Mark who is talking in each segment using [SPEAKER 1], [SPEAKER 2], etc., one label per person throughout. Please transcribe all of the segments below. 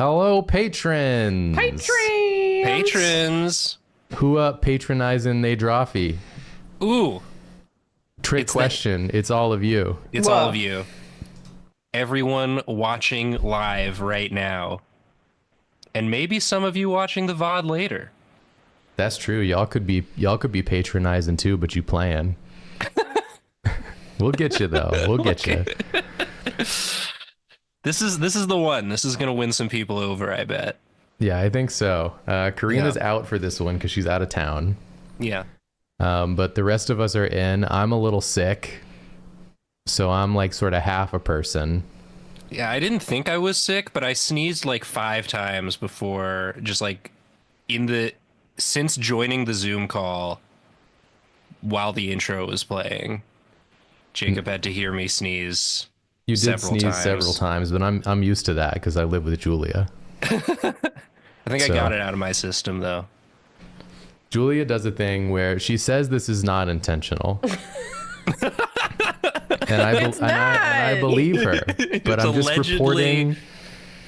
[SPEAKER 1] Hello, patrons.
[SPEAKER 2] Patrons.
[SPEAKER 1] Who up patronizing they Drawfee?
[SPEAKER 2] Ooh.
[SPEAKER 1] Trick question. It's all of you.
[SPEAKER 2] It's all of you. Everyone watching live right now. And maybe some of you watching the VOD later.
[SPEAKER 1] That's true. Y'all could be patronizing too, but you playing. We'll get you though. We'll get you.
[SPEAKER 2] This is the one. This is gonna win some people over, I bet.
[SPEAKER 1] Yeah, I think so. Karina's out for this one because she's out of town.
[SPEAKER 2] Yeah.
[SPEAKER 1] But the rest of us are in. I'm a little sick, so I'm like sort of half a person.
[SPEAKER 2] Yeah, I didn't think I was sick, but I sneezed like 5 times before, just like since joining the Zoom call while the intro was playing. Jacob had to hear me sneeze.
[SPEAKER 1] You did sneeze several times, but I'm used to that because I live with Julia.
[SPEAKER 2] I think I got it out of my system though.
[SPEAKER 1] Julia does a thing where she says this is not intentional. and I believe her, but I'm just reporting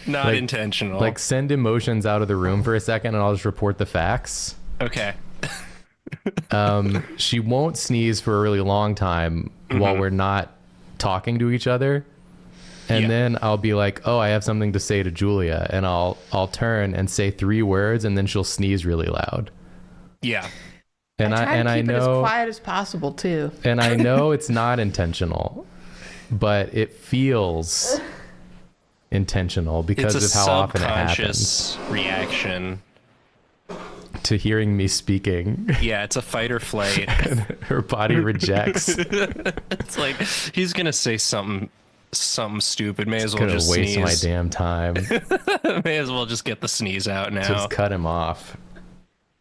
[SPEAKER 2] not intentional.
[SPEAKER 1] Like send emotions out of the room for a second and I'll just report the facts.
[SPEAKER 2] Okay.
[SPEAKER 1] She won't sneeze for a really long time while we're not talking to each other. And then I'll be like, oh, I have something to say to Julia, and I'll turn and say 3 words and then she'll sneeze really loud.
[SPEAKER 2] Yeah.
[SPEAKER 1] And I know
[SPEAKER 3] it as quiet as possible too.
[SPEAKER 1] And I know it's not intentional, but it feels intentional because of how often it happens.
[SPEAKER 2] It's a subconscious reaction
[SPEAKER 1] to hearing me speaking.
[SPEAKER 2] Yeah, it's a fight or flight.
[SPEAKER 1] Her body rejects.
[SPEAKER 2] It's like he's gonna say something stupid. May as well just
[SPEAKER 1] waste
[SPEAKER 2] sneeze.
[SPEAKER 1] my damn time.
[SPEAKER 2] May as well just get the sneeze out now.
[SPEAKER 1] Just cut him off.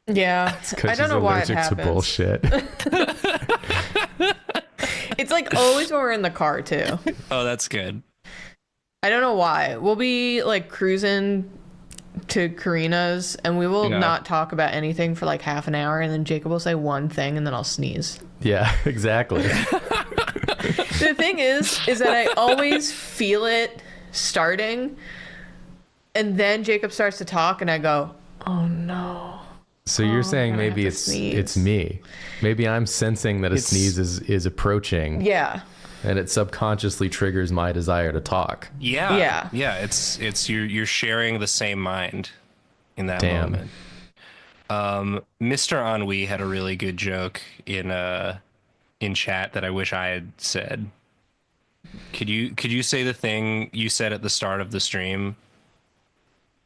[SPEAKER 3] Yeah, I don't know why it happens.
[SPEAKER 1] To bullshit.
[SPEAKER 3] It's like always when we're in the car too.
[SPEAKER 2] Oh, that's good.
[SPEAKER 3] I don't know why. We'll be like cruising to Karina's and we will not talk about anything for like half an hour, and then Jacob will say one thing and then I'll sneeze.
[SPEAKER 1] Yeah, exactly.
[SPEAKER 3] The thing is that I always feel it starting, and then Jacob starts to talk and I go, oh no.
[SPEAKER 1] So you're saying maybe it's me. Maybe I'm sensing that a sneeze is approaching.
[SPEAKER 3] Yeah.
[SPEAKER 1] And it subconsciously triggers my desire to talk.
[SPEAKER 2] Yeah. It's you're sharing the same mind in that moment. Mr. Ennui had a really good joke in chat that I wish I had said. Could you say the thing you said at the start of the stream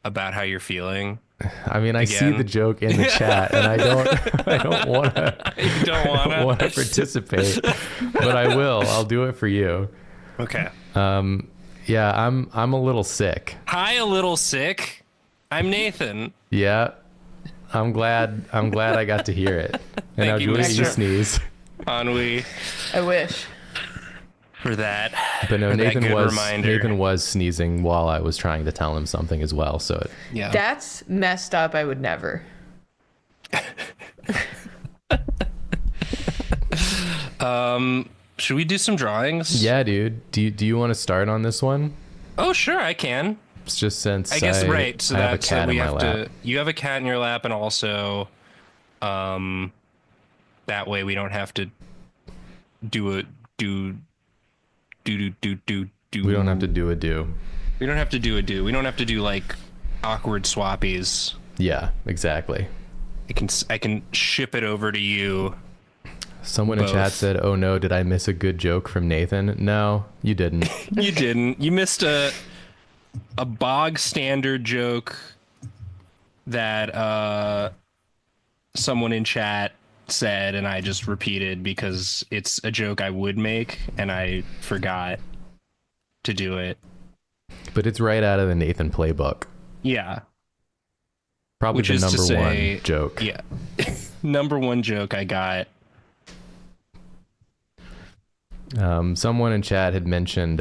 [SPEAKER 2] about how you're feeling?
[SPEAKER 1] I mean, I see the joke in the chat, and I don't want to participate, but I will. I'll do it for you.
[SPEAKER 2] Okay.
[SPEAKER 1] Yeah, I'm a little sick.
[SPEAKER 2] Hi, a little sick. I'm Nathan.
[SPEAKER 1] Yeah, I'm glad I got to hear it. And now, Julia, you sneeze.
[SPEAKER 2] Ennui.
[SPEAKER 3] I wish.
[SPEAKER 2] For that.
[SPEAKER 1] But no, Nathan was sneezing while I was trying to tell him something as well. So
[SPEAKER 3] yeah, that's messed up. I would never.
[SPEAKER 2] Should we do some drawings?
[SPEAKER 1] Yeah, dude. Do you want to start on this one?
[SPEAKER 2] Oh, sure, I can.
[SPEAKER 1] It's just since
[SPEAKER 2] I guess right. So
[SPEAKER 1] I have a cat in my lap.
[SPEAKER 2] You have a cat in your lap, and also, that way we don't have to do.
[SPEAKER 1] We don't have to do a do.
[SPEAKER 2] We don't have to do a do. We don't have to do like awkward swappies.
[SPEAKER 1] Yeah, exactly.
[SPEAKER 2] I can ship it over to you.
[SPEAKER 1] Someone in chat said, "Oh no, did I miss a good joke from Nathan?" No, you didn't.
[SPEAKER 2] You didn't. You missed a bog standard joke that someone in chat said, and I just repeated because it's a joke I would make and I forgot to do it.
[SPEAKER 1] But it's right out of the Nathan playbook.
[SPEAKER 2] Yeah.
[SPEAKER 1] Probably the number one joke.
[SPEAKER 2] Yeah. Number one joke I got.
[SPEAKER 1] Someone in chat had mentioned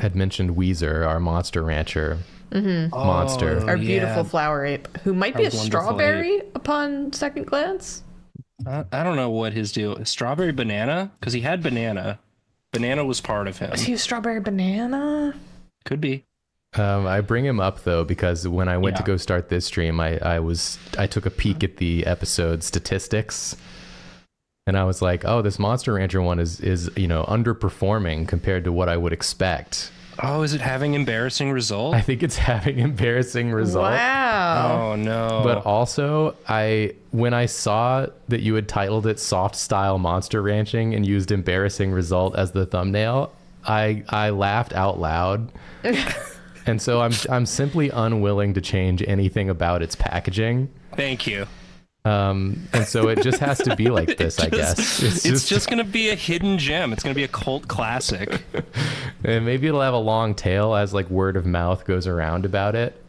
[SPEAKER 1] Weezer, our monster rancher. Monster.
[SPEAKER 3] Our beautiful flower ape, who might be a strawberry upon second glance.
[SPEAKER 2] I don't know what his deal is. Strawberry banana? Because he had banana. Banana was part of him.
[SPEAKER 3] Is he a strawberry banana?
[SPEAKER 2] Could be.
[SPEAKER 1] I bring him up though because when I went to
[SPEAKER 2] Yeah.
[SPEAKER 1] go start this stream, I took a peek at the episode statistics, and I was like, oh, this Monster Rancher one is underperforming compared to what I would expect.
[SPEAKER 2] Oh, is it having embarrassing result?
[SPEAKER 1] I think it's having embarrassing result.
[SPEAKER 3] Wow.
[SPEAKER 2] Oh no.
[SPEAKER 1] But also, when I saw that you had titled it "Soft Style Monster Ranching" and used "embarrassing result" as the thumbnail, I laughed out loud. And so I'm simply unwilling to change anything about its packaging.
[SPEAKER 2] Thank you.
[SPEAKER 1] And so it just has to be like this, I guess.
[SPEAKER 2] It's just gonna be a hidden gem. It's gonna be a cult classic.
[SPEAKER 1] And maybe it'll have a long tail as like word of mouth goes around about it.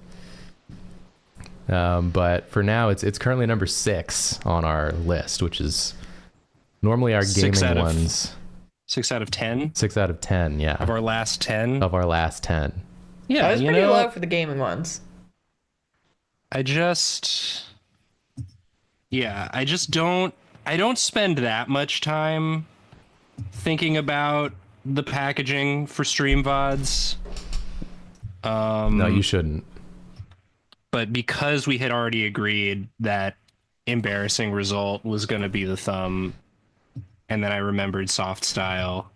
[SPEAKER 1] But for now, it's currently number 6 on our list, which is normally our gaming ones.
[SPEAKER 2] 6 out of 10
[SPEAKER 1] 6 out of 10, yeah.
[SPEAKER 2] of our last 10.
[SPEAKER 1] Of our last 10.
[SPEAKER 2] Yeah,
[SPEAKER 3] That was pretty low for the gaming ones.
[SPEAKER 2] I just don't spend that much time thinking about the packaging for stream VODs.
[SPEAKER 1] No, you shouldn't.
[SPEAKER 2] But because we had already agreed that embarrassing result was going to be the thumb, and then I remembered soft style.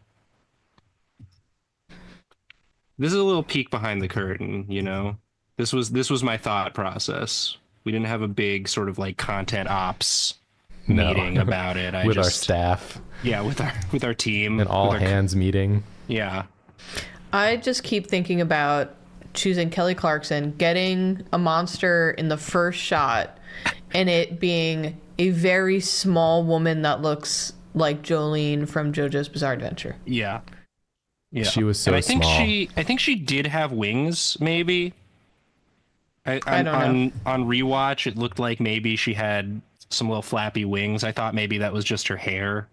[SPEAKER 2] This is a little peek behind the curtain, you know? This was my thought process. We didn't have a big sort of like content ops meeting about it.
[SPEAKER 1] With our staff.
[SPEAKER 2] Yeah, with our team.
[SPEAKER 1] An all hands meeting.
[SPEAKER 2] Yeah.
[SPEAKER 3] I just keep thinking about choosing Kelly Clarkson, getting a monster in the first shot, and it being a very small woman that looks like Jolene from JoJo's Bizarre Adventure.
[SPEAKER 2] Yeah. Yeah.
[SPEAKER 1] She was so
[SPEAKER 2] and I think
[SPEAKER 1] small.
[SPEAKER 2] I think she did have wings, maybe.
[SPEAKER 3] I don't know.
[SPEAKER 2] On rewatch, it looked like maybe she had some little flappy wings. I thought maybe that was just her hair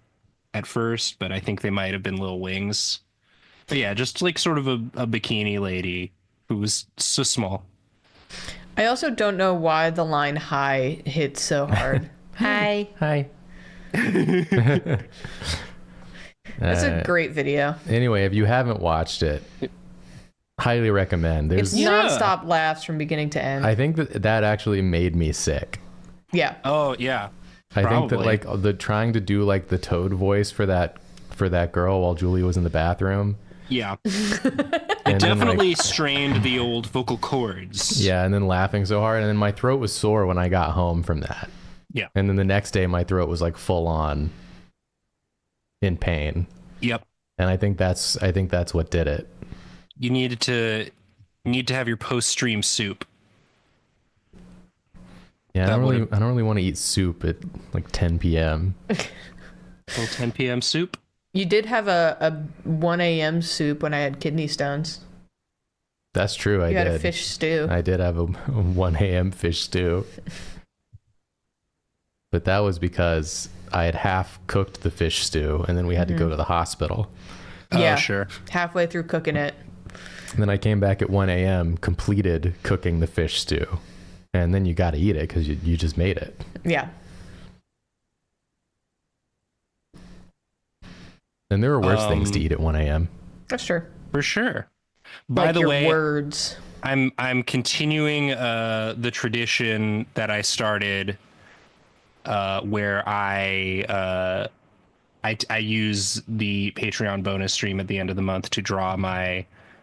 [SPEAKER 2] at first, but I think they might have been little wings. But yeah, just like sort of a bikini lady who was so small.
[SPEAKER 3] I also don't know why the line "hi" hits so hard. Hi.
[SPEAKER 1] Hi.
[SPEAKER 3] That's a great video.
[SPEAKER 1] Anyway, if you haven't watched it, highly recommend.
[SPEAKER 3] It's nonstop laughs from beginning to end.
[SPEAKER 1] I think that actually made me sick.
[SPEAKER 3] Yeah.
[SPEAKER 2] Oh yeah.
[SPEAKER 1] I think that
[SPEAKER 2] Probably.
[SPEAKER 1] like the trying to do like the Toad voice for that girl while Julie was in the bathroom.
[SPEAKER 2] Yeah.
[SPEAKER 1] And then,
[SPEAKER 2] Definitely strained the old vocal cords.
[SPEAKER 1] yeah, and then laughing so hard, and then my throat was sore when I got home from that.
[SPEAKER 2] Yeah.
[SPEAKER 1] And then the next day my throat was like full on in pain.
[SPEAKER 2] Yep.
[SPEAKER 1] And I think that's what did it.
[SPEAKER 2] You need to have your post-stream soup.
[SPEAKER 1] Yeah,
[SPEAKER 2] That
[SPEAKER 1] I don't really want to eat soup at like 10 p.m.
[SPEAKER 2] Little 10 p.m. soup.
[SPEAKER 3] You did have a 1 a.m. soup when I had kidney stones.
[SPEAKER 1] That's true.
[SPEAKER 3] You had a fish stew.
[SPEAKER 1] I did have a 1 a.m. fish stew. But that was because I had half cooked the fish stew and then we had to go to the hospital.
[SPEAKER 3] Yeah.
[SPEAKER 2] Oh, sure.
[SPEAKER 3] Halfway through cooking it.
[SPEAKER 1] And then I came back at 1 a.m., completed cooking the fish stew. And then you got to eat it because you just made it.
[SPEAKER 3] Yeah.
[SPEAKER 1] And there are worse things to eat at 1 a.m.
[SPEAKER 3] That's true.
[SPEAKER 2] For sure. By
[SPEAKER 3] Like
[SPEAKER 2] the
[SPEAKER 3] your
[SPEAKER 2] way,
[SPEAKER 3] words.
[SPEAKER 2] I'm continuing the tradition that I started, where I use the Patreon bonus stream at the end of the month to draw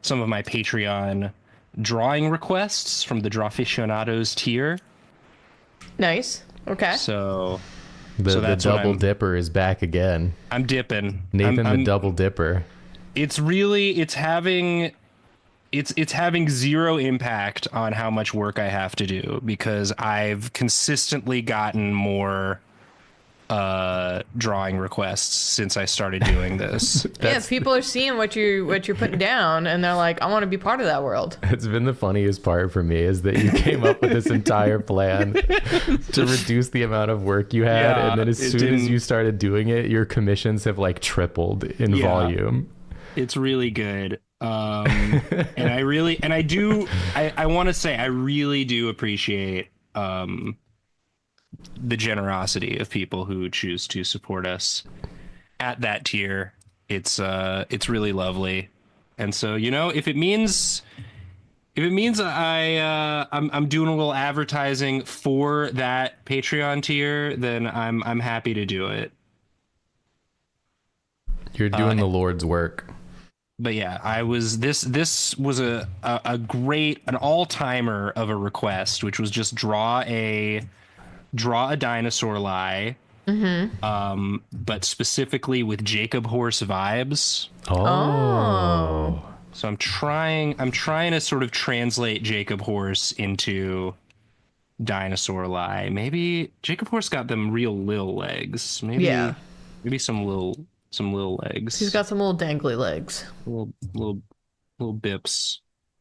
[SPEAKER 2] some of my Patreon drawing requests from the Drawfee tier.
[SPEAKER 3] Nice. Okay.
[SPEAKER 2] So
[SPEAKER 1] The
[SPEAKER 2] that's what
[SPEAKER 1] double dipper is back again.
[SPEAKER 2] I'm dipping.
[SPEAKER 1] Nathan
[SPEAKER 2] I'm
[SPEAKER 1] the double dipper.
[SPEAKER 2] It's having zero impact on how much work I have to do because I've consistently gotten more drawing requests since I started doing this.
[SPEAKER 3] Yeah, people are seeing what you're putting down and they're like, I want to be part of that world.
[SPEAKER 1] It's been the funniest part for me is that you came up with this entire plan to reduce the amount of work you had,
[SPEAKER 2] Yeah,
[SPEAKER 1] and then as
[SPEAKER 2] it
[SPEAKER 1] soon as
[SPEAKER 2] didn't-
[SPEAKER 1] you started doing it, your commissions have like tripled in
[SPEAKER 2] Yeah.
[SPEAKER 1] volume.
[SPEAKER 2] It's really good. And I want to say I really do appreciate the generosity of people who choose to support us at that tier. It's really lovely. And so, if it means If it means I'm doing a little advertising for that Patreon tier, then I'm happy to do it.
[SPEAKER 1] You're doing the Lord's work.
[SPEAKER 2] But yeah, this was a great, an all-timer of a request, which was just draw a dinosaur lie. But specifically with Jacob Horse vibes.
[SPEAKER 3] Oh.
[SPEAKER 2] So I'm trying to sort of translate Jacob Horse into dinosaur lie. Maybe Jacob Horse got them real little legs. Maybe some little legs.
[SPEAKER 3] He's got some little dangly legs.
[SPEAKER 2] Little bips.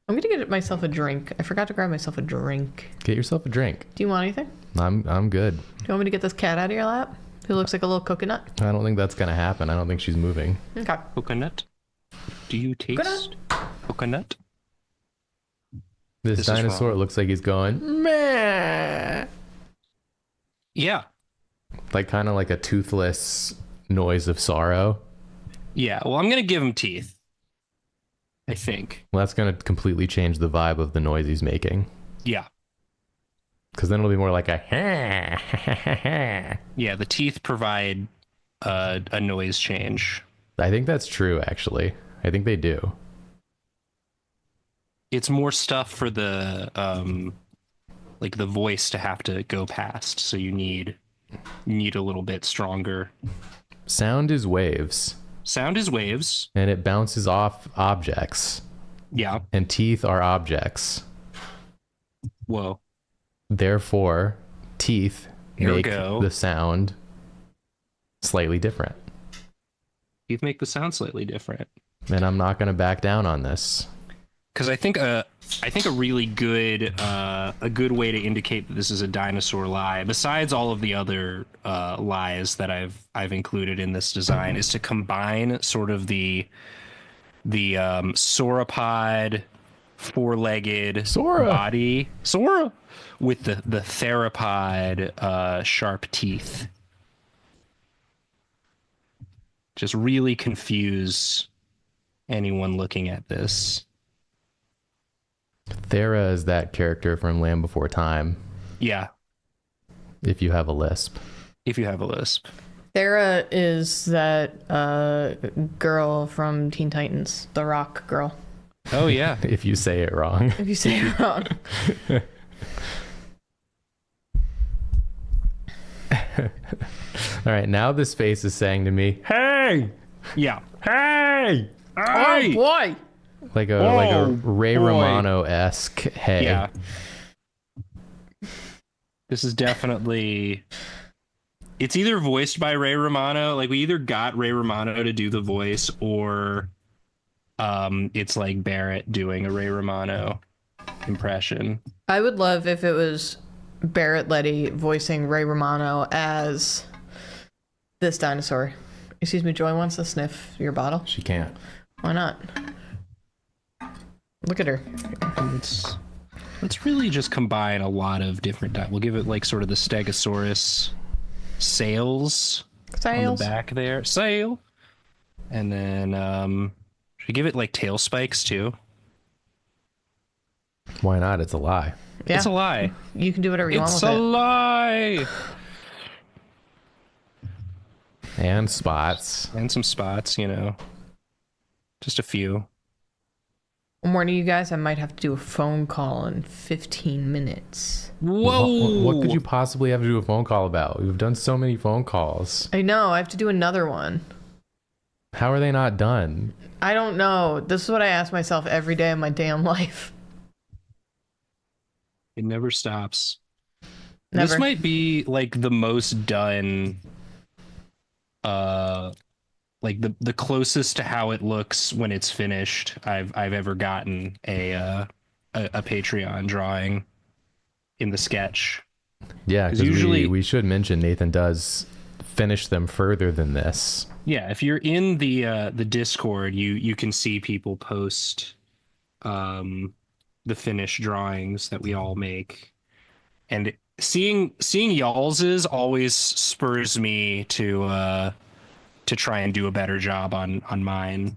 [SPEAKER 3] I'm gonna get myself a drink. I forgot to grab myself a drink.
[SPEAKER 1] Get yourself a drink.
[SPEAKER 3] Do you want anything?
[SPEAKER 1] I'm good.
[SPEAKER 3] Do you want me to get this cat out of your lap? Who looks like a little coconut?
[SPEAKER 1] I don't think that's gonna happen. I don't think she's moving.
[SPEAKER 3] Okay.
[SPEAKER 2] Coconut? Do you taste coconut?
[SPEAKER 1] This dinosaur looks like he's going meh.
[SPEAKER 2] Yeah.
[SPEAKER 1] Like kind of like a toothless noise of sorrow.
[SPEAKER 2] Yeah. Well, I'm gonna give him teeth, I think.
[SPEAKER 1] Well, that's gonna completely change the vibe of the noise he's making.
[SPEAKER 2] Yeah.
[SPEAKER 1] Because then it'll be more like a
[SPEAKER 2] yeah, the teeth provide a noise change.
[SPEAKER 1] I think that's true, actually. I think they do.
[SPEAKER 2] It's more stuff for the like the voice to have to go past, so you need a little bit stronger.
[SPEAKER 1] Sound is waves.
[SPEAKER 2] Sound is waves.
[SPEAKER 1] And it bounces off objects.
[SPEAKER 2] Yeah.
[SPEAKER 1] And teeth are objects.
[SPEAKER 2] Whoa.
[SPEAKER 1] Therefore, teeth make the sound slightly different.
[SPEAKER 2] Teeth make the sound slightly different.
[SPEAKER 1] And I'm not going to back down on this.
[SPEAKER 2] Because I think a really good way to indicate that this is a dinosaur lie, besides all of the other lies that I've included in this design, is to combine sort of the sauropod four-legged body Sora with the theropod sharp teeth. Just really confuse anyone looking at this.
[SPEAKER 1] Thera is that character from Land Before Time.
[SPEAKER 2] Yeah.
[SPEAKER 1] If you have a lisp.
[SPEAKER 3] Thera is that girl from Teen Titans, the rock girl.
[SPEAKER 2] Oh, yeah.
[SPEAKER 1] If you say it wrong.
[SPEAKER 3] If you say it wrong.
[SPEAKER 1] All right, now this face is saying to me, "Hey!"
[SPEAKER 2] Yeah.
[SPEAKER 1] "Hey!"
[SPEAKER 3] Oh, boy!
[SPEAKER 1] Like a Ray Romano-esque hey.
[SPEAKER 2] Yeah. This is definitely... It's either voiced by Ray Romano, like we either got Ray Romano to do the voice, or it's like Barrett doing a Ray Romano impression.
[SPEAKER 3] I would love if it was Barrett Letty voicing Ray Romano as this dinosaur. Excuse me, Joy wants to sniff your bottle.
[SPEAKER 1] She can't.
[SPEAKER 3] Why not? Look at her.
[SPEAKER 2] Let's really just combine a lot of different... We'll give it like sort of the Stegosaurus sails on the back there. Sail. And then should we give it like tail spikes too?
[SPEAKER 1] Why not? It's a lie.
[SPEAKER 3] Yeah.
[SPEAKER 2] It's a lie.
[SPEAKER 3] You can do whatever you want with
[SPEAKER 2] it.
[SPEAKER 3] it.
[SPEAKER 2] It's a lie.
[SPEAKER 1] And spots.
[SPEAKER 2] And some spots, you know. Just a few.
[SPEAKER 3] I'm warning you guys, I might have to do a phone call in 15 minutes.
[SPEAKER 2] Whoa!
[SPEAKER 1] What could you possibly have to do a phone call about? We've done so many phone calls.
[SPEAKER 3] I know, I have to do another one.
[SPEAKER 1] How are they not done?
[SPEAKER 3] I don't know. This is what I ask myself every day of my damn life.
[SPEAKER 2] It never stops.
[SPEAKER 3] Never.
[SPEAKER 2] This might be like the most done like the closest to how it looks when it's finished I've ever gotten a Patreon drawing in the sketch.
[SPEAKER 1] Yeah, because
[SPEAKER 2] usually
[SPEAKER 1] we should mention Nathan does finish them further than this.
[SPEAKER 2] Yeah, if you're in the Discord, you can see people post the finished drawings that we all make, and seeing y'all's always spurs me to try and do a better job on mine.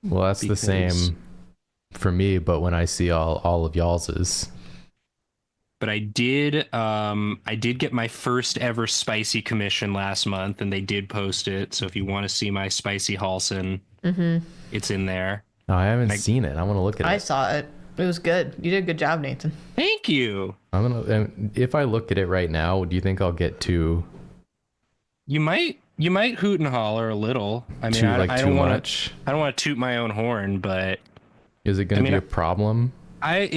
[SPEAKER 1] Well, that's the same for me, but when I see all of y'all's.
[SPEAKER 2] But I did get my first ever spicy commission last month, and they did post it. So if you want to see my spicy Halson, it's in there.
[SPEAKER 1] Oh, I haven't seen it. I want to look at it.
[SPEAKER 3] I saw it. It was good. You did a good job, Nathan.
[SPEAKER 2] Thank you.
[SPEAKER 1] If I look at it right now, do you think I'll get too?
[SPEAKER 2] You might hoot and holler a little. I mean,
[SPEAKER 1] too
[SPEAKER 2] I
[SPEAKER 1] too
[SPEAKER 2] don't want
[SPEAKER 1] much.
[SPEAKER 2] to. I don't want to toot my own horn, but
[SPEAKER 1] Is it going to be a problem?
[SPEAKER 2] I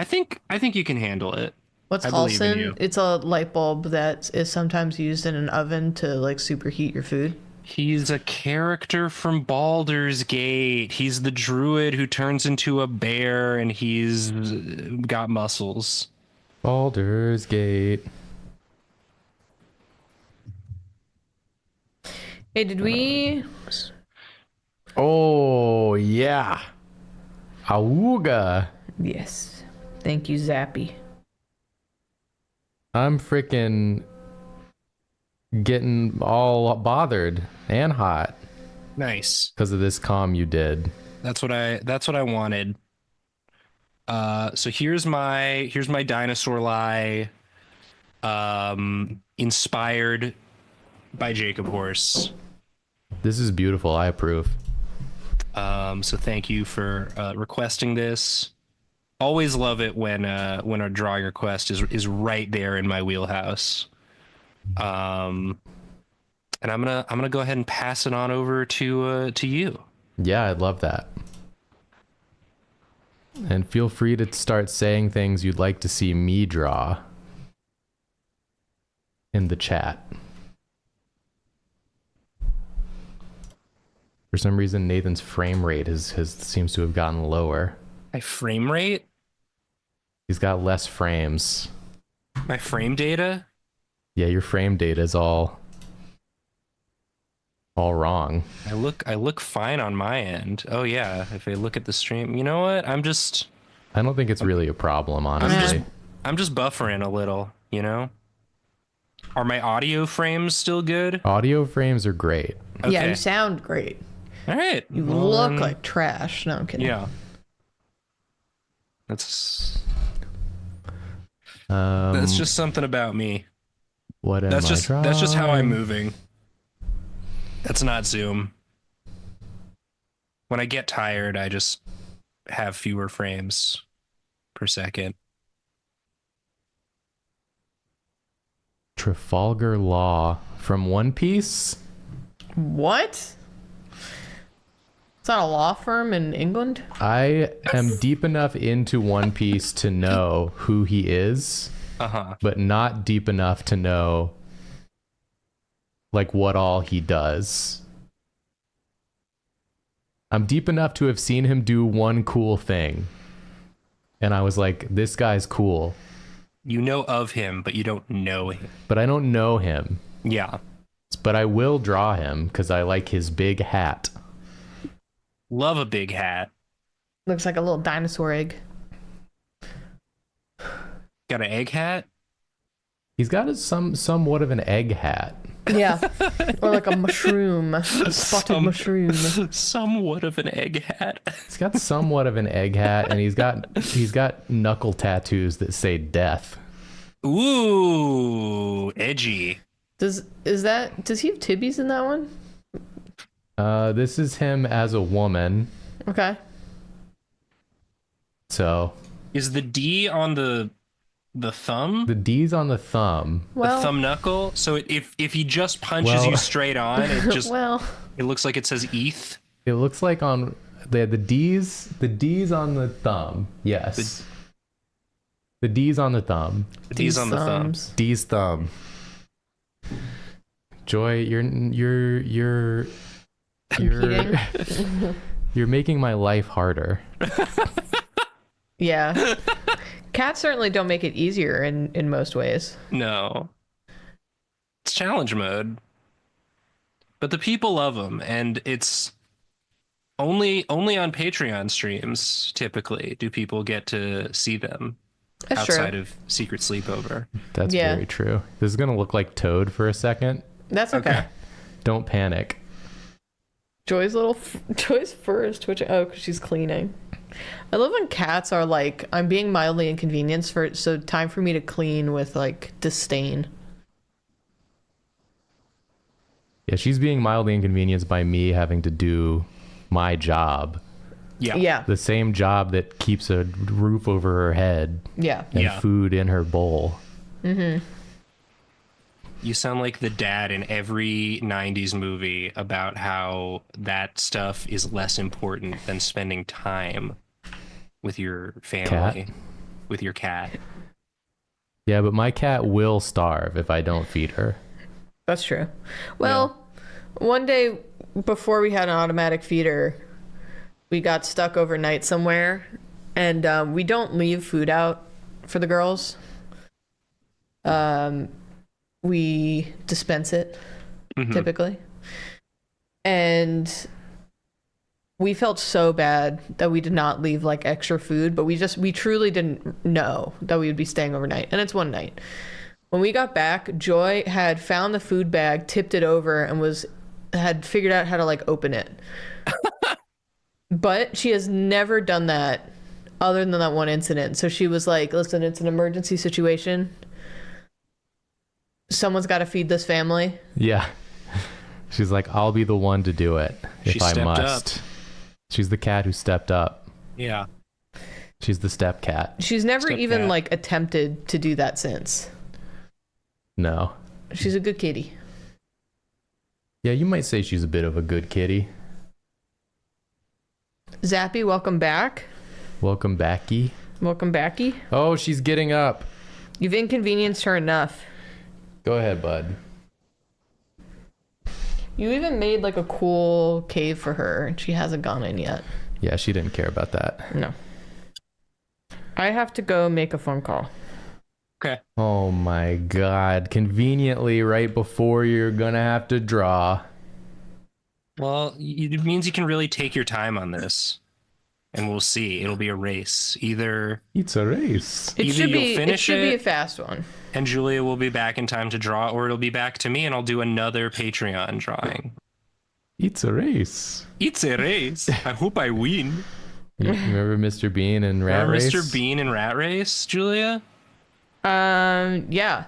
[SPEAKER 2] think you can handle it.
[SPEAKER 3] What's
[SPEAKER 2] I believe in you.
[SPEAKER 3] Halson? It's a light bulb that is sometimes used in an oven to like superheat your food.
[SPEAKER 2] He's a character from Baldur's Gate. He's the druid who turns into a bear, and he's got muscles.
[SPEAKER 1] Baldur's Gate.
[SPEAKER 3] Hey, did we?
[SPEAKER 1] Oh yeah. Awooga.
[SPEAKER 3] Yes. Thank you, Zappy.
[SPEAKER 1] I'm freaking getting all bothered and hot
[SPEAKER 2] Nice.
[SPEAKER 1] because of this comm you did.
[SPEAKER 2] That's what I wanted. So here's my dinosaur lie. Inspired by Jacob Horse.
[SPEAKER 1] This is beautiful. I approve.
[SPEAKER 2] So thank you for requesting this. Always love it when a drawing request is right there in my wheelhouse. And I'm gonna go ahead and pass it on over to you.
[SPEAKER 1] Yeah, I'd love that. And feel free to start saying things you'd like to see me draw in the chat. For some reason, Nathan's frame rate has seems to have gotten lower.
[SPEAKER 2] My frame rate?
[SPEAKER 1] He's got less frames.
[SPEAKER 2] My frame data?
[SPEAKER 1] Yeah, your frame data is all wrong.
[SPEAKER 2] I look fine on my end. Oh yeah, if I look at the stream, you know what?
[SPEAKER 1] I don't think it's really a problem, honestly.
[SPEAKER 2] I'm just buffering a little, you know? Are my audio frames still good?
[SPEAKER 1] Audio frames are great.
[SPEAKER 2] Okay.
[SPEAKER 3] Yeah, you sound great.
[SPEAKER 2] All right.
[SPEAKER 3] You look like trash. No, I'm kidding.
[SPEAKER 2] Yeah. That's just something about me.
[SPEAKER 1] What am
[SPEAKER 2] That's
[SPEAKER 1] I
[SPEAKER 2] just how
[SPEAKER 1] drawing?
[SPEAKER 2] I'm moving. That's not Zoom. When I get tired, I just have fewer frames per second.
[SPEAKER 1] Trafalgar Law from One Piece?
[SPEAKER 3] What? It's not a law firm in England?
[SPEAKER 1] I am deep enough into One Piece to know who he is, but not deep enough to know like what all he does. I'm deep enough to have seen him do one cool thing. And I was like, this guy's cool.
[SPEAKER 2] You know of him, but you don't know him.
[SPEAKER 1] But I don't know him.
[SPEAKER 2] Yeah.
[SPEAKER 1] But I will draw him because I like his big hat.
[SPEAKER 2] Love a big hat.
[SPEAKER 3] Looks like a little dinosaur egg.
[SPEAKER 2] Got an egg hat?
[SPEAKER 1] He's got somewhat of an egg hat.
[SPEAKER 3] Yeah. Or like a mushroom. A spotted mushroom.
[SPEAKER 2] Somewhat of an egg hat.
[SPEAKER 1] He's got somewhat of an egg hat, and he's got knuckle tattoos that say death.
[SPEAKER 2] Ooh, edgy.
[SPEAKER 3] Does he have tibbies in that one?
[SPEAKER 1] This is him as a woman.
[SPEAKER 3] Okay.
[SPEAKER 1] So
[SPEAKER 2] Is the D on the thumb?
[SPEAKER 1] the D's on the thumb.
[SPEAKER 3] Well,
[SPEAKER 2] the thumb knuckle? So if he just punches you straight on, it just it looks like it says ETH.
[SPEAKER 1] It looks like on the D's on the thumb. Yes. The D's on the thumb.
[SPEAKER 2] The D's on the thumb.
[SPEAKER 3] thumbs.
[SPEAKER 1] D's thumb. Joy, you're you're making my life harder.
[SPEAKER 3] Yeah. Cats certainly don't make it easier in most ways.
[SPEAKER 2] No. It's challenge mode. But the people love them, and it's only on Patreon streams typically do people get to see them.
[SPEAKER 3] That's
[SPEAKER 2] outside
[SPEAKER 3] true.
[SPEAKER 2] of Secret Sleepover.
[SPEAKER 1] That's very true. This is gonna look like Toad for a second.
[SPEAKER 3] That's okay.
[SPEAKER 1] Don't panic.
[SPEAKER 3] Joy's fur is twitching. Oh, because she's cleaning. I love when cats are like, I'm being mildly inconvenienced so time for me to clean with like disdain.
[SPEAKER 1] Yeah, she's being mildly inconvenienced by me having to do my job.
[SPEAKER 2] Yeah.
[SPEAKER 3] Yeah.
[SPEAKER 1] The same job that keeps a roof over her head
[SPEAKER 3] Yeah.
[SPEAKER 1] and
[SPEAKER 2] Yeah.
[SPEAKER 1] food in her bowl.
[SPEAKER 3] Mm-hmm.
[SPEAKER 2] You sound like the dad in every 90s movie about how that stuff is less important than spending time with your family, with your cat.
[SPEAKER 1] Yeah, but my cat will starve if I don't feed her.
[SPEAKER 3] That's true. Well, one day before we had an automatic feeder, we got stuck overnight somewhere, and we don't leave food out for the girls. We dispense it typically, and we felt so bad that we did not leave like extra food, but we truly didn't know that we would be staying overnight, and it's one night. When we got back, Joy had found the food bag, tipped it over, and had figured out how to like open it. But she has never done that other than that one incident. So she was like, listen, it's an emergency situation. Someone's got to feed this family.
[SPEAKER 1] Yeah. She's like, I'll be the one to do it if
[SPEAKER 2] She
[SPEAKER 1] I
[SPEAKER 2] stepped
[SPEAKER 1] must. She's the cat who stepped up.
[SPEAKER 2] Yeah.
[SPEAKER 1] She's the step cat.
[SPEAKER 3] She's never
[SPEAKER 2] Step
[SPEAKER 3] even
[SPEAKER 2] cat.
[SPEAKER 3] like attempted to do that since.
[SPEAKER 1] No.
[SPEAKER 3] She's a good kitty.
[SPEAKER 1] Yeah, you might say she's a bit of a good kitty.
[SPEAKER 3] Zappy, welcome back.
[SPEAKER 1] Welcome backy.
[SPEAKER 3] Welcome backy.
[SPEAKER 1] Oh, she's getting up.
[SPEAKER 3] You've inconvenienced her enough.
[SPEAKER 1] Go ahead, bud.
[SPEAKER 3] You even made like a cool cave for her, and she hasn't gone in yet.
[SPEAKER 1] Yeah, she didn't care about that.
[SPEAKER 3] No. I have to go make a phone call.
[SPEAKER 2] Okay.
[SPEAKER 1] Oh my god. Conveniently right before you're gonna have to draw.
[SPEAKER 2] Well, it means you can really take your time on this. And we'll see. It'll be a race. Either
[SPEAKER 1] It's a race.
[SPEAKER 3] It
[SPEAKER 2] Either
[SPEAKER 3] should
[SPEAKER 2] you'll
[SPEAKER 3] be. It
[SPEAKER 2] finish
[SPEAKER 3] should be
[SPEAKER 2] it-
[SPEAKER 3] a fast one.
[SPEAKER 2] and Julia will be back in time to draw, or it'll be back to me and I'll do another Patreon drawing.
[SPEAKER 1] It's a race.
[SPEAKER 2] It's a race. I hope I win.
[SPEAKER 1] You remember Mr. Bean and Rat
[SPEAKER 2] Remember
[SPEAKER 1] Race?
[SPEAKER 2] Mr. Bean and Rat Race, Julia?
[SPEAKER 3] Yeah.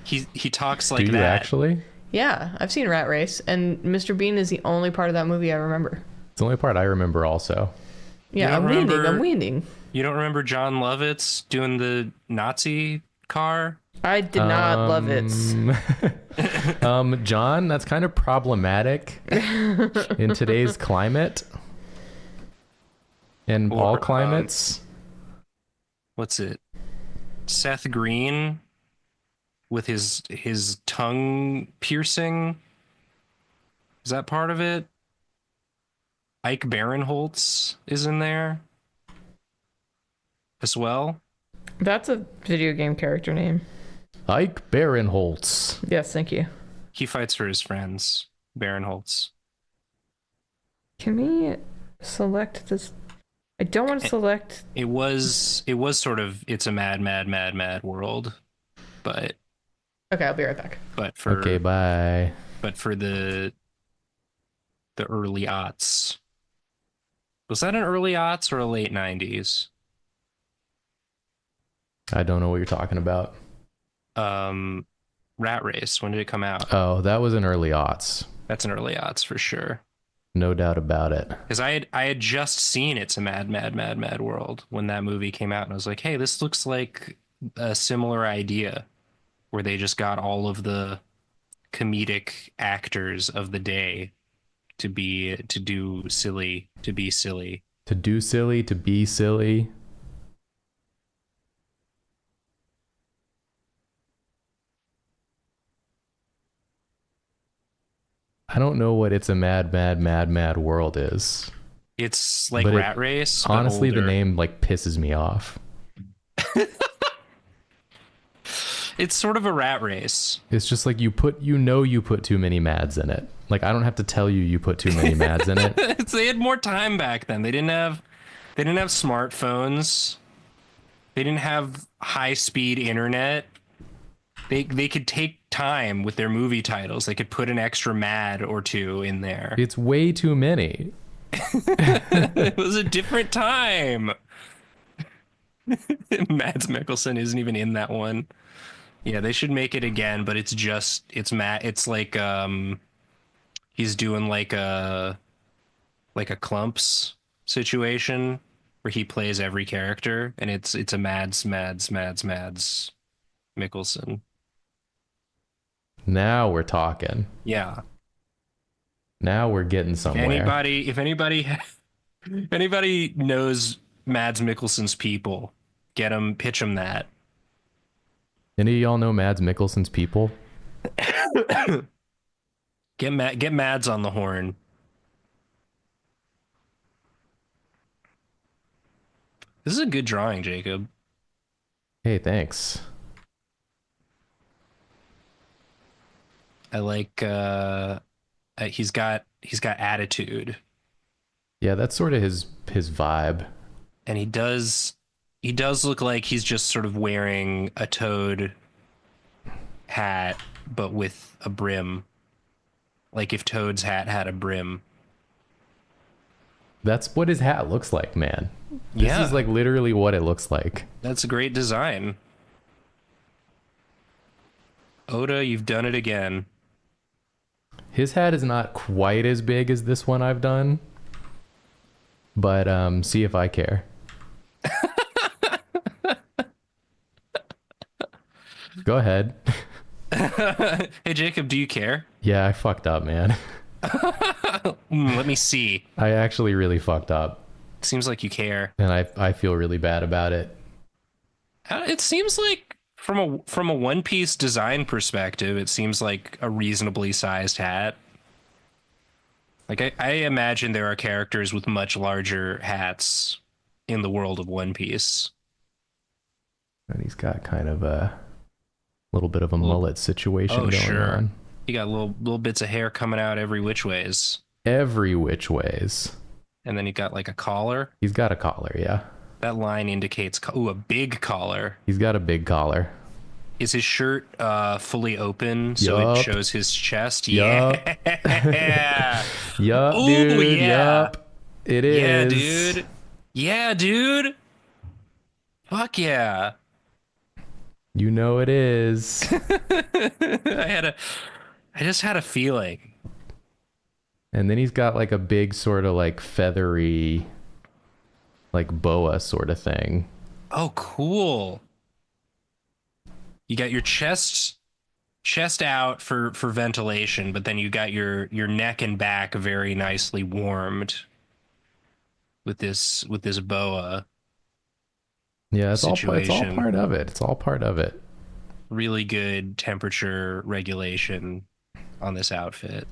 [SPEAKER 2] He talks
[SPEAKER 1] Do
[SPEAKER 2] like
[SPEAKER 1] you
[SPEAKER 2] that.
[SPEAKER 1] actually?
[SPEAKER 3] Yeah, I've seen Rat Race, and Mr. Bean is the only part of that movie I remember.
[SPEAKER 1] It's the only part I remember also.
[SPEAKER 3] Yeah,
[SPEAKER 2] don't
[SPEAKER 3] I'm winning.
[SPEAKER 2] remember-
[SPEAKER 3] I'm winning.
[SPEAKER 2] You don't remember John Lovitz doing the Nazi car?
[SPEAKER 3] I did not love it.
[SPEAKER 1] John, that's kind of problematic in today's climate. In
[SPEAKER 2] Or,
[SPEAKER 1] all climates.
[SPEAKER 2] What's it? Seth Green with his tongue piercing. Is that part of it? Ike Barinholtz is in there as well.
[SPEAKER 3] That's a video game character name.
[SPEAKER 1] Ike Barinholtz.
[SPEAKER 3] Yes, thank you.
[SPEAKER 2] He fights for his friends, Barinholtz.
[SPEAKER 3] Can we select this? I don't want to select.
[SPEAKER 2] It was sort of it's a mad world, but
[SPEAKER 3] Okay, I'll be right back.
[SPEAKER 2] for
[SPEAKER 1] Okay, bye.
[SPEAKER 2] but for the early aughts. Was that an early aughts or a late 90s?
[SPEAKER 1] I don't know what you're talking about.
[SPEAKER 2] Rat Race, when did it come out?
[SPEAKER 1] Oh, that was in early aughts.
[SPEAKER 2] That's an early aughts for sure.
[SPEAKER 1] No doubt about it.
[SPEAKER 2] Because I had just seen It's a Mad World when that movie came out, and I was like, hey, this looks like a similar idea where they just got all of the comedic actors of the day to be silly.
[SPEAKER 1] To do silly, to be silly. I don't know what It's a Mad World is.
[SPEAKER 2] It's like
[SPEAKER 1] But
[SPEAKER 2] Rat Race. but
[SPEAKER 1] Honestly, the
[SPEAKER 2] older.
[SPEAKER 1] name like pisses me off.
[SPEAKER 2] It's sort of a rat race.
[SPEAKER 1] It's just like you put too many mads in it. Like I don't have to tell you put too many mads in it.
[SPEAKER 2] They had more time back then. They didn't have smartphones. They didn't have high speed internet. They could take time with their movie titles. They could put an extra Mad or two in there.
[SPEAKER 1] It's way too many.
[SPEAKER 2] It was a different time. Mads Mikkelsen isn't even in that one. Yeah, they should make it again, but it's Matt. It's like he's doing like a Clumps situation where he plays every character, and it's a Mads Mikkelsen.
[SPEAKER 1] Now we're talking.
[SPEAKER 2] Yeah.
[SPEAKER 1] Now we're getting somewhere.
[SPEAKER 2] If anybody knows Mads Mikkelsen's people, pitch him that.
[SPEAKER 1] Any of y'all know Mads Mikkelsen's people?
[SPEAKER 2] Get Mads on the horn. This is a good drawing, Jacob.
[SPEAKER 1] Hey, thanks.
[SPEAKER 2] I like he's got attitude.
[SPEAKER 1] Yeah, that's sort of his vibe.
[SPEAKER 2] And he does look like he's just sort of wearing a Toad hat, but with a brim. Like if Toad's hat had a brim.
[SPEAKER 1] That's what his hat looks like, man. This is like literally what it looks like.
[SPEAKER 2] That's a great design. Oda, you've done it again.
[SPEAKER 1] His hat is not quite as big as this one I've done. But see if I care. Go ahead.
[SPEAKER 2] Hey, Jacob, do you care?
[SPEAKER 1] Yeah, I fucked up, man.
[SPEAKER 2] Let me see.
[SPEAKER 1] I actually really fucked up.
[SPEAKER 2] Seems like you care.
[SPEAKER 1] And I feel really bad about it.
[SPEAKER 2] It seems like from a One Piece design perspective, it seems like a reasonably sized hat. Like I imagine there are characters with much larger hats in the world of One Piece.
[SPEAKER 1] And he's got kind of a little bit of a mullet situation going on.
[SPEAKER 2] You got little bits of hair coming out every which ways.
[SPEAKER 1] Every which ways.
[SPEAKER 2] And then you got like a collar.
[SPEAKER 1] He's got a collar, yeah.
[SPEAKER 2] That line indicates a big collar.
[SPEAKER 1] He's got a big collar.
[SPEAKER 2] Is his shirt fully open so
[SPEAKER 1] Yup.
[SPEAKER 2] it shows his chest?
[SPEAKER 1] Yup.
[SPEAKER 2] Yeah.
[SPEAKER 1] Yup,
[SPEAKER 2] Ooh,
[SPEAKER 1] dude.
[SPEAKER 2] yeah.
[SPEAKER 1] Yup. It is.
[SPEAKER 2] Yeah, dude. Yeah, dude. Fuck yeah.
[SPEAKER 1] You know it is.
[SPEAKER 2] I just had a feeling.
[SPEAKER 1] And then he's got like a big sort of like feathery, like boa sort of thing.
[SPEAKER 2] Oh, cool. You got your chest out for ventilation, but then you got your neck and back very nicely warmed with this boa.
[SPEAKER 1] Yeah, it's all part of it. It's all part of it.
[SPEAKER 2] Really good temperature regulation on this outfit,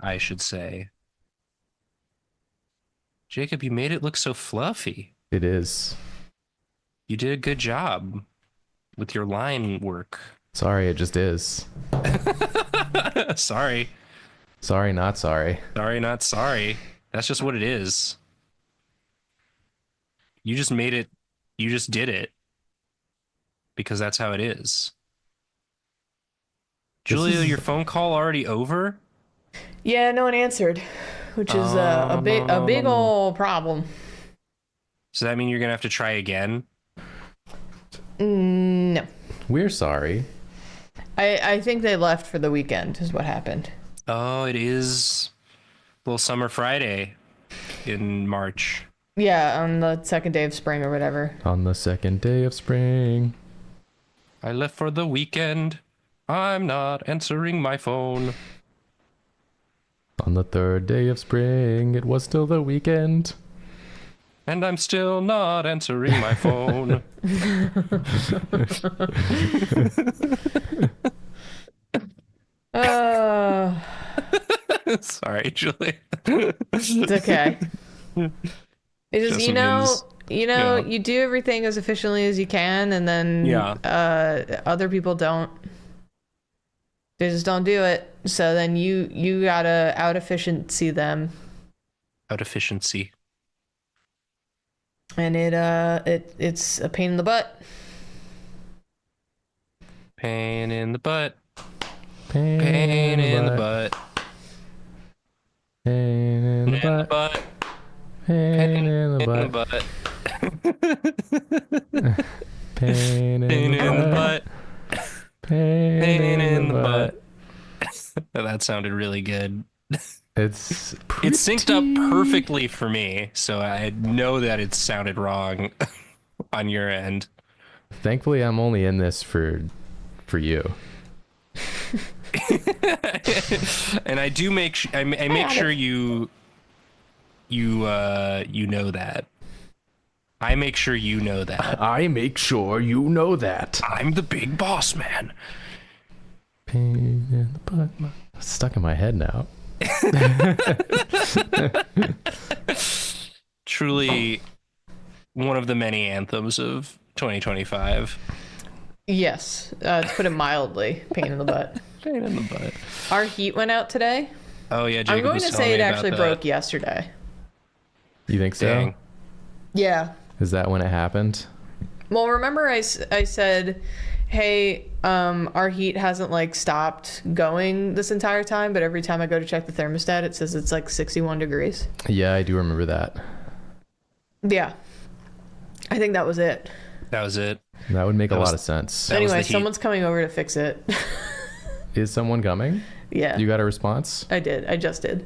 [SPEAKER 2] I should say. Jacob, you made it look so fluffy.
[SPEAKER 1] It is.
[SPEAKER 2] You did a good job with your line work.
[SPEAKER 1] Sorry, it just is.
[SPEAKER 2] Sorry.
[SPEAKER 1] Sorry, not sorry.
[SPEAKER 2] Sorry, not sorry. That's just what it is. You just made it. You just did it. Because that's how it is. Julia, your phone call already over?
[SPEAKER 3] Yeah, no one answered, which is a big old problem.
[SPEAKER 2] Does that mean you're gonna have to try again?
[SPEAKER 3] No.
[SPEAKER 1] We're sorry.
[SPEAKER 3] I think they left for the weekend is what happened.
[SPEAKER 2] Oh, it is Little Summer Friday in March.
[SPEAKER 3] Yeah, on the second day of spring or whatever.
[SPEAKER 1] On the second day of spring.
[SPEAKER 2] I left for the weekend. I'm not answering my phone.
[SPEAKER 1] On the third day of spring, it was still the weekend.
[SPEAKER 2] And I'm still not answering my phone. Sorry, Julie.
[SPEAKER 3] It's okay. It's just,
[SPEAKER 2] Yeah.
[SPEAKER 3] you do everything as efficiently as you can, and then other people don't. They just don't do it. So then you gotta out efficiency them.
[SPEAKER 2] Out efficiency.
[SPEAKER 3] And it's a pain in the butt.
[SPEAKER 2] Pain in the butt.
[SPEAKER 1] Pain
[SPEAKER 2] Pain in the butt.
[SPEAKER 1] Pain in the butt.
[SPEAKER 2] butt.
[SPEAKER 1] Pain in the butt.
[SPEAKER 2] butt.
[SPEAKER 1] Pain
[SPEAKER 2] Pain
[SPEAKER 1] in the butt.
[SPEAKER 2] Pain in the butt. That sounded really good.
[SPEAKER 1] It's
[SPEAKER 2] It synced up perfectly for me, so I know that it sounded wrong on your end.
[SPEAKER 1] Thankfully, I'm only in this for you.
[SPEAKER 2] And I do I make sure you know that. I make sure you know that.
[SPEAKER 1] I make sure you know that.
[SPEAKER 2] I'm the big boss man.
[SPEAKER 1] Pain in the butt. It's stuck in my head now.
[SPEAKER 2] Truly one of the many anthems of 2025.
[SPEAKER 3] Yes, to put it mildly, pain in the butt.
[SPEAKER 2] Pain in the butt.
[SPEAKER 3] Our heat went out today.
[SPEAKER 2] Oh yeah, Jacob
[SPEAKER 3] I'm going
[SPEAKER 2] was
[SPEAKER 3] to
[SPEAKER 2] telling
[SPEAKER 3] say
[SPEAKER 2] me
[SPEAKER 3] it
[SPEAKER 2] about
[SPEAKER 3] actually
[SPEAKER 2] that.
[SPEAKER 3] broke yesterday.
[SPEAKER 1] You think so?
[SPEAKER 2] Dang.
[SPEAKER 3] Yeah.
[SPEAKER 1] Is that when it happened?
[SPEAKER 3] Well, remember I said, hey, our heat hasn't like stopped going this entire time, but every time I go to check the thermostat, it says it's like 61 degrees.
[SPEAKER 1] Yeah, I do remember that.
[SPEAKER 3] Yeah. I think that was it.
[SPEAKER 2] That was it.
[SPEAKER 1] That would make a
[SPEAKER 2] was-
[SPEAKER 1] lot of sense.
[SPEAKER 2] That was
[SPEAKER 3] Anyway,
[SPEAKER 2] the heat.
[SPEAKER 3] someone's coming over to fix it.
[SPEAKER 1] Is someone coming?
[SPEAKER 3] Yeah.
[SPEAKER 1] You got a response?
[SPEAKER 3] I did. I just did.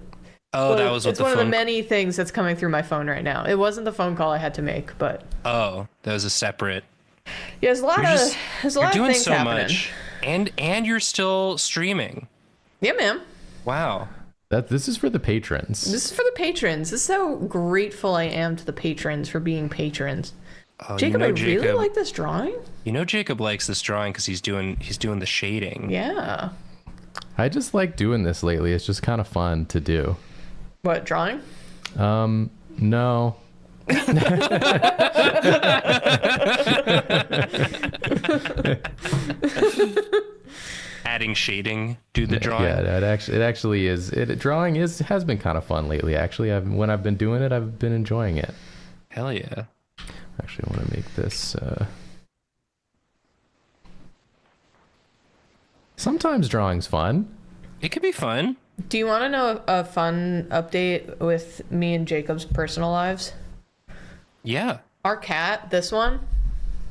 [SPEAKER 2] Oh,
[SPEAKER 3] Well,
[SPEAKER 2] that was what
[SPEAKER 3] it's
[SPEAKER 2] the
[SPEAKER 3] one of
[SPEAKER 2] phone.
[SPEAKER 3] the many things that's coming through my phone right now. It wasn't the phone call I had to make, but
[SPEAKER 2] Oh, that was a separate.
[SPEAKER 3] yeah, there's a lot
[SPEAKER 2] You're
[SPEAKER 3] of
[SPEAKER 2] just-
[SPEAKER 3] there's a
[SPEAKER 2] You're
[SPEAKER 3] lot of
[SPEAKER 2] doing
[SPEAKER 3] things
[SPEAKER 2] so
[SPEAKER 3] happening.
[SPEAKER 2] much, and you're still streaming.
[SPEAKER 3] Yeah, man.
[SPEAKER 2] Wow.
[SPEAKER 1] This is for the patrons.
[SPEAKER 3] This is for the patrons. This is how grateful I am to the patrons for being patrons.
[SPEAKER 2] Oh,
[SPEAKER 3] Jacob,
[SPEAKER 2] you know,
[SPEAKER 3] I really
[SPEAKER 2] Jacob,
[SPEAKER 3] like this drawing.
[SPEAKER 2] You know, Jacob likes this drawing because he's doing the shading.
[SPEAKER 3] Yeah.
[SPEAKER 1] I just like doing this lately. It's just kind of fun to do.
[SPEAKER 3] What, drawing?
[SPEAKER 1] No.
[SPEAKER 2] Adding shading to the drawing.
[SPEAKER 1] Yeah, it actually is. Drawing has been kind of fun lately. Actually, when I've been doing it, I've been enjoying it.
[SPEAKER 2] Hell yeah.
[SPEAKER 1] Actually, I want to make this. Sometimes drawing's fun.
[SPEAKER 2] It could be fun.
[SPEAKER 3] Do you want to know a fun update with me and Jacob's personal lives?
[SPEAKER 2] Yeah.
[SPEAKER 3] Our cat, this one,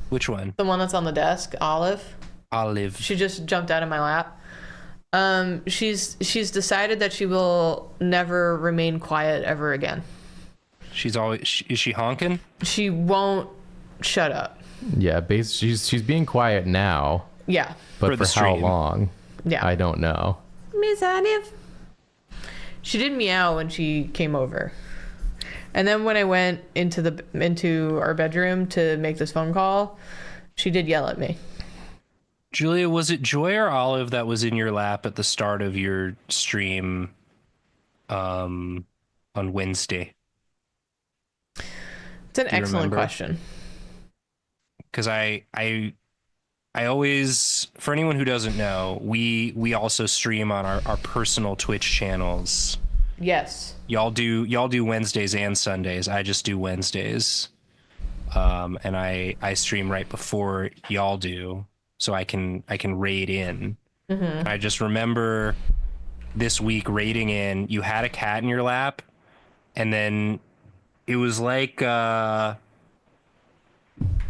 [SPEAKER 2] Which one?
[SPEAKER 3] the one that's on the desk, Olive,
[SPEAKER 2] Olive.
[SPEAKER 3] she just jumped out of my lap. She's decided that she will never remain quiet ever again.
[SPEAKER 2] She's always. Is she honking?
[SPEAKER 3] She won't shut up.
[SPEAKER 1] Yeah, she's being quiet now,
[SPEAKER 3] Yeah.
[SPEAKER 1] but
[SPEAKER 2] For the
[SPEAKER 1] for how
[SPEAKER 2] stream.
[SPEAKER 1] long?
[SPEAKER 3] Yeah.
[SPEAKER 1] I don't know.
[SPEAKER 3] Miss Olive. She did meow when she came over. And then when I went into our bedroom to make this phone call, she did yell at me.
[SPEAKER 2] Julia, was it Joy or Olive that was in your lap at the start of your stream on Wednesday?
[SPEAKER 3] It's an
[SPEAKER 2] Do you
[SPEAKER 3] excellent
[SPEAKER 2] remember?
[SPEAKER 3] question.
[SPEAKER 2] Because I always, for anyone who doesn't know, we also stream on our personal Twitch channels.
[SPEAKER 3] Yes.
[SPEAKER 2] Y'all do Wednesdays and Sundays. I just do Wednesdays. And I stream right before y'all do, so I can raid in.
[SPEAKER 3] Mm-hmm.
[SPEAKER 2] I just remember this week raiding in. You had a cat in your lap, and then it was like it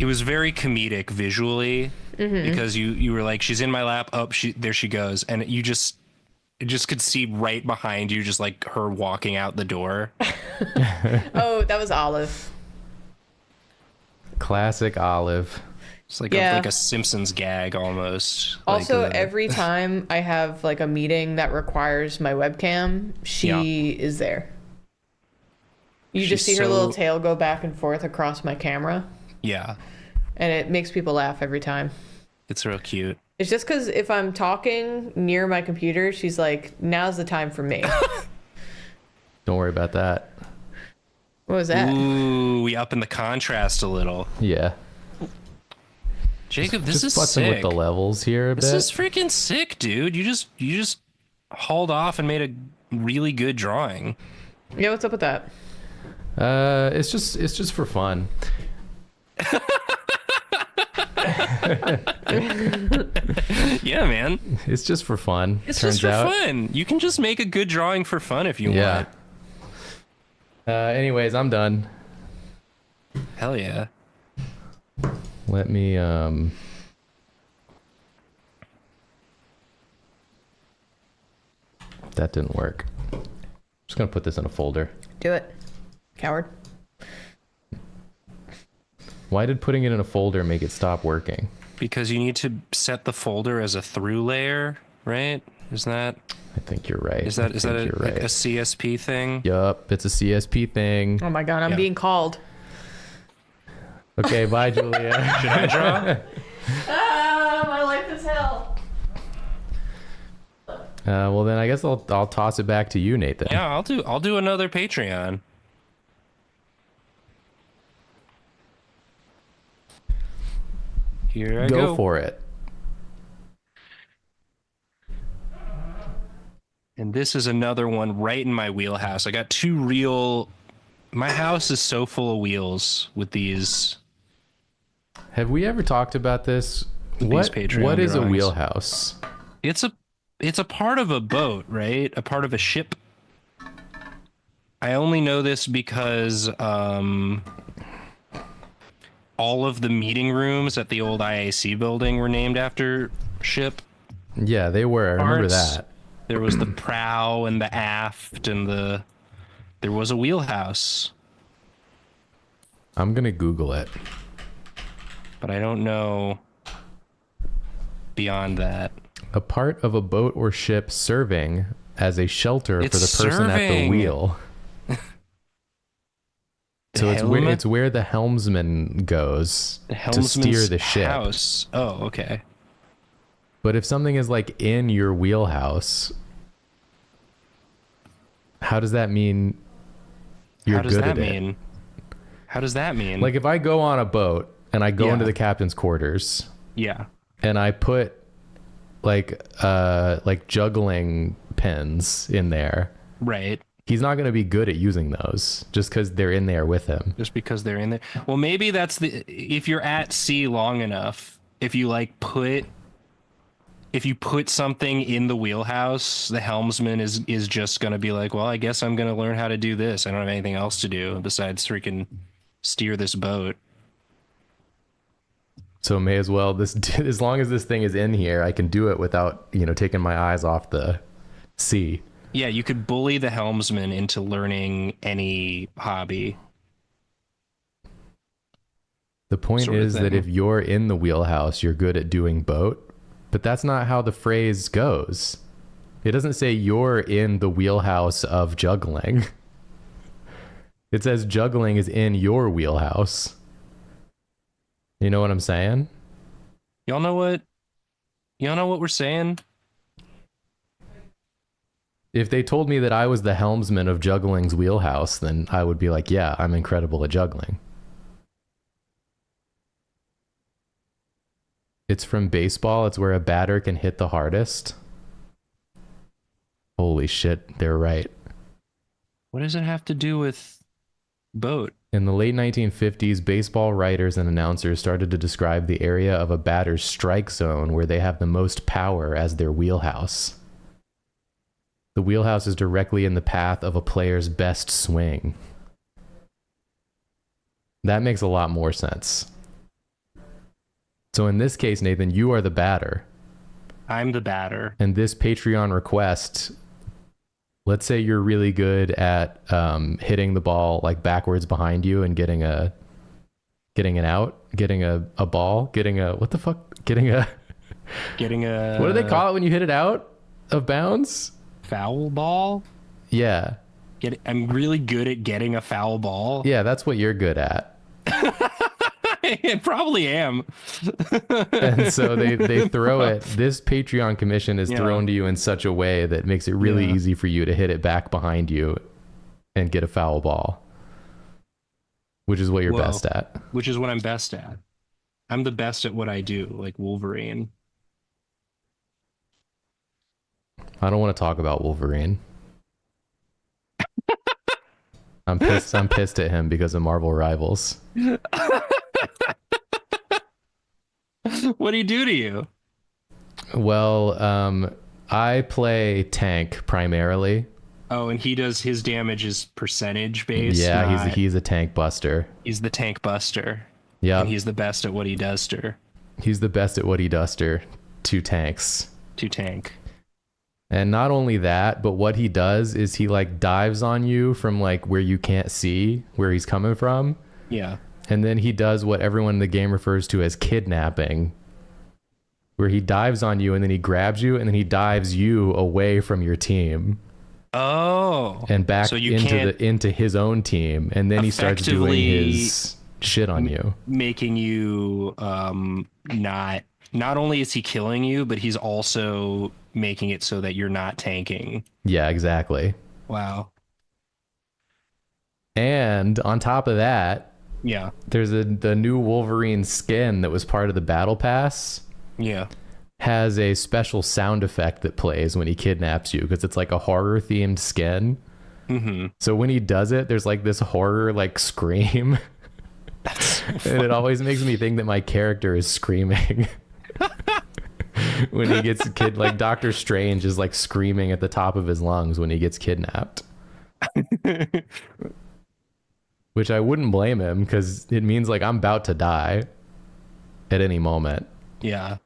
[SPEAKER 2] was very comedic visually because you were like, she's in my lap. Oh, there she goes, and you just could see right behind you, just like her walking out the door.
[SPEAKER 3] Oh, that was Olive.
[SPEAKER 1] Classic Olive.
[SPEAKER 2] It's like
[SPEAKER 3] Yeah.
[SPEAKER 2] like a Simpsons gag almost.
[SPEAKER 3] Also,
[SPEAKER 2] like,
[SPEAKER 3] every time I have like a meeting that requires my webcam, she is there. You just see
[SPEAKER 2] She's
[SPEAKER 3] her little
[SPEAKER 2] so-
[SPEAKER 3] tail go back and forth across my camera,
[SPEAKER 2] yeah,
[SPEAKER 3] and it makes people laugh every time.
[SPEAKER 2] it's real cute.
[SPEAKER 3] It's just because if I'm talking near my computer, she's like, now's the time for me.
[SPEAKER 1] Don't worry about that.
[SPEAKER 3] What was that?
[SPEAKER 2] Ooh, we up in the contrast a little.
[SPEAKER 1] Yeah.
[SPEAKER 2] Jacob, this
[SPEAKER 1] Just
[SPEAKER 2] is
[SPEAKER 1] futzing
[SPEAKER 2] sick.
[SPEAKER 1] with the levels here a
[SPEAKER 2] This
[SPEAKER 1] bit.
[SPEAKER 2] is freaking sick, dude. You just hauled off and made a really good drawing.
[SPEAKER 3] Yeah, what's up with that?
[SPEAKER 1] It's just for fun.
[SPEAKER 2] Yeah, man.
[SPEAKER 1] It's just for fun.
[SPEAKER 2] It's
[SPEAKER 1] turns
[SPEAKER 2] just for
[SPEAKER 1] out.
[SPEAKER 2] fun. You can just make a good drawing for fun if you
[SPEAKER 1] Yeah.
[SPEAKER 2] want.
[SPEAKER 1] Anyways, I'm done.
[SPEAKER 2] Hell yeah.
[SPEAKER 1] Let me that didn't work. I'm just gonna put this in a folder.
[SPEAKER 3] Do it, coward.
[SPEAKER 1] Why did putting it in a folder make it stop working?
[SPEAKER 2] Because you need to set the folder as a through layer, right? Is that
[SPEAKER 1] I think you're right.
[SPEAKER 2] is that
[SPEAKER 1] I think you're
[SPEAKER 2] like a CSP thing?
[SPEAKER 1] Yup, it's a CSP thing.
[SPEAKER 3] Oh my god, I'm
[SPEAKER 2] Yeah.
[SPEAKER 3] being called.
[SPEAKER 1] Okay, bye, Julia.
[SPEAKER 2] Should I draw?
[SPEAKER 3] Ah, my life is hell.
[SPEAKER 1] Well, then I guess I'll toss it back to you, Nathan.
[SPEAKER 2] Yeah, I'll do another Patreon. Here I
[SPEAKER 1] Go for it.
[SPEAKER 2] And this is another one right in my wheelhouse. I got two real. My house is so full of wheels with these.
[SPEAKER 1] Have we ever talked about this?
[SPEAKER 2] These
[SPEAKER 1] What
[SPEAKER 2] Patreon
[SPEAKER 1] is a
[SPEAKER 2] drawings.
[SPEAKER 1] wheelhouse?
[SPEAKER 2] It's a part of a boat, right? A part of a ship. I only know this because all of the meeting rooms at the old IAC building were named after ship
[SPEAKER 1] Yeah, they were. I remember
[SPEAKER 2] parts.
[SPEAKER 1] that.
[SPEAKER 2] There was the prow and the aft and there was a wheelhouse,
[SPEAKER 1] I'm gonna Google it.
[SPEAKER 2] but I don't know beyond that.
[SPEAKER 1] A part of a boat or ship serving as a shelter for
[SPEAKER 2] It's
[SPEAKER 1] the person at the
[SPEAKER 2] serving.
[SPEAKER 1] wheel. So it's where the helmsman goes
[SPEAKER 2] The
[SPEAKER 1] to steer
[SPEAKER 2] helmsman's
[SPEAKER 1] the ship.
[SPEAKER 2] house. Oh, okay.
[SPEAKER 1] But if something is like in your wheelhouse, how does that mean you're
[SPEAKER 2] How does
[SPEAKER 1] good
[SPEAKER 2] that
[SPEAKER 1] at it?
[SPEAKER 2] mean? How does that mean?
[SPEAKER 1] Like if I go on a boat and I go
[SPEAKER 2] Yeah.
[SPEAKER 1] into the captain's quarters
[SPEAKER 2] yeah.
[SPEAKER 1] and I put like juggling pins in there,
[SPEAKER 2] Right.
[SPEAKER 1] he's not going to be good at using those just because they're in there with him.
[SPEAKER 2] Just because they're in there. Well, maybe that's if you're at sea long enough, if you put something in the wheelhouse, the helmsman is just going to be like, well, I guess I'm going to learn how to do this. I don't have anything else to do besides freaking steer this boat.
[SPEAKER 1] So may as well as long as this thing is in here, I can do it without, taking my eyes off the sea.
[SPEAKER 2] Yeah, you could bully the helmsman into learning any hobby.
[SPEAKER 1] The point
[SPEAKER 2] Sort of
[SPEAKER 1] is that
[SPEAKER 2] thing.
[SPEAKER 1] if you're in the wheelhouse, you're good at doing boat, but that's not how the phrase goes. It doesn't say you're in the wheelhouse of juggling. It says juggling is in your wheelhouse. You know what I'm saying?
[SPEAKER 2] Y'all know what we're saying?
[SPEAKER 1] If they told me that I was the helmsman of juggling's wheelhouse, then I would be like, yeah, I'm incredible at juggling. It's from baseball. It's where a batter can hit the hardest. Holy shit, they're right.
[SPEAKER 2] What does it have to do with boat?
[SPEAKER 1] In the late 1950s, baseball writers and announcers started to describe the area of a batter's strike zone where they have the most power as their wheelhouse. The wheelhouse is directly in the path of a player's best swing. That makes a lot more sense. So in this case, Nathan, you are the batter.
[SPEAKER 2] I'm the batter.
[SPEAKER 1] And this Patreon request, let's say you're really good at hitting the ball like backwards behind you and getting a ball, getting a what do they call it when you hit it out of bounds?
[SPEAKER 2] Foul ball?
[SPEAKER 1] Yeah.
[SPEAKER 2] I'm really good at getting a foul ball.
[SPEAKER 1] Yeah, that's what you're good at.
[SPEAKER 2] I probably am.
[SPEAKER 1] And so they throw it. This Patreon commission is
[SPEAKER 2] Yeah.
[SPEAKER 1] thrown to you in such a way that makes it really
[SPEAKER 2] Yeah.
[SPEAKER 1] easy for you to hit it back behind you and get a foul ball, which is what you're
[SPEAKER 2] Whoa.
[SPEAKER 1] best at.
[SPEAKER 2] Which is what I'm best at. I'm the best at what I do, like Wolverine.
[SPEAKER 1] I don't want to talk about Wolverine. I'm pissed at him because of Marvel Rivals.
[SPEAKER 2] What do he do to you?
[SPEAKER 1] Well, I play tank primarily.
[SPEAKER 2] Oh, and he does his damage is percentage based.
[SPEAKER 1] Yeah,
[SPEAKER 2] not-
[SPEAKER 1] he's a tank buster.
[SPEAKER 2] he's the tank buster.
[SPEAKER 1] Yeah,
[SPEAKER 2] And he's the best at what he does to
[SPEAKER 1] he's the best at what he does to tanks.
[SPEAKER 2] tank.
[SPEAKER 1] And not only that, but what he does is he like dives on you from like where you can't see where he's coming from.
[SPEAKER 2] Yeah.
[SPEAKER 1] And then he does what everyone in the game refers to as kidnapping, where he dives on you and then he grabs you and then he dives you away from your team
[SPEAKER 2] Oh.
[SPEAKER 1] and back
[SPEAKER 2] So you can't
[SPEAKER 1] into his own team, and then he starts doing
[SPEAKER 2] effectively
[SPEAKER 1] his shit on you.
[SPEAKER 2] making you not only is he killing you, but he's also making it so that you're not tanking.
[SPEAKER 1] Yeah, exactly.
[SPEAKER 2] Wow.
[SPEAKER 1] And on top of that,
[SPEAKER 2] Yeah.
[SPEAKER 1] there's the new Wolverine skin that was part of the battle pass
[SPEAKER 2] Yeah.
[SPEAKER 1] has a special sound effect that plays when he kidnaps you, because it's like a horror themed skin.
[SPEAKER 2] Mm-hmm.
[SPEAKER 1] So when he does it, there's like this horror like scream. And it always makes me think that my character is screaming. When he gets like Doctor Strange is like screaming at the top of his lungs when he gets kidnapped. Which I wouldn't blame him, because it means like I'm about to die at any moment.
[SPEAKER 2] Yeah.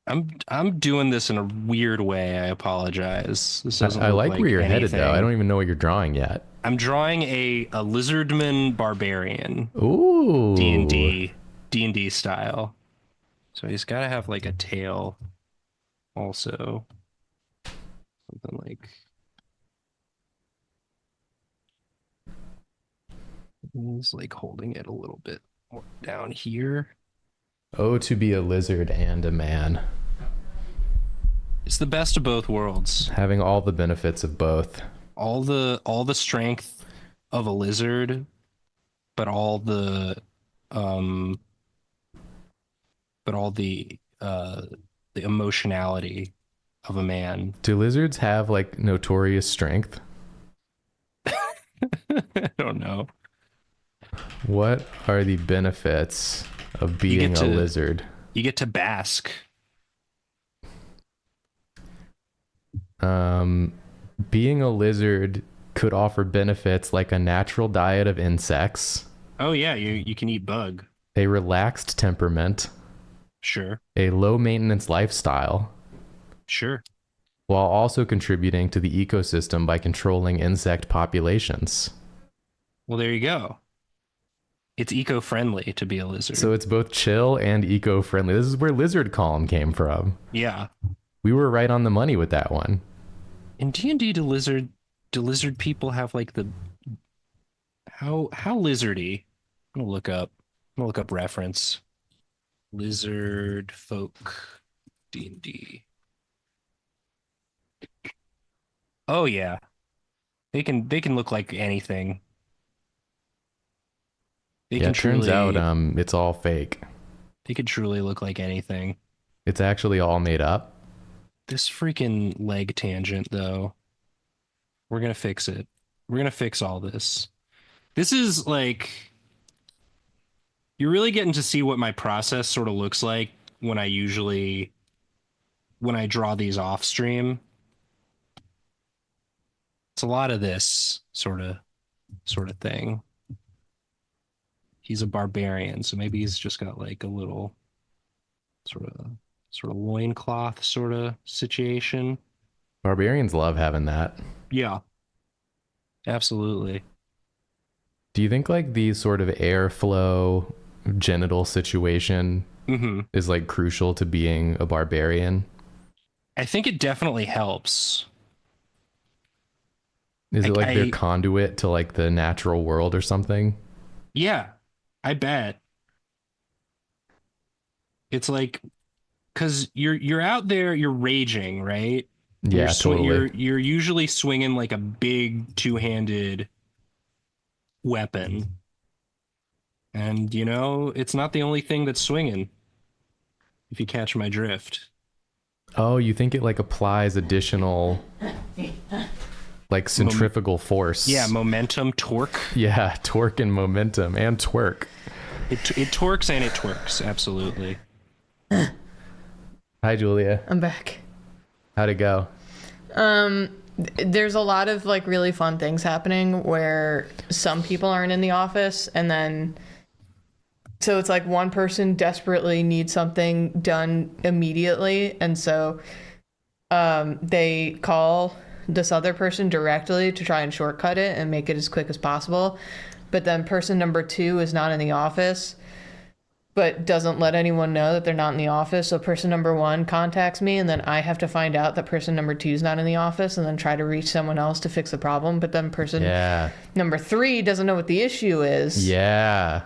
[SPEAKER 2] I'm doing this in a weird way. I apologize. This doesn't
[SPEAKER 1] I
[SPEAKER 2] look
[SPEAKER 1] like where you're headed though. I
[SPEAKER 2] anything.
[SPEAKER 1] don't even know what you're drawing yet.
[SPEAKER 2] I'm drawing a lizardman barbarian.
[SPEAKER 1] Ooh.
[SPEAKER 2] D&D style. So he's got to have like a tail also. Something like he's like holding it a little bit more down here.
[SPEAKER 1] Oh, to be a lizard and a man.
[SPEAKER 2] It's the best of both worlds.
[SPEAKER 1] Having all the benefits of both.
[SPEAKER 2] All the strength of a lizard, but all the emotionality of a man.
[SPEAKER 1] Do lizards have like notorious strength?
[SPEAKER 2] I don't know.
[SPEAKER 1] What are the benefits of being a lizard?
[SPEAKER 2] You get to bask.
[SPEAKER 1] Being a lizard could offer benefits like a natural diet of insects,
[SPEAKER 2] Oh yeah, you can eat bug.
[SPEAKER 1] a relaxed temperament,
[SPEAKER 2] Sure.
[SPEAKER 1] a low maintenance lifestyle,
[SPEAKER 2] Sure.
[SPEAKER 1] while also contributing to the ecosystem by controlling insect populations.
[SPEAKER 2] Well, there you go. It's eco-friendly to be a lizard.
[SPEAKER 1] So it's both chill and eco-friendly. This is where lizard column came from.
[SPEAKER 2] yeah.
[SPEAKER 1] We were right on the money with that one.
[SPEAKER 2] In D&D, do lizard people have like the how lizardy? I'm gonna look up reference. Lizard folk D&D. Oh yeah. They can look like anything. They
[SPEAKER 1] Yeah,
[SPEAKER 2] can
[SPEAKER 1] it turns
[SPEAKER 2] truly,
[SPEAKER 1] out it's all fake.
[SPEAKER 2] they could truly look like anything.
[SPEAKER 1] It's actually all made up.
[SPEAKER 2] This freaking leg tangent, though. We're gonna fix it. We're gonna fix all this. This is like you're really getting to see what my process sort of looks like when I draw these off stream. It's a lot of this sort of thing. He's a barbarian, so maybe he's just got like a little sort of loincloth sort of situation.
[SPEAKER 1] Barbarians love having that.
[SPEAKER 2] Yeah. Absolutely.
[SPEAKER 1] Do you think like the sort of airflow genital situation
[SPEAKER 2] Mm-hmm.
[SPEAKER 1] is like crucial to being a barbarian?
[SPEAKER 2] I think it definitely helps.
[SPEAKER 1] Is it like
[SPEAKER 2] I-
[SPEAKER 1] their conduit to like the natural world or something?
[SPEAKER 2] Yeah, I bet. It's like, cause you're out there, you're raging, right?
[SPEAKER 1] Yeah, totally.
[SPEAKER 2] You're usually swinging like a big two-handed weapon, and it's not the only thing that's swinging. If you catch my drift.
[SPEAKER 1] Oh, you think it like applies additional like centrifugal force?
[SPEAKER 2] Yeah, momentum, torque.
[SPEAKER 1] Yeah, torque and momentum and twerk.
[SPEAKER 2] It torques and it twerks. Absolutely.
[SPEAKER 1] Hi, Julia.
[SPEAKER 3] I'm back.
[SPEAKER 1] How'd it go?
[SPEAKER 3] There's a lot of like really fun things happening where some people aren't in the office, and then so it's like one person desperately needs something done immediately, and so they call this other person directly to try and shortcut it and make it as quick as possible. But then person number 2 is not in the office, but doesn't let anyone know that they're not in the office. So person number 1 contacts me, and then I have to find out that person number 2 is not in the office and then try to reach someone else to fix the problem. But then person number 3 doesn't know what the issue is.
[SPEAKER 1] Yeah.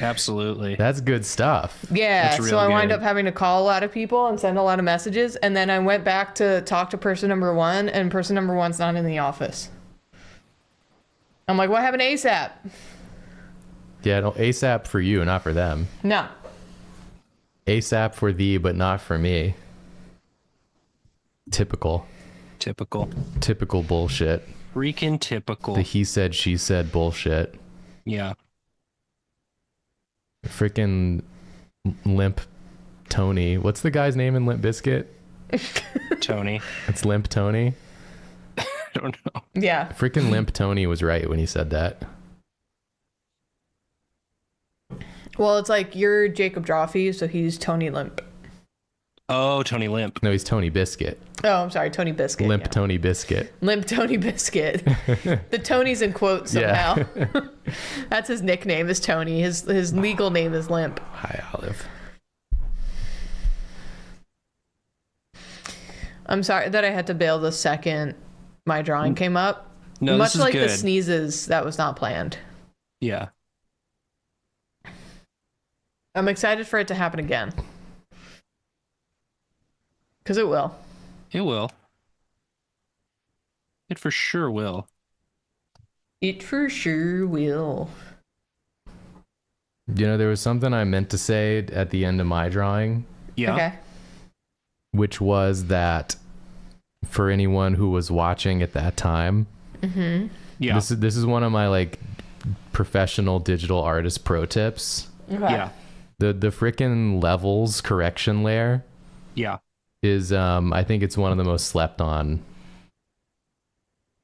[SPEAKER 2] Absolutely.
[SPEAKER 1] That's good stuff.
[SPEAKER 3] Yeah,
[SPEAKER 2] That's
[SPEAKER 3] so I
[SPEAKER 2] real
[SPEAKER 3] wind
[SPEAKER 2] good.
[SPEAKER 3] up having to call a lot of people and send a lot of messages. And then I went back to talk to person number 1, and person number 1's not in the office. I'm like, what happened to ASAP?
[SPEAKER 1] Yeah, no, ASAP for you, not for them.
[SPEAKER 3] No.
[SPEAKER 1] ASAP for thee, but not for me. Typical bullshit.
[SPEAKER 2] Freaking typical.
[SPEAKER 1] The he said, she said bullshit.
[SPEAKER 2] Yeah.
[SPEAKER 1] Freaking Limp Tony. What's the guy's name in Limp Bizkit?
[SPEAKER 2] Tony.
[SPEAKER 1] It's Limp Tony.
[SPEAKER 2] I don't know.
[SPEAKER 3] Yeah.
[SPEAKER 1] Freaking Limp Tony was right when he said that.
[SPEAKER 3] Well, it's like you're Jacob Drawfee, so he's Tony Limp.
[SPEAKER 2] Oh, Tony Limp.
[SPEAKER 1] No, he's Tony Biscuit.
[SPEAKER 3] Oh, I'm sorry, Tony Biscuit.
[SPEAKER 1] Limp
[SPEAKER 3] yeah.
[SPEAKER 1] Tony Biscuit.
[SPEAKER 3] Limp Tony Biscuit. The Tony's in quotes somehow.
[SPEAKER 1] Yeah.
[SPEAKER 3] That's his nickname is Tony. His legal name is Limp.
[SPEAKER 1] Hi, Olive.
[SPEAKER 3] I'm sorry that I had to bail the second my drawing came up.
[SPEAKER 2] No,
[SPEAKER 3] Much
[SPEAKER 2] this is
[SPEAKER 3] like
[SPEAKER 2] good.
[SPEAKER 3] the sneezes, that was not planned.
[SPEAKER 2] Yeah.
[SPEAKER 3] I'm excited for it to happen again. Because it will.
[SPEAKER 2] It will. It for sure will.
[SPEAKER 3] It for sure will.
[SPEAKER 1] You know, there was something I meant to say at the end of my drawing,
[SPEAKER 2] Yeah.
[SPEAKER 3] Okay.
[SPEAKER 1] which was that for anyone who was watching at that time,
[SPEAKER 2] Yeah.
[SPEAKER 1] this is one of my like professional digital artist pro tips.
[SPEAKER 3] Okay.
[SPEAKER 2] Yeah.
[SPEAKER 1] The frickin' levels correction layer
[SPEAKER 2] Yeah.
[SPEAKER 1] is I think it's one of the most slept on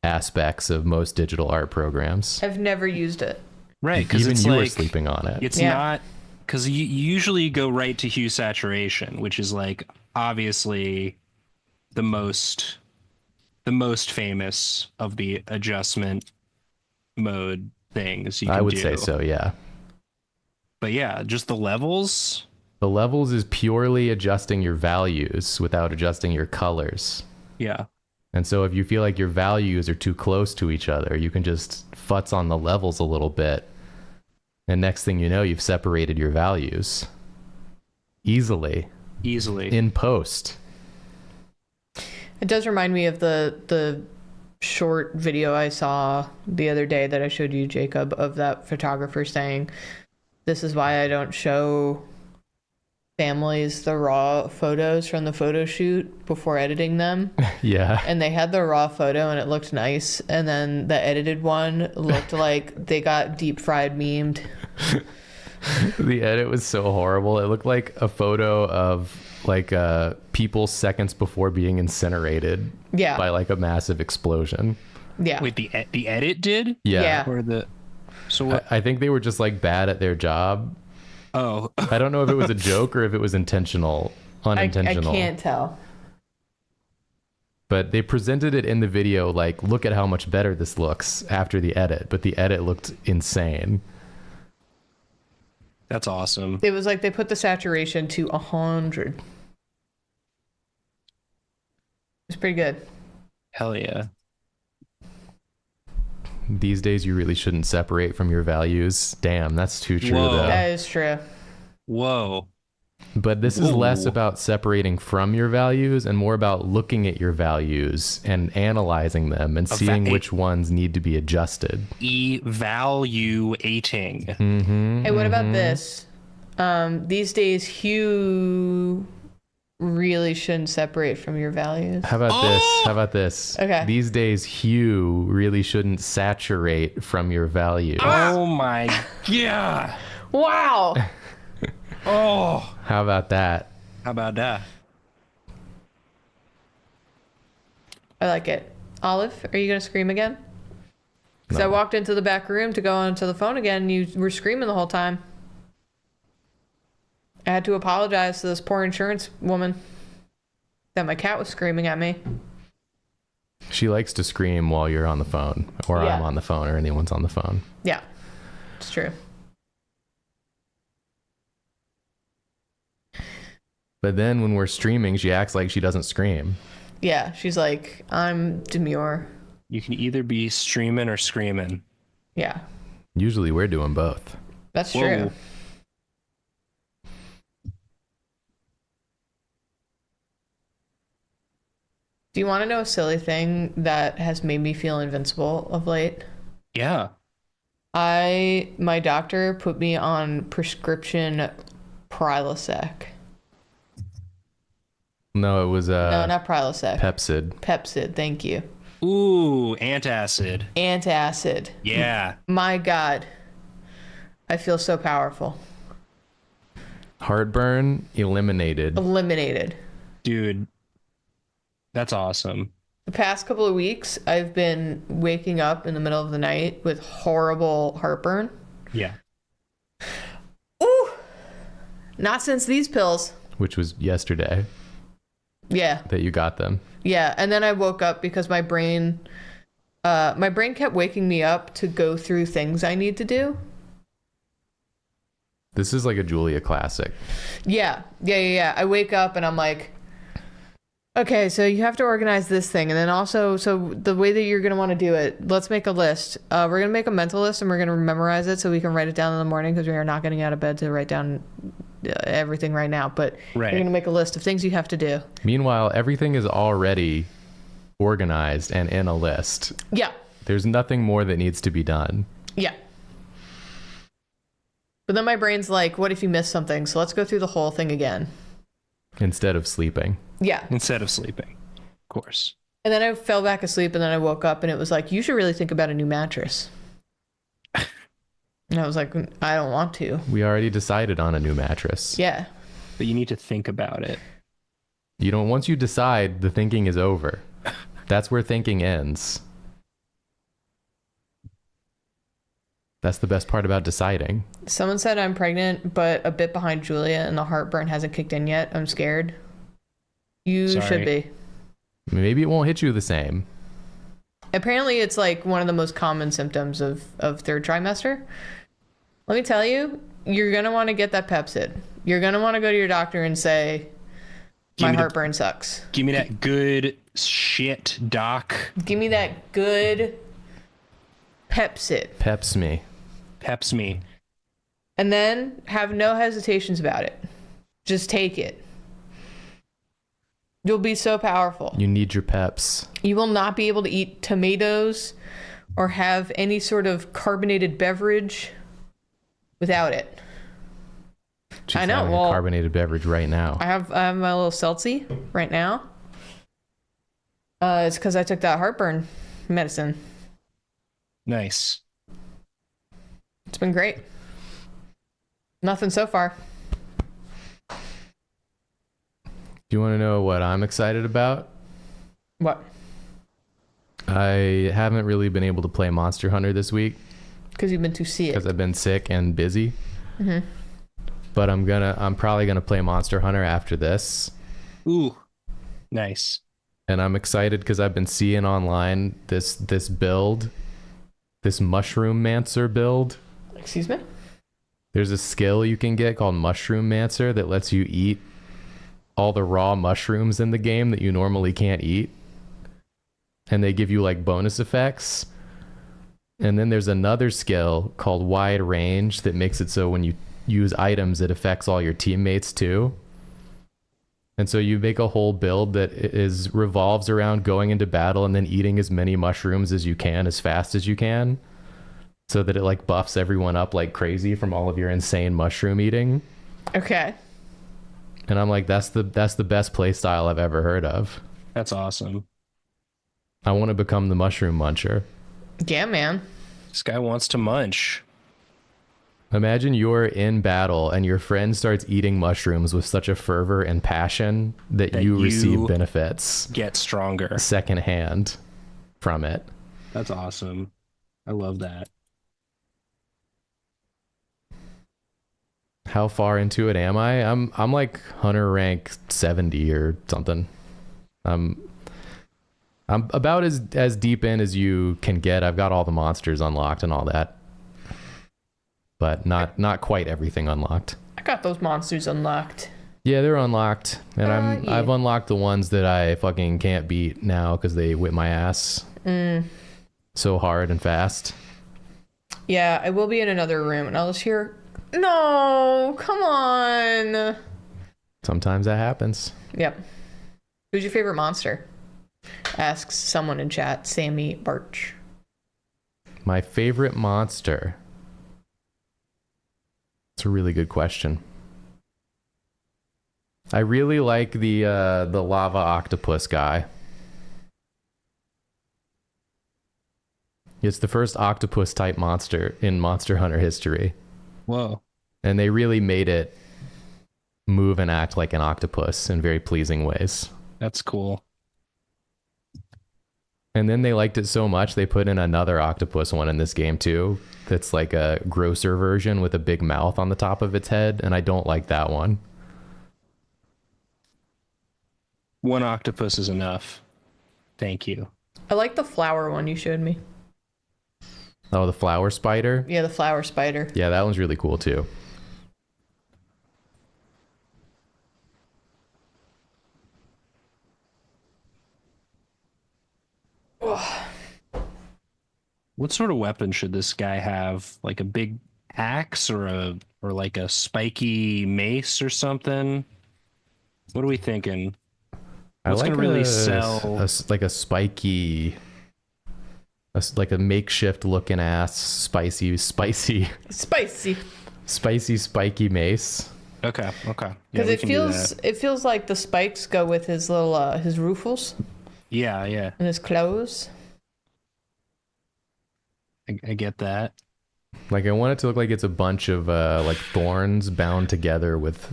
[SPEAKER 1] aspects of most digital art programs.
[SPEAKER 3] I've never used it.
[SPEAKER 2] Right. Because
[SPEAKER 1] Even
[SPEAKER 2] it's
[SPEAKER 1] you
[SPEAKER 2] like,
[SPEAKER 1] were sleeping on it.
[SPEAKER 2] It's
[SPEAKER 3] Yeah.
[SPEAKER 2] not because you usually go right to hue saturation, which is like obviously the most famous of the adjustment mode things you can
[SPEAKER 1] I would
[SPEAKER 2] do.
[SPEAKER 1] say so, yeah.
[SPEAKER 2] But yeah, just the levels.
[SPEAKER 1] The levels is purely adjusting your values without adjusting your colors.
[SPEAKER 2] Yeah.
[SPEAKER 1] And so if you feel like your values are too close to each other, you can just futz on the levels a little bit. And next thing you know, you've separated your values easily in post.
[SPEAKER 3] It does remind me of the short video I saw the other day that I showed you, Jacob, of that photographer saying, "This is why I don't show families the raw photos from the photo shoot before editing them."
[SPEAKER 1] Yeah.
[SPEAKER 3] And they had the raw photo and it looked nice, and then the edited one looked like they got deep fried memed.
[SPEAKER 1] The edit was so horrible. It looked like a photo of like people seconds before being incinerated
[SPEAKER 3] Yeah.
[SPEAKER 1] by like a massive explosion.
[SPEAKER 3] Yeah.
[SPEAKER 2] Wait, the edit did?
[SPEAKER 3] Yeah.
[SPEAKER 2] Or the so what?
[SPEAKER 1] I think they were just like bad at their job.
[SPEAKER 2] Oh,
[SPEAKER 1] I don't know if it was a joke or if it was intentional,
[SPEAKER 3] I
[SPEAKER 1] unintentional.
[SPEAKER 3] can't tell.
[SPEAKER 1] But they presented it in the video like, look at how much better this looks after the edit. But the edit looked insane.
[SPEAKER 2] that's awesome.
[SPEAKER 3] It was like they put the saturation to 100. It's pretty good.
[SPEAKER 2] Hell yeah.
[SPEAKER 1] These days, you really shouldn't separate from your values. Damn, that's too true,
[SPEAKER 2] Whoa.
[SPEAKER 1] though.
[SPEAKER 3] That is true.
[SPEAKER 2] Whoa.
[SPEAKER 1] But this is less
[SPEAKER 2] Whoa.
[SPEAKER 1] about separating from your values and more about looking at your values and analyzing them and seeing which ones need to be adjusted.
[SPEAKER 2] Evaluating.
[SPEAKER 1] Mm-hmm.
[SPEAKER 3] Hey, what about this? These days, hue really shouldn't separate from your values.
[SPEAKER 1] How about this? How about this?
[SPEAKER 3] Okay.
[SPEAKER 1] These days, hue really shouldn't saturate from your values.
[SPEAKER 2] Oh my god.
[SPEAKER 3] Wow.
[SPEAKER 2] Oh.
[SPEAKER 1] How about that?
[SPEAKER 2] How about that?
[SPEAKER 3] I like it. Olive, are you going to scream again? Because I
[SPEAKER 1] No.
[SPEAKER 3] walked into the back room to go onto the phone again, and you were screaming the whole time. I had to apologize to this poor insurance woman that my cat was screaming at me.
[SPEAKER 1] She likes to scream while you're on the phone, or
[SPEAKER 3] Yeah.
[SPEAKER 1] I'm on the phone, or anyone's on the phone.
[SPEAKER 3] Yeah, it's true.
[SPEAKER 1] But then when we're streaming, she acts like she doesn't scream.
[SPEAKER 3] Yeah, she's like, I'm demure.
[SPEAKER 2] You can either be streaming or screaming.
[SPEAKER 3] Yeah,
[SPEAKER 1] Usually we're doing both.
[SPEAKER 3] that's
[SPEAKER 2] Whoa.
[SPEAKER 3] true. Do you want to know a silly thing that has made me feel invincible of late?
[SPEAKER 2] Yeah.
[SPEAKER 3] My doctor put me on prescription Prilosec.
[SPEAKER 1] No, it was
[SPEAKER 3] No, not Prilosec.
[SPEAKER 1] Pepsid.
[SPEAKER 3] Pepsid, thank you.
[SPEAKER 2] Ooh, antacid.
[SPEAKER 3] Antacid.
[SPEAKER 2] Yeah.
[SPEAKER 3] My God. I feel so powerful.
[SPEAKER 1] Heartburn eliminated.
[SPEAKER 3] Eliminated.
[SPEAKER 2] Dude. That's awesome.
[SPEAKER 3] The past couple of weeks, I've been waking up in the middle of the night with horrible heartburn.
[SPEAKER 2] Yeah.
[SPEAKER 3] Ooh! Not since these pills.
[SPEAKER 1] Which was yesterday
[SPEAKER 3] Yeah.
[SPEAKER 1] that you got them.
[SPEAKER 3] Yeah. And then I woke up because my brain kept waking me up to go through things I need to do.
[SPEAKER 1] This is like a Julia classic.
[SPEAKER 3] Yeah. I wake up and I'm like, okay, so you have to organize this thing. And then also, so the way that you're going to want to do it, let's make a list. We're going to make a mental list and we're going to memorize it so we can write it down in the morning because we are not getting out of bed to write down everything right now. But
[SPEAKER 2] Right.
[SPEAKER 3] you're going to make a list of things you have to do.
[SPEAKER 1] Meanwhile, everything is already organized and in a list.
[SPEAKER 3] Yeah.
[SPEAKER 1] There's nothing more that needs to be done.
[SPEAKER 3] Yeah. But then my brain's like, what if you missed something? So let's go through the whole thing again.
[SPEAKER 1] Instead of sleeping.
[SPEAKER 3] Yeah.
[SPEAKER 2] Instead of sleeping. Of course.
[SPEAKER 3] And then I fell back asleep and then I woke up and it was like, you should really think about a new mattress. And I was like, I don't want to.
[SPEAKER 1] We already decided on a new mattress.
[SPEAKER 3] Yeah.
[SPEAKER 2] But you need to think about it.
[SPEAKER 1] You don't, once you decide, the thinking is over. That's where thinking ends. That's the best part about deciding.
[SPEAKER 3] Someone said I'm pregnant, but a bit behind Julia and the heartburn hasn't kicked in yet. I'm scared. You
[SPEAKER 2] Sorry.
[SPEAKER 3] should be.
[SPEAKER 1] Maybe it won't hit you the same.
[SPEAKER 3] Apparently, it's like one of the most common symptoms of third trimester. Let me tell you, you're going to want to get that Pepsid. You're going to want to go to your doctor and say,
[SPEAKER 2] Give
[SPEAKER 3] my
[SPEAKER 2] me the-
[SPEAKER 3] heartburn sucks.
[SPEAKER 2] Give me that good shit, doc.
[SPEAKER 3] Give me that good Pepsid.
[SPEAKER 1] Peps me.
[SPEAKER 2] Peps me.
[SPEAKER 3] And then have no hesitations about it. Just take it. You'll be so powerful.
[SPEAKER 1] You need your peps.
[SPEAKER 3] You will not be able to eat tomatoes or have any sort of carbonated beverage without it.
[SPEAKER 1] She's
[SPEAKER 3] I know,
[SPEAKER 1] having
[SPEAKER 3] well-
[SPEAKER 1] a carbonated beverage right now.
[SPEAKER 3] I have my little seltzy right now. It's because I took that heartburn medicine.
[SPEAKER 2] Nice.
[SPEAKER 3] It's been great. Nothing so far.
[SPEAKER 1] Do you want to know what I'm excited about?
[SPEAKER 3] What?
[SPEAKER 1] I haven't really been able to play Monster Hunter this week
[SPEAKER 3] Because you've been too sick.
[SPEAKER 1] because I've been sick and busy.
[SPEAKER 3] Mm-hmm.
[SPEAKER 1] But I'm probably gonna play Monster Hunter after this.
[SPEAKER 2] Ooh. Nice.
[SPEAKER 1] And I'm excited because I've been seeing online this build, this Mushroom Mancer build.
[SPEAKER 3] Excuse me?
[SPEAKER 1] There's a skill you can get called Mushroom Mancer that lets you eat all the raw mushrooms in the game that you normally can't eat. And they give you like bonus effects. And then there's another skill called Wide Range that makes it so when you use items, it affects all your teammates too. And so you make a whole build that revolves around going into battle and then eating as many mushrooms as you can as fast as you can, so that it like buffs everyone up like crazy from all of your insane mushroom eating.
[SPEAKER 3] Okay.
[SPEAKER 1] And I'm like, that's the best play style I've ever heard of.
[SPEAKER 2] That's awesome.
[SPEAKER 1] I want to become the mushroom muncher.
[SPEAKER 3] Yeah, man.
[SPEAKER 2] This guy wants to munch.
[SPEAKER 1] Imagine you're in battle and your friend starts eating mushrooms with such a fervor and passion that you receive benefits.
[SPEAKER 2] Get stronger.
[SPEAKER 1] Secondhand from it.
[SPEAKER 2] That's awesome. I love that.
[SPEAKER 1] How far into it am I? I'm like hunter rank 70 or something. I'm about as deep in as you can get. I've got all the monsters unlocked and all that. But not quite everything unlocked.
[SPEAKER 3] I got those monsters unlocked.
[SPEAKER 1] Yeah, they're unlocked, and
[SPEAKER 3] yeah.
[SPEAKER 1] I've unlocked the ones that I fucking can't beat now because they whip my ass so hard and fast.
[SPEAKER 3] Yeah, I will be in another room, and I'll just hear, "No, come on."
[SPEAKER 1] Sometimes that happens.
[SPEAKER 3] Yep. Who's your favorite monster? Asks someone in chat. Sammy Birch.
[SPEAKER 1] My favorite monster. It's a really good question. I really like the lava octopus guy. It's the first octopus type monster in Monster Hunter history.
[SPEAKER 2] Whoa.
[SPEAKER 1] And they really made it move and act like an octopus in very pleasing ways.
[SPEAKER 2] That's cool.
[SPEAKER 1] And then they liked it so much they put in another octopus one in this game too. That's like a grosser version with a big mouth on the top of its head, and I don't like that one.
[SPEAKER 2] One octopus is enough. Thank you.
[SPEAKER 3] I like the flower one you showed me.
[SPEAKER 1] Oh, the flower spider?
[SPEAKER 3] Yeah, the flower spider.
[SPEAKER 1] Yeah, that one's really cool too.
[SPEAKER 2] What sort of weapon should this guy have? Like a big axe or like a spiky mace or something? What are we thinking? What's
[SPEAKER 1] I like
[SPEAKER 2] gonna really sell?
[SPEAKER 1] like a spiky, like a makeshift looking ass spicy
[SPEAKER 3] Spicy.
[SPEAKER 1] spiky mace.
[SPEAKER 2] Okay.
[SPEAKER 3] Because it feels like the spikes go with his little his ruffles
[SPEAKER 2] Yeah.
[SPEAKER 3] and his clothes.
[SPEAKER 2] I get that.
[SPEAKER 1] Like I want it to look like it's a bunch of like thorns bound together with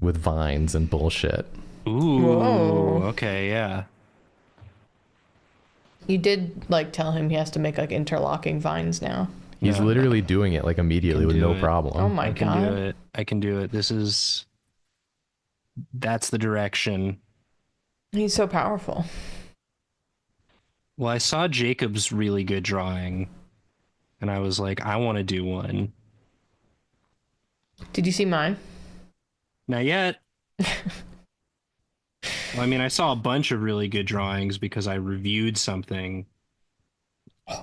[SPEAKER 1] vines and bullshit.
[SPEAKER 2] Ooh.
[SPEAKER 3] Whoa.
[SPEAKER 2] Okay. Yeah.
[SPEAKER 3] You did like tell him he has to make like interlocking vines now.
[SPEAKER 1] He's
[SPEAKER 2] Yeah.
[SPEAKER 1] literally doing it like immediately with
[SPEAKER 2] do
[SPEAKER 1] no
[SPEAKER 2] it.
[SPEAKER 1] problem.
[SPEAKER 3] Oh my
[SPEAKER 2] I can
[SPEAKER 3] god.
[SPEAKER 2] do it. I can do it. That's the direction.
[SPEAKER 3] He's so powerful.
[SPEAKER 2] Well, I saw Jacob's really good drawing, and I was like, I want to do one.
[SPEAKER 3] Did you see mine?
[SPEAKER 2] Not yet. Well, I mean, I saw a bunch of really good drawings because I reviewed something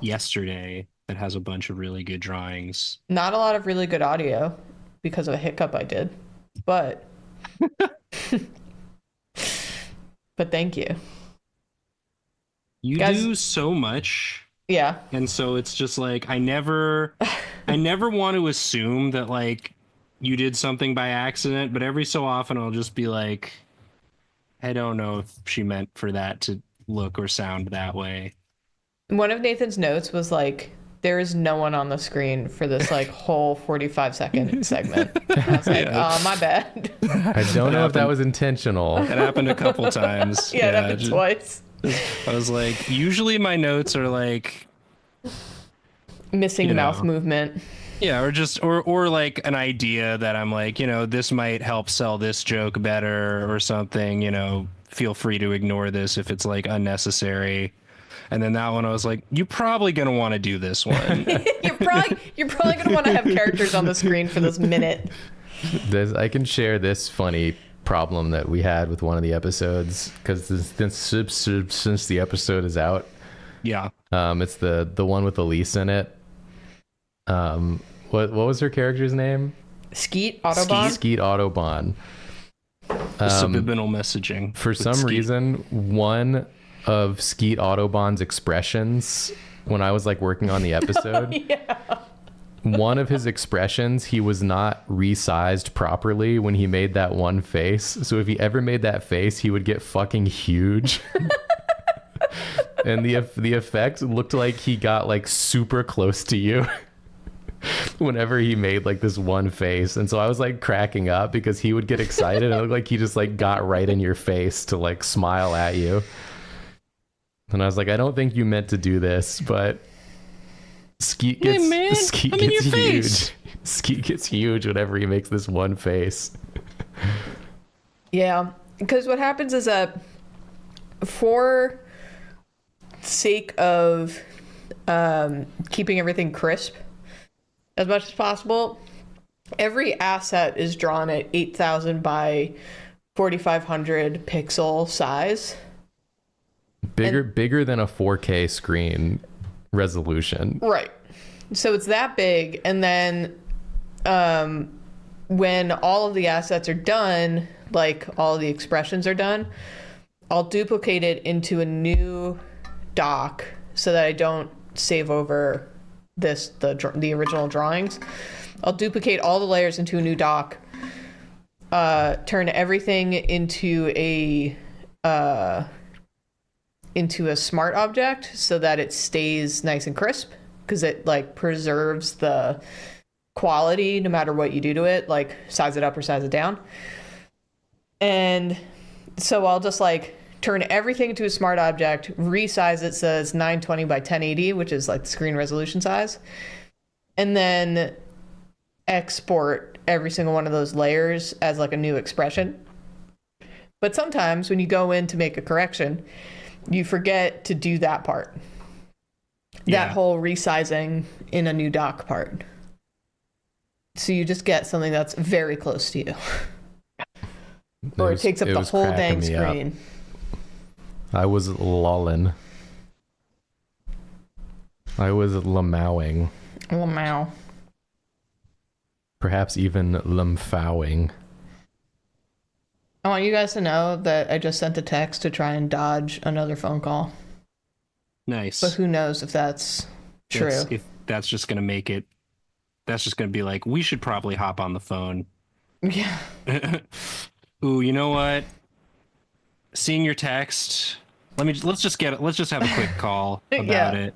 [SPEAKER 2] yesterday that has a bunch of really good drawings.
[SPEAKER 3] Not a lot of really good audio because of a hiccup I did. But but thank you.
[SPEAKER 2] You
[SPEAKER 3] Guys-
[SPEAKER 2] do so much,
[SPEAKER 3] Yeah.
[SPEAKER 2] and so it's just like I never want to assume that like you did something by accident, but every so often I'll just be like, I don't know if she meant for that to look or sound that way.
[SPEAKER 3] One of Nathan's notes was like, there is no one on the screen for this like whole 45-second segment. I was like, oh, my bad.
[SPEAKER 1] I don't know if that was intentional.
[SPEAKER 2] It happened a couple times.
[SPEAKER 3] Yeah, it happened twice.
[SPEAKER 2] I was like, usually my notes are like,
[SPEAKER 3] Missing
[SPEAKER 2] You
[SPEAKER 3] mouth
[SPEAKER 2] know.
[SPEAKER 3] movement.
[SPEAKER 2] yeah, or just or like an idea that I'm like, this might help sell this joke better or something, feel free to ignore this if it's like unnecessary. And then that one I was like, you're probably going to want to do this one.
[SPEAKER 3] You're probably gonna want to have characters on the screen for this minute.
[SPEAKER 1] I can share this funny problem that we had with one of the episodes because since the episode is out,
[SPEAKER 2] Yeah.
[SPEAKER 1] it's the one with Elise in it. What was her character's name?
[SPEAKER 3] Skeet Autobahn.
[SPEAKER 1] Skeet Autobahn.
[SPEAKER 2] Subliminal messaging.
[SPEAKER 1] For
[SPEAKER 2] with
[SPEAKER 1] some
[SPEAKER 2] Skeet.
[SPEAKER 1] reason, one of Skeet Autobahn's expressions when I was like working on the episode one of his expressions, he was not resized properly when he made that one face. So if he ever made that face, he would get fucking huge. And the effect looked like he got like super close to you whenever he made like this one face. And so I was like cracking up because he would get excited and it looked like he just like got right in your face to like smile at you. And I was like, I don't think you meant to do this, but Skeet gets huge. Skeet gets huge whenever he makes this one face.
[SPEAKER 3] Yeah, because what happens is that for sake of keeping everything crisp as much as possible, every asset is drawn at 8,000 by 4,500 pixel size.
[SPEAKER 1] Bigger than a 4K screen resolution.
[SPEAKER 3] Right. So it's that big, and then when all of the assets are done, like all of the expressions are done, I'll duplicate it into a new doc so that I don't save over the original drawings. I'll duplicate all the layers into a new doc, turn everything into a smart object so that it stays nice and crisp, because it like preserves the quality no matter what you do to it, like size it up or size it down. And so I'll just like turn everything into a smart object, resize it so it's 920 by 1080, which is like the screen resolution size, and then export every single one of those layers as like a new expression. But sometimes when you go in to make a correction, you forget to do that part. That whole resizing in a new doc part. So you just get something that's very close to you. Or it takes up the whole dang screen.
[SPEAKER 1] I was lolling. I was lamowing.
[SPEAKER 3] Lamow.
[SPEAKER 1] Perhaps even lamfowing.
[SPEAKER 3] I want you guys to know that I just sent a text to try and dodge another phone call.
[SPEAKER 2] Nice.
[SPEAKER 3] But who knows if that's true.
[SPEAKER 2] If that's just going to make it, that's just going to be like, we should probably hop on the phone.
[SPEAKER 3] Yeah.
[SPEAKER 2] Ooh, you know what? Seeing your text, let's just have a quick call about it.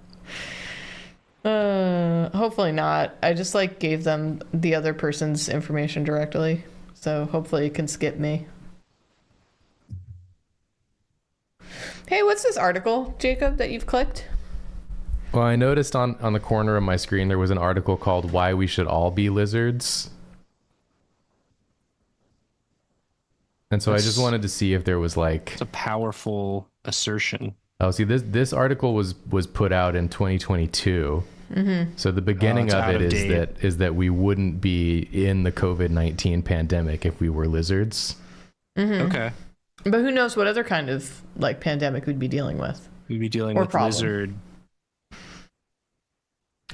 [SPEAKER 3] Hopefully not. I just like gave them the other person's information directly. So hopefully it can skip me. Hey, what's this article, Jacob, that you've clicked?
[SPEAKER 1] Well, I noticed on the corner of my screen there was an article called Why We Should All Be Lizards. And so I just wanted to see if there was like...
[SPEAKER 2] It's a powerful assertion.
[SPEAKER 1] Oh, see, this article was put out in 2022. Mm-hmm. So the beginning of it is that we wouldn't be in the COVID-19 pandemic if we were lizards.
[SPEAKER 3] Mm-hmm.
[SPEAKER 2] Okay.
[SPEAKER 3] But who knows what other kind of like pandemic we'd be dealing with?
[SPEAKER 2] We'd be dealing
[SPEAKER 3] or
[SPEAKER 2] with
[SPEAKER 3] problem.
[SPEAKER 2] lizard.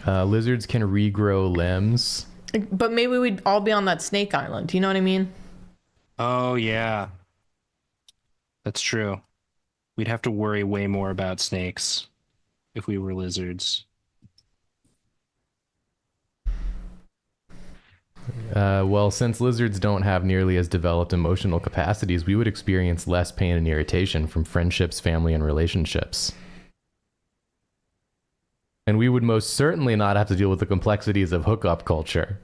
[SPEAKER 1] Lizards can regrow limbs.
[SPEAKER 3] But maybe we'd all be on that snake island. You know what I mean?
[SPEAKER 2] Oh, yeah. That's true. We'd have to worry way more about snakes if we were lizards.
[SPEAKER 1] Well, since lizards don't have nearly as developed emotional capacities, we would experience less pain and irritation from friendships, family, and relationships. And we would most certainly not have to deal with the complexities of hookup culture.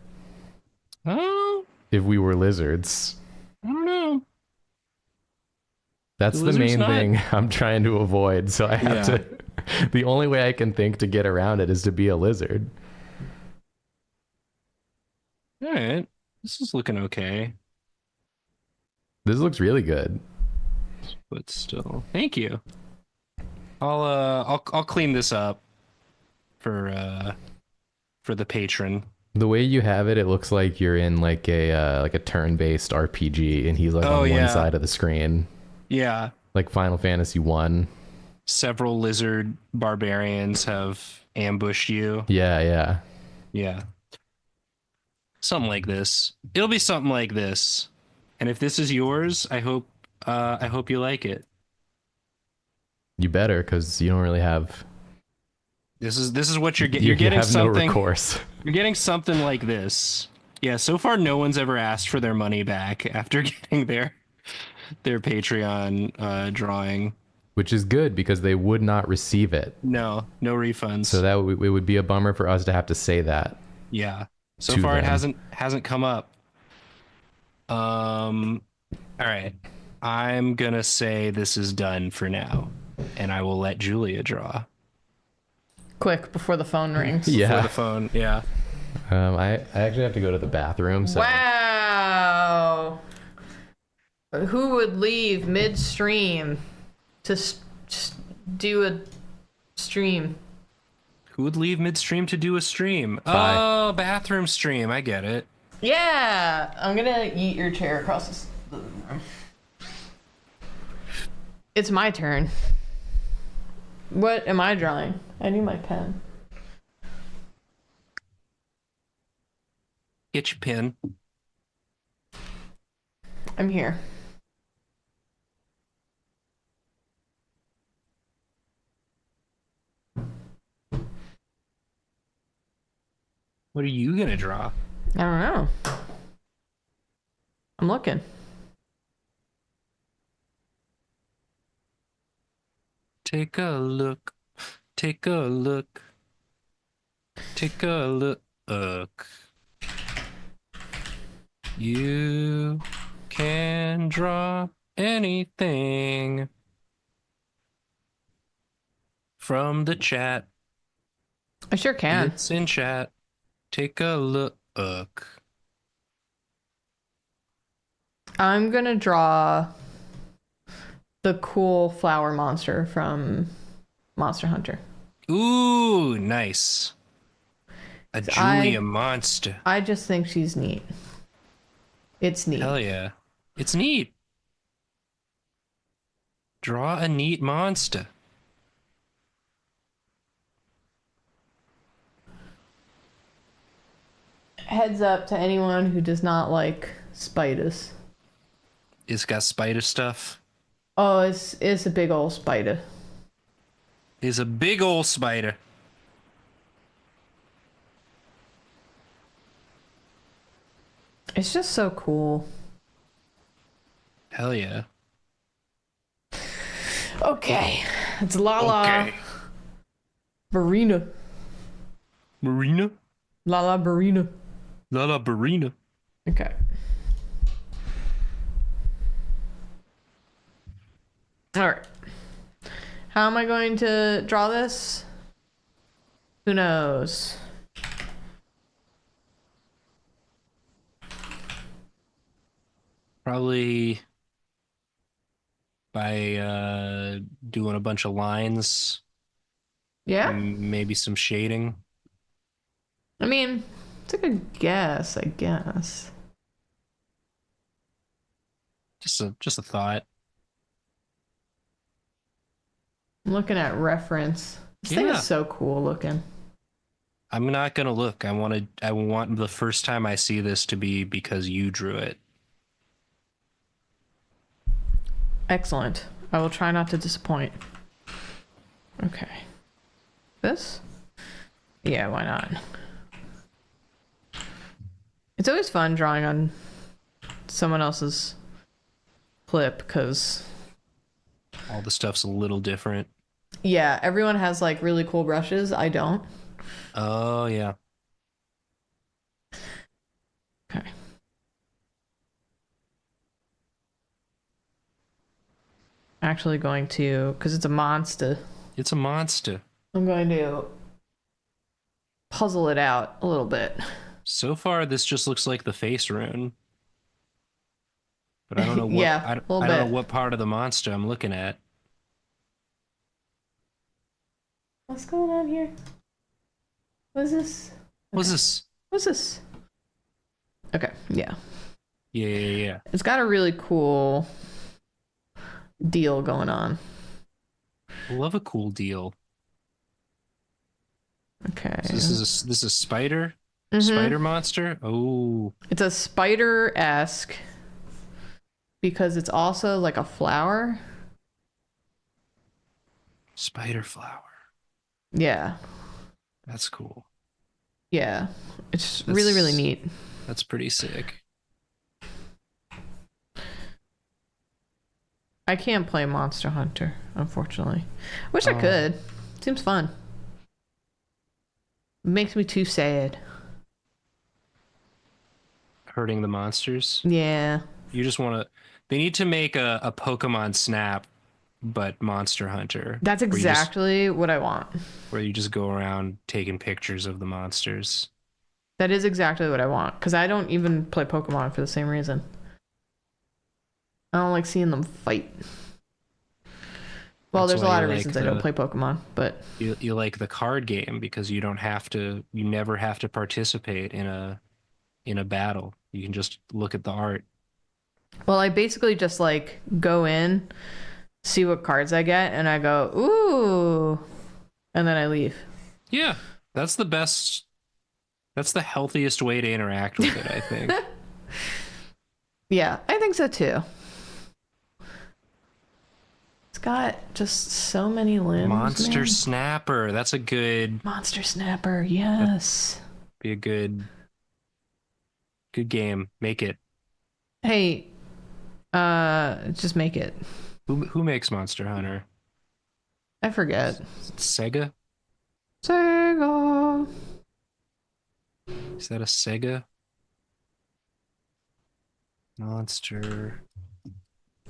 [SPEAKER 2] Oh,
[SPEAKER 1] if we were lizards.
[SPEAKER 2] I don't know.
[SPEAKER 1] That's the main thing I'm trying to avoid. So I have to... The only way I can think to get around it is to be a lizard.
[SPEAKER 2] All right. This is looking okay.
[SPEAKER 1] This looks really good.
[SPEAKER 2] But still, thank you. I'll clean this up for the patron.
[SPEAKER 1] The way you have it, it looks like you're in like a turn-based RPG, and he's like on one side of the screen.
[SPEAKER 2] Yeah.
[SPEAKER 1] Like Final Fantasy 1.
[SPEAKER 2] Several lizard barbarians have ambushed you.
[SPEAKER 1] Yeah.
[SPEAKER 2] Something like this. It'll be something like this. And if this is yours, I hope you like it.
[SPEAKER 1] You better, because you don't really have
[SPEAKER 2] This is what you're getting.
[SPEAKER 1] You
[SPEAKER 2] You're getting
[SPEAKER 1] have no
[SPEAKER 2] something.
[SPEAKER 1] recourse.
[SPEAKER 2] You're getting something like this. Yeah. So far, no one's ever asked for their money back after getting their Patreon drawing.
[SPEAKER 1] Which is good because they would not receive it.
[SPEAKER 2] No refunds.
[SPEAKER 1] So it would be a bummer for us to have to say that.
[SPEAKER 2] Yeah. So
[SPEAKER 1] to
[SPEAKER 2] far, it
[SPEAKER 1] them.
[SPEAKER 2] hasn't come up. All right. I'm gonna say this is done for now, and I will let Julia draw.
[SPEAKER 3] Quick, before the phone rings.
[SPEAKER 2] For
[SPEAKER 1] Yeah.
[SPEAKER 2] the phone. Yeah.
[SPEAKER 1] I actually have to go to the bathroom. So
[SPEAKER 3] Wow. Who would leave midstream to do a stream?
[SPEAKER 2] Who would leave midstream to do a stream?
[SPEAKER 1] Bye.
[SPEAKER 2] Oh, bathroom stream. I get it.
[SPEAKER 3] Yeah, I'm gonna eat your chair across the room. It's my turn. What am I drawing? I need my pen.
[SPEAKER 2] Get your pen.
[SPEAKER 3] I'm here.
[SPEAKER 2] What are you gonna draw?
[SPEAKER 3] I don't know. I'm looking.
[SPEAKER 2] Take a look. Take a look. Take a look. You can draw anything from the chat.
[SPEAKER 3] I sure can.
[SPEAKER 2] It's in chat. Take a look.
[SPEAKER 3] I'm gonna draw the cool flower monster from Monster Hunter.
[SPEAKER 2] Ooh, nice. A Julia monster.
[SPEAKER 3] I just think she's neat. It's neat.
[SPEAKER 2] Hell yeah. It's neat. Draw a neat monster.
[SPEAKER 3] Heads up to anyone who does not like spiders.
[SPEAKER 2] It's got spider stuff.
[SPEAKER 3] Oh, it's a big old spider.
[SPEAKER 2] It's a big old spider.
[SPEAKER 3] It's just so cool.
[SPEAKER 2] Hell yeah.
[SPEAKER 3] Okay. It's Lala Barina.
[SPEAKER 2] Marina?
[SPEAKER 3] Lala Barina.
[SPEAKER 2] Lala Barina.
[SPEAKER 3] Okay. All right. How am I going to draw this? Who knows?
[SPEAKER 2] Probably by doing a bunch of lines,
[SPEAKER 3] Yeah?
[SPEAKER 2] maybe some shading.
[SPEAKER 3] I mean, it's a good guess, I guess.
[SPEAKER 2] Just a thought.
[SPEAKER 3] I'm looking at reference. This thing
[SPEAKER 2] Yeah.
[SPEAKER 3] is so cool looking.
[SPEAKER 2] I'm not gonna look. I want the first time I see this to be because you drew it.
[SPEAKER 3] Excellent. I will try not to disappoint. Okay. This? Yeah, why not? It's always fun drawing on someone else's clip because,
[SPEAKER 2] All the stuff's a little different.
[SPEAKER 3] yeah, everyone has like really cool brushes. I don't.
[SPEAKER 2] Oh yeah.
[SPEAKER 3] Okay. Actually going to, because it's a monster,
[SPEAKER 2] It's a monster.
[SPEAKER 3] I'm going to puzzle it out a little bit.
[SPEAKER 2] So far, this just looks like the face rune. But I don't know what
[SPEAKER 3] Yeah,
[SPEAKER 2] I
[SPEAKER 3] a little
[SPEAKER 2] don't know
[SPEAKER 3] bit.
[SPEAKER 2] what part of the monster I'm looking at.
[SPEAKER 3] What's going on here? What is this?
[SPEAKER 2] What's this?
[SPEAKER 3] What's this? Okay, yeah.
[SPEAKER 2] Yeah.
[SPEAKER 3] It's got a really cool deal going on.
[SPEAKER 2] Love a cool deal.
[SPEAKER 3] Okay.
[SPEAKER 2] So this is a spider?
[SPEAKER 3] Mhm.
[SPEAKER 2] Spider monster? Oh.
[SPEAKER 3] It's a spider-esque because it's also like a flower.
[SPEAKER 2] Spider flower.
[SPEAKER 3] Yeah.
[SPEAKER 2] That's cool.
[SPEAKER 3] Yeah, it's really, really neat.
[SPEAKER 2] That's pretty sick.
[SPEAKER 3] I can't play Monster Hunter, unfortunately. Wish I could. Seems fun. Makes me too sad.
[SPEAKER 2] Hurting the monsters.
[SPEAKER 3] Yeah.
[SPEAKER 2] You just want to. They need to make a Pokemon Snap, but Monster Hunter.
[SPEAKER 3] That's exactly what I want.
[SPEAKER 2] Where you just go around taking pictures of the monsters.
[SPEAKER 3] That is exactly what I want. Because I don't even play Pokemon for the same reason. I don't like seeing them fight. Well, there's a lot of reasons I don't play Pokemon, but
[SPEAKER 2] you like the card game because you never have to participate in a battle. You can just look at the art.
[SPEAKER 3] Well, I basically just like go in, see what cards I get, and I go, ooh, and then I leave.
[SPEAKER 2] Yeah, that's the best. That's the healthiest way to interact with it, I think.
[SPEAKER 3] Yeah, I think so too. It's got just so many limbs.
[SPEAKER 2] Monster Snapper. That's a good.
[SPEAKER 3] Monster Snapper. Yes.
[SPEAKER 2] Be a good game. Make it.
[SPEAKER 3] Hey, just make it.
[SPEAKER 2] Who makes Monster Hunter?
[SPEAKER 3] I forget.
[SPEAKER 2] Sega?
[SPEAKER 3] Sega.
[SPEAKER 2] Is that a Sega? Monster.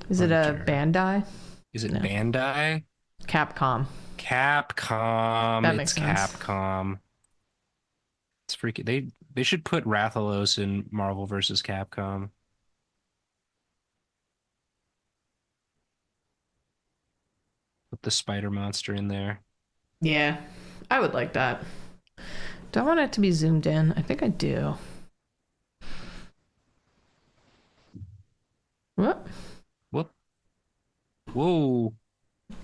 [SPEAKER 3] Is it a Bandai?
[SPEAKER 2] Is it Bandai?
[SPEAKER 3] Capcom.
[SPEAKER 2] Capcom.
[SPEAKER 3] That makes sense.
[SPEAKER 2] Capcom. It's freaking. They should put Rathalos in Marvel vs. Capcom. Put the spider monster in there.
[SPEAKER 3] Yeah, I would like that. Do I want it to be zoomed in? I think I do. What?
[SPEAKER 2] Whoop. Whoa.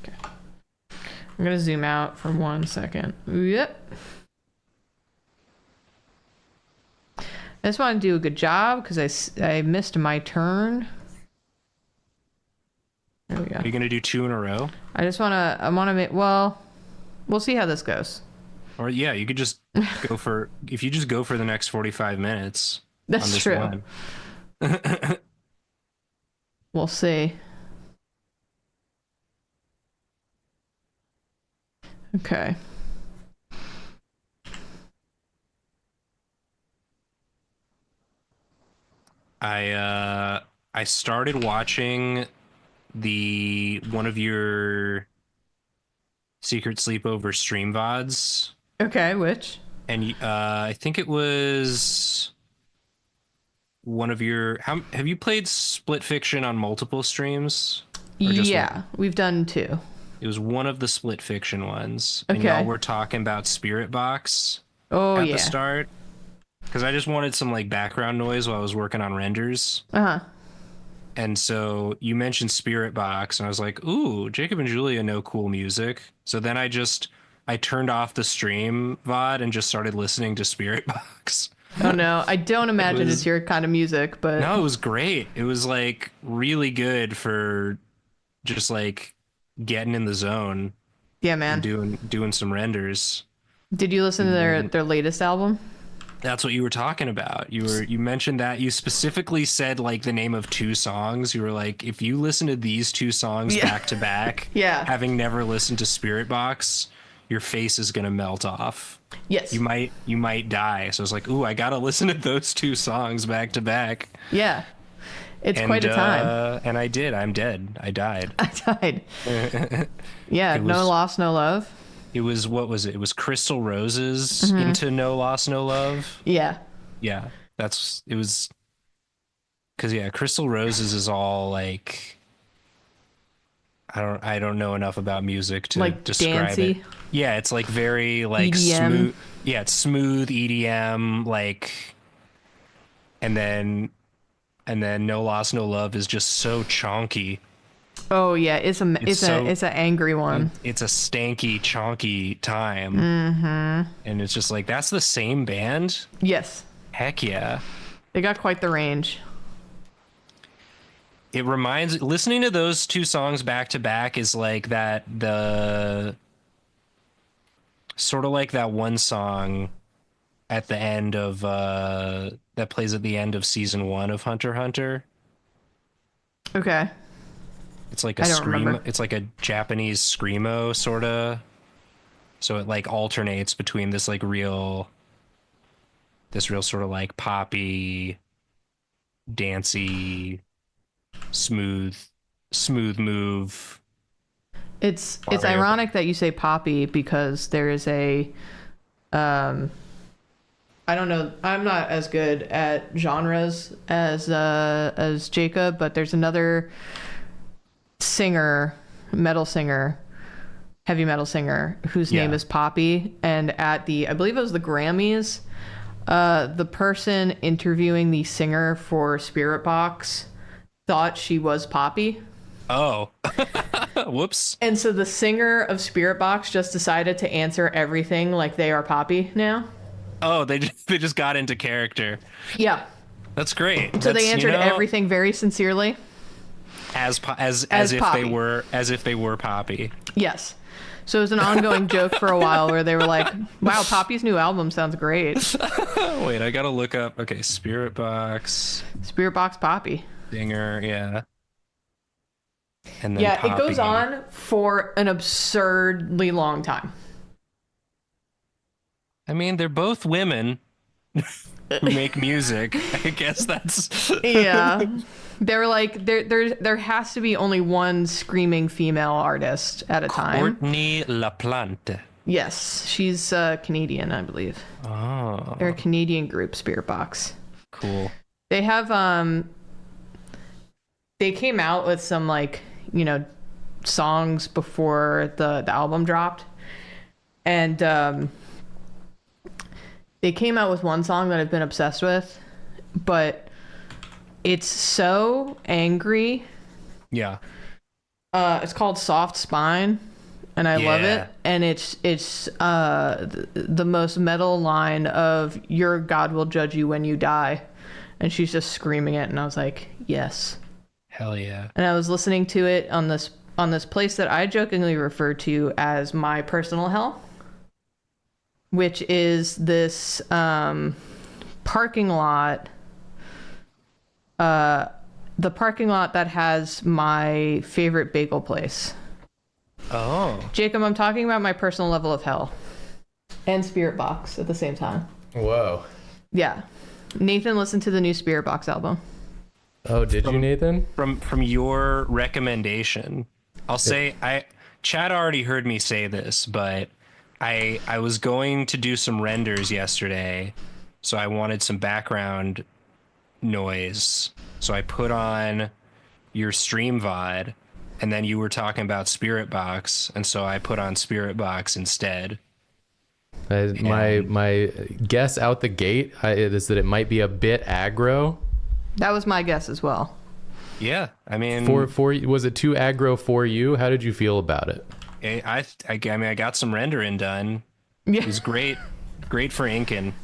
[SPEAKER 3] Okay. I'm gonna zoom out for 1 second. Yep. I just want to do a good job because I missed my turn. There we go.
[SPEAKER 2] Are you gonna do 2 in a row?
[SPEAKER 3] I want to make, well, we'll see how this goes.
[SPEAKER 2] Or yeah, you could just go for, if you just go for the next 45 minutes.
[SPEAKER 3] That's
[SPEAKER 2] on this
[SPEAKER 3] true.
[SPEAKER 2] One.
[SPEAKER 3] We'll see. Okay.
[SPEAKER 2] I started watching one of your secret sleepover stream VODs.
[SPEAKER 3] Okay, which?
[SPEAKER 2] And I think it was one of your. Have you played Split Fiction on multiple streams?
[SPEAKER 3] Yeah, we've done 2.
[SPEAKER 2] It was one of the Split Fiction ones.
[SPEAKER 3] Okay.
[SPEAKER 2] And y'all were talking about Spirit Box
[SPEAKER 3] at
[SPEAKER 2] the start. Because I just wanted some like background noise while I was working on renders.
[SPEAKER 3] Uh-huh.
[SPEAKER 2] And so you mentioned Spirit Box, and I was like, ooh, Jacob and Julia know cool music. So then I turned off the stream VOD and just started listening to Spirit Box.
[SPEAKER 3] Oh no, I don't imagine it's your kind of music, but
[SPEAKER 2] no, it was great. It was like really good for just like getting in the zone.
[SPEAKER 3] Yeah, man.
[SPEAKER 2] And doing some renders.
[SPEAKER 3] Did you listen to their latest album?
[SPEAKER 2] That's what you were talking about. You mentioned that. You specifically said like the name of 2 songs. You were like, if you listen to these 2 songs back to back, having never listened to Spirit Box, your face is gonna melt off.
[SPEAKER 3] Yes.
[SPEAKER 2] You might die. So I was like, ooh, I gotta listen to those 2 songs back to back.
[SPEAKER 3] Yeah. It's quite a time.
[SPEAKER 2] And I did. I'm dead. I died.
[SPEAKER 3] I died. Yeah, No Loss, No Love.
[SPEAKER 2] It was, what was it? It was Crystal Roses into No Loss, No Love.
[SPEAKER 3] Yeah.
[SPEAKER 2] Yeah. It was, because yeah, Crystal Roses is all like, I don't know enough about music to like describe
[SPEAKER 3] dancey.
[SPEAKER 2] It. Yeah, it's like very like
[SPEAKER 3] EDM.
[SPEAKER 2] smooth. Yeah, it's smooth EDM like, and then No Loss, No Love is just so chonky.
[SPEAKER 3] Oh yeah, it's an angry one.
[SPEAKER 2] It's a stanky, chonky time. Mm-hmm. And it's just like, that's the same band?
[SPEAKER 3] Yes.
[SPEAKER 2] Heck yeah.
[SPEAKER 3] They got quite the range.
[SPEAKER 2] It reminds, listening to those 2 songs back to back is like that Sort of like that one song at the end of that plays at the end of season 1 of Hunter x Hunter.
[SPEAKER 3] Okay.
[SPEAKER 2] It's like a
[SPEAKER 3] I don't
[SPEAKER 2] scream.
[SPEAKER 3] remember.
[SPEAKER 2] It's like a Japanese screamo sort of. So it like alternates between this real sort of like poppy, dancey, smooth move.
[SPEAKER 3] It's
[SPEAKER 2] Mario.
[SPEAKER 3] ironic that you say poppy because there is a I don't know, I'm not as good at genres as Jacob, but there's another singer, heavy metal singer whose name is Poppy, and at I believe it was the Grammys, the person interviewing the singer for Spirit Box thought she was Poppy.
[SPEAKER 2] Oh. Whoops.
[SPEAKER 3] And so the singer of Spirit Box just decided to answer everything like they are Poppy now.
[SPEAKER 2] Oh, they just got into character.
[SPEAKER 3] Yeah.
[SPEAKER 2] That's great.
[SPEAKER 3] So they answered everything very sincerely.
[SPEAKER 2] As if
[SPEAKER 3] Poppy.
[SPEAKER 2] they were Poppy.
[SPEAKER 3] Yes. So it was an ongoing joke for a while where they were like, wow, Poppy's new album sounds great.
[SPEAKER 2] Wait, I gotta look up. Okay, Spirit Box.
[SPEAKER 3] Spirit Box Poppy.
[SPEAKER 2] Singer, yeah. And then
[SPEAKER 3] Yeah,
[SPEAKER 2] Poppy.
[SPEAKER 3] it goes on for an absurdly long time.
[SPEAKER 2] I mean, they're both women who make music. I guess that's...
[SPEAKER 3] Yeah. They were like, there has to be only one screaming female artist at a time.
[SPEAKER 2] Courtney LaPlante.
[SPEAKER 3] Yes, she's Canadian, I believe.
[SPEAKER 2] Oh,
[SPEAKER 3] They're a Canadian group, Spirit Box.
[SPEAKER 2] cool.
[SPEAKER 3] They have they came out with some songs before the album dropped, and they came out with one song that I've been obsessed with, but it's so angry.
[SPEAKER 2] Yeah.
[SPEAKER 3] It's called Soft Spine, and I love
[SPEAKER 2] Yeah.
[SPEAKER 3] it. And it's the most metal line of "Your God will judge you when you die," and she's just screaming it, and I was like, yes.
[SPEAKER 2] Hell yeah.
[SPEAKER 3] And I was listening to it on this place that I jokingly refer to as my personal hell, which is this parking lot. The parking lot that has my favorite bagel place.
[SPEAKER 2] Oh.
[SPEAKER 3] Jacob, I'm talking about my personal level of hell and Spirit Box at the same time.
[SPEAKER 1] Whoa.
[SPEAKER 3] Yeah. Nathan listened to the new Spirit Box album.
[SPEAKER 1] Oh, did you, Nathan?
[SPEAKER 2] From your recommendation, I'll say Chad already heard me say this, but I was going to do some renders yesterday, so I wanted some background noise. So I put on your stream VOD, and then you were talking about Spirit Box, and so I put on Spirit Box instead.
[SPEAKER 1] My guess out the gate is that it might be a bit aggro.
[SPEAKER 3] That was my guess as well.
[SPEAKER 2] Yeah, I mean,
[SPEAKER 1] For was it too aggro for you? How did you feel about it?
[SPEAKER 2] I mean, I got some rendering done.
[SPEAKER 3] Yeah.
[SPEAKER 2] It was great for inking.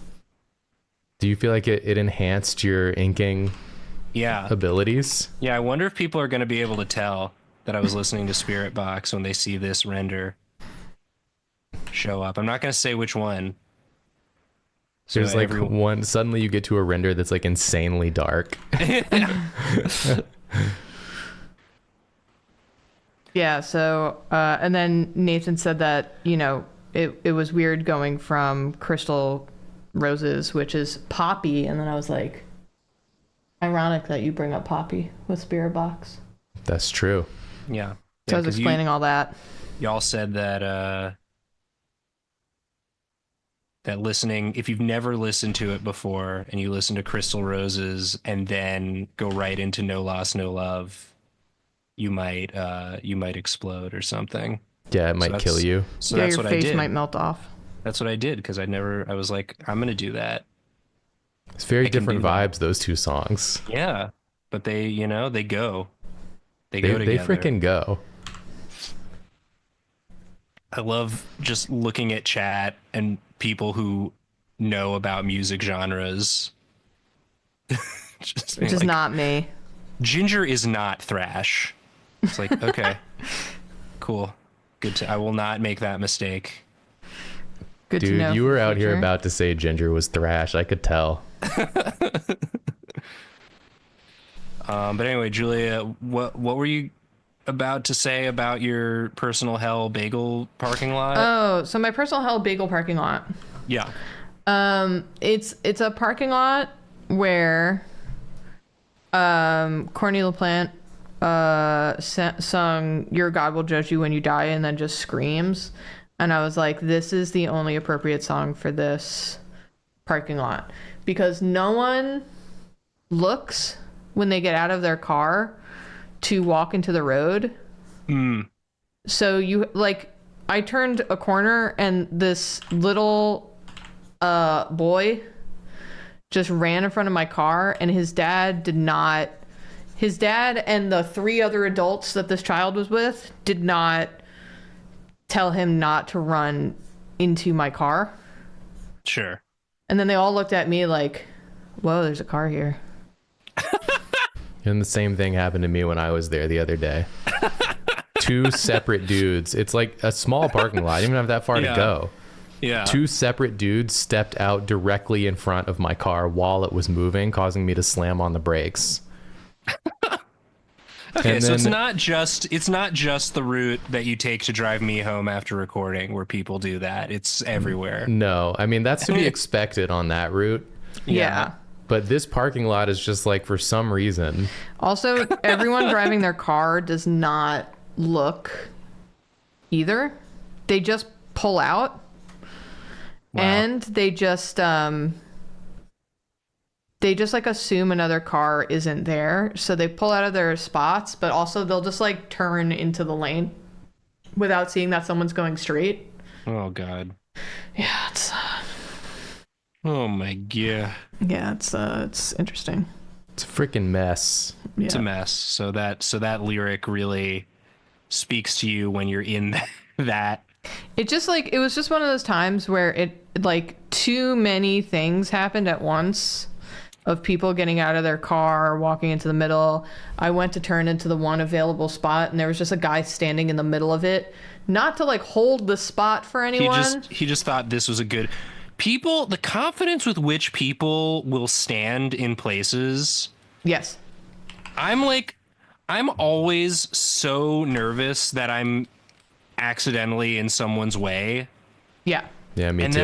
[SPEAKER 1] Do you feel like it enhanced your inking
[SPEAKER 2] Yeah.
[SPEAKER 1] abilities?
[SPEAKER 2] Yeah, I wonder if people are going to be able to tell that I was listening to Spirit Box when they see this render show up. I'm not going to say which one. So
[SPEAKER 1] There's one, suddenly you get to a render that's like insanely dark.
[SPEAKER 3] Yeah, so, and then Nathan said that, it was weird going from Crystal Roses, which is Poppy, and then I was like, ironic that you bring up Poppy with Spirit Box.
[SPEAKER 1] That's true.
[SPEAKER 2] Yeah.
[SPEAKER 3] So I was explaining all that.
[SPEAKER 2] Y'all said that that listening, if you've never listened to it before and you listen to Crystal Roses and then go right into No Loss, No Love, you might explode or something.
[SPEAKER 1] Yeah, it might kill you.
[SPEAKER 2] So
[SPEAKER 3] Yeah,
[SPEAKER 2] that's
[SPEAKER 3] your
[SPEAKER 2] what I
[SPEAKER 3] face
[SPEAKER 2] did.
[SPEAKER 3] might melt off.
[SPEAKER 2] That's what I did because I was like, I'm gonna do that.
[SPEAKER 1] It's very
[SPEAKER 2] I can
[SPEAKER 1] different
[SPEAKER 2] do that.
[SPEAKER 1] vibes, those two songs.
[SPEAKER 2] Yeah, but they go. They go
[SPEAKER 1] They
[SPEAKER 2] together.
[SPEAKER 1] freaking go.
[SPEAKER 2] I love just looking at chat and people who know about music genres. Just being
[SPEAKER 3] Which is
[SPEAKER 2] like,
[SPEAKER 3] not me.
[SPEAKER 2] Ginger is not thrash. It's like, okay, cool. Good. I will not make that mistake.
[SPEAKER 3] Good to
[SPEAKER 1] Dude,
[SPEAKER 3] know.
[SPEAKER 1] you
[SPEAKER 3] for
[SPEAKER 1] were
[SPEAKER 3] the
[SPEAKER 1] out here
[SPEAKER 3] future.
[SPEAKER 1] about to say Ginger was thrash. I could tell.
[SPEAKER 2] But anyway, Julia, what were you about to say about your personal hell bagel parking lot?
[SPEAKER 3] Oh, so my personal hell bagel parking lot.
[SPEAKER 2] Yeah.
[SPEAKER 3] It's a parking lot where Courtney LaPlante sung "Your God Will Judge You When You Die" and then just screams. And I was like, this is the only appropriate song for this parking lot, because no one looks when they get out of their car to walk into the road. So you like, I turned a corner and this little boy just ran in front of my car, and his dad and the 3 other adults that this child was with did not tell him not to run into my car.
[SPEAKER 2] Sure.
[SPEAKER 3] And then they all looked at me like, whoa, there's a car here.
[SPEAKER 1] And the same thing happened to me when I was there the other day. 2 separate dudes. It's like a small parking lot. I didn't even have that far to go.
[SPEAKER 2] Yeah.
[SPEAKER 1] 2 separate dudes stepped out directly in front of my car while it was moving, causing me to slam on the brakes.
[SPEAKER 2] Okay,
[SPEAKER 1] And
[SPEAKER 2] so it's
[SPEAKER 1] then-
[SPEAKER 2] not just the route that you take to drive me home after recording where people do that. It's everywhere.
[SPEAKER 1] No, I mean, that's to be expected on that route.
[SPEAKER 3] Yeah.
[SPEAKER 1] But this parking lot is just like, for some reason,
[SPEAKER 3] Also, everyone driving their car does not look either. They just pull out.
[SPEAKER 2] Wow.
[SPEAKER 3] And they just like assume another car isn't there, so they pull out of their spots, but also they'll just like turn into the lane without seeing that someone's going straight.
[SPEAKER 2] Oh God.
[SPEAKER 3] Yeah, it's
[SPEAKER 2] Oh my God.
[SPEAKER 3] it's interesting.
[SPEAKER 1] it's a freaking mess.
[SPEAKER 3] Yeah.
[SPEAKER 2] It's a mess. So that lyric really speaks to you when you're in that.
[SPEAKER 3] It just like, it was just one of those times where it like too many things happened at once, of people getting out of their car, walking into the middle. I went to turn into the one available spot, and there was just a guy standing in the middle of it, not to like hold the spot for anyone.
[SPEAKER 2] He just thought this was a good people. The confidence with which people will stand in places.
[SPEAKER 3] Yes.
[SPEAKER 2] I'm always so nervous that I'm accidentally in someone's way.
[SPEAKER 3] Yeah.
[SPEAKER 1] Yeah, me
[SPEAKER 2] And
[SPEAKER 1] too.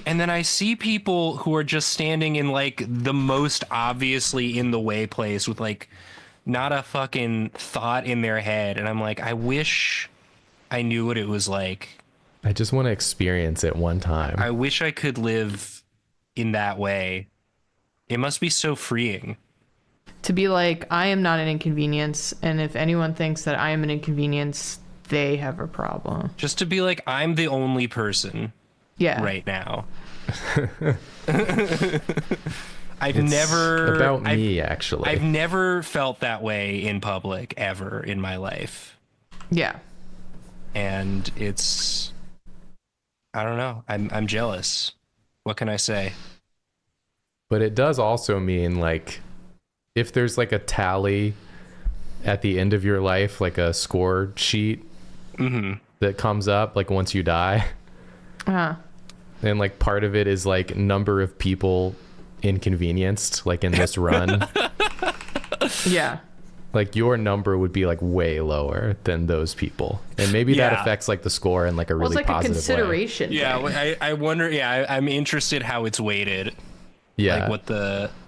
[SPEAKER 2] then I see people who are just standing in like the most obviously in the way place with like not a fucking thought in their head, and I'm like, I wish I knew what it was like.
[SPEAKER 1] I just want to experience it one time.
[SPEAKER 2] I wish I could live in that way. It must be so freeing.
[SPEAKER 3] To be like, I am not an inconvenience, and if anyone thinks that I am an inconvenience, they have a problem.
[SPEAKER 2] Just to be like, I'm the only person
[SPEAKER 3] Yeah.
[SPEAKER 2] right now. I've
[SPEAKER 1] It's
[SPEAKER 2] never
[SPEAKER 1] about me, actually.
[SPEAKER 2] I've never felt that way in public ever in my life.
[SPEAKER 3] Yeah.
[SPEAKER 2] And it's, I don't know. I'm jealous. What can I say?
[SPEAKER 1] But it does also mean, like, if there's like a tally at the end of your life, like a score sheet that comes up like once you die, and like part of it is like number of people inconvenienced, like in this run.
[SPEAKER 3] Yeah.
[SPEAKER 1] Like your number would be like way lower than those people, and maybe that
[SPEAKER 2] Yeah.
[SPEAKER 1] affects like the score in like a
[SPEAKER 3] Well,
[SPEAKER 1] really
[SPEAKER 3] it's like a
[SPEAKER 1] positive way.
[SPEAKER 3] consideration.
[SPEAKER 2] Yeah,
[SPEAKER 3] thing.
[SPEAKER 2] I wonder. Yeah, I'm interested how it's weighted.
[SPEAKER 1] Yeah,
[SPEAKER 2] Like what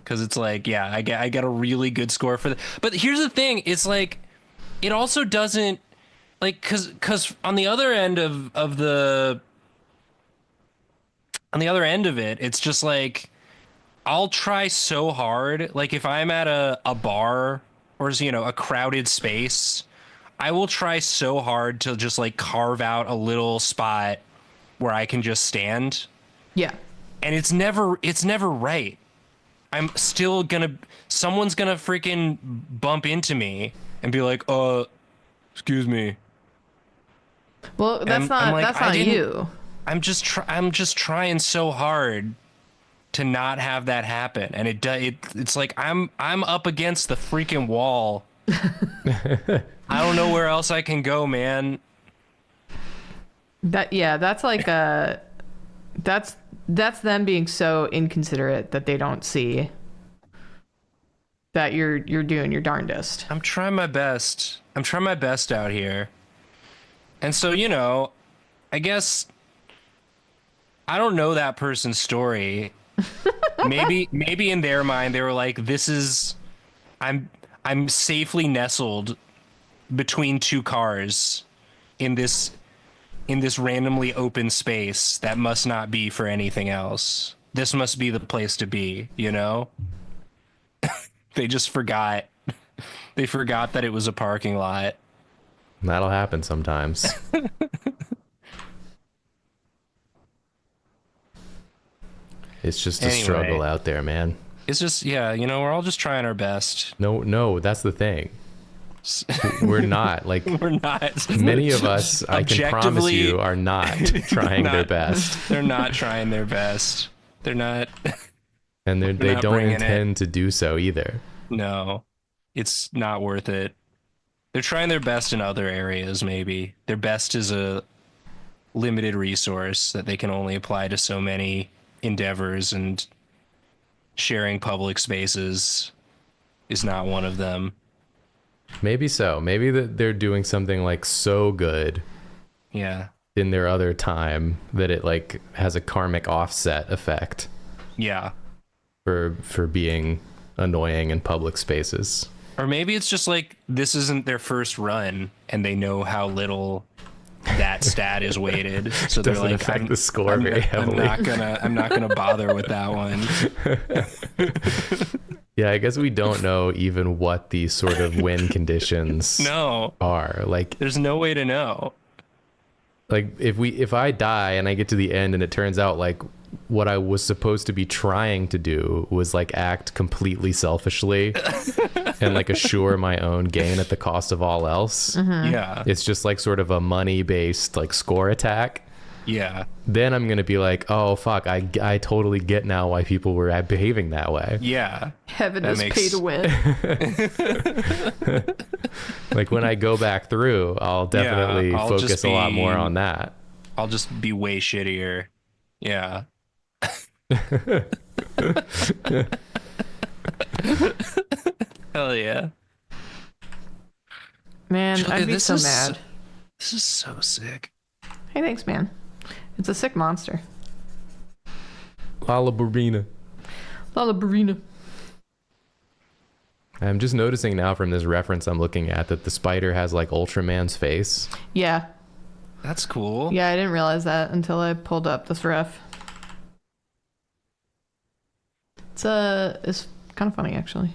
[SPEAKER 2] because it's like, yeah, I get a really good score for that. But here's the thing: it's like, it also doesn't like because on the other end of it, it's just like, I'll try so hard. Like if I'm at a bar or a crowded space, I will try so hard to just like carve out a little spot where I can just stand.
[SPEAKER 3] Yeah.
[SPEAKER 2] And it's never right. I'm still someone's gonna freaking bump into me and be like, excuse me.
[SPEAKER 3] Well, that's
[SPEAKER 2] I'm
[SPEAKER 3] not
[SPEAKER 2] like,
[SPEAKER 3] that's
[SPEAKER 2] I
[SPEAKER 3] not
[SPEAKER 2] didn't-
[SPEAKER 3] you.
[SPEAKER 2] I'm just trying so hard to not have that happen, and it's like I'm up against the freaking wall. I don't know where else I can go, man.
[SPEAKER 3] That's like That's them being so inconsiderate that they don't see that you're doing your darndest.
[SPEAKER 2] I'm trying my best. I'm trying my best out here. And so, you know, I guess I don't know that person's story. maybe in their mind they were like, I'm safely nestled between two cars in this randomly open space that must not be for anything else. This must be the place to be, you know? They just forgot. They forgot that it was a parking lot.
[SPEAKER 1] That'll happen sometimes. It's just a struggle out there, man.
[SPEAKER 2] It's just, yeah, you know, we're all just trying our best.
[SPEAKER 1] No, that's the thing. We're not. Like,
[SPEAKER 2] we're not.
[SPEAKER 1] Many of us, I can promise you, are not trying their best.
[SPEAKER 2] They're not trying their best. They're not.
[SPEAKER 1] And they don't intend to do so either.
[SPEAKER 2] No, it's not worth it. They're trying their best in other areas, maybe. Their best is a limited resource that they can only apply to so many endeavors, and sharing public spaces is not one of them.
[SPEAKER 1] Maybe so. Maybe that they're doing something like so good.
[SPEAKER 2] Yeah.
[SPEAKER 1] In their other time that it like has a karmic offset effect.
[SPEAKER 2] Yeah.
[SPEAKER 1] For being annoying in public spaces.
[SPEAKER 2] Or maybe it's just like this isn't their first run and they know how little that stat is weighted. So they're like,
[SPEAKER 1] affect the score very heavily.
[SPEAKER 2] I'm not gonna bother with that one.
[SPEAKER 1] Yeah, I guess we don't know even what the sort of win conditions are. Like,
[SPEAKER 2] there's no way to know.
[SPEAKER 1] Like if I die and I get to the end and it turns out like what I was supposed to be trying to do was like act completely selfishly and like assure my own gain at the cost of all else.
[SPEAKER 3] Mm-hmm.
[SPEAKER 2] Yeah.
[SPEAKER 1] It's just like sort of a money-based like score attack.
[SPEAKER 2] Yeah.
[SPEAKER 1] Then I'm going to be like, oh, fuck, I totally get now why people were behaving that way.
[SPEAKER 2] Yeah.
[SPEAKER 3] Heaven is pay to win.
[SPEAKER 1] Like when I go back through, I'll definitely focus a lot more on that.
[SPEAKER 2] I'll just be way shittier. Yeah. Hell yeah.
[SPEAKER 3] Man, I'd be so mad.
[SPEAKER 2] This is so sick.
[SPEAKER 3] Hey, thanks, man. It's a sick monster.
[SPEAKER 1] Lalaburina. I'm just noticing now from this reference I'm looking at that the spider has like Ultraman's face.
[SPEAKER 3] Yeah.
[SPEAKER 2] That's cool.
[SPEAKER 3] Yeah, I didn't realize that until I pulled up this ref. It's kind of funny actually.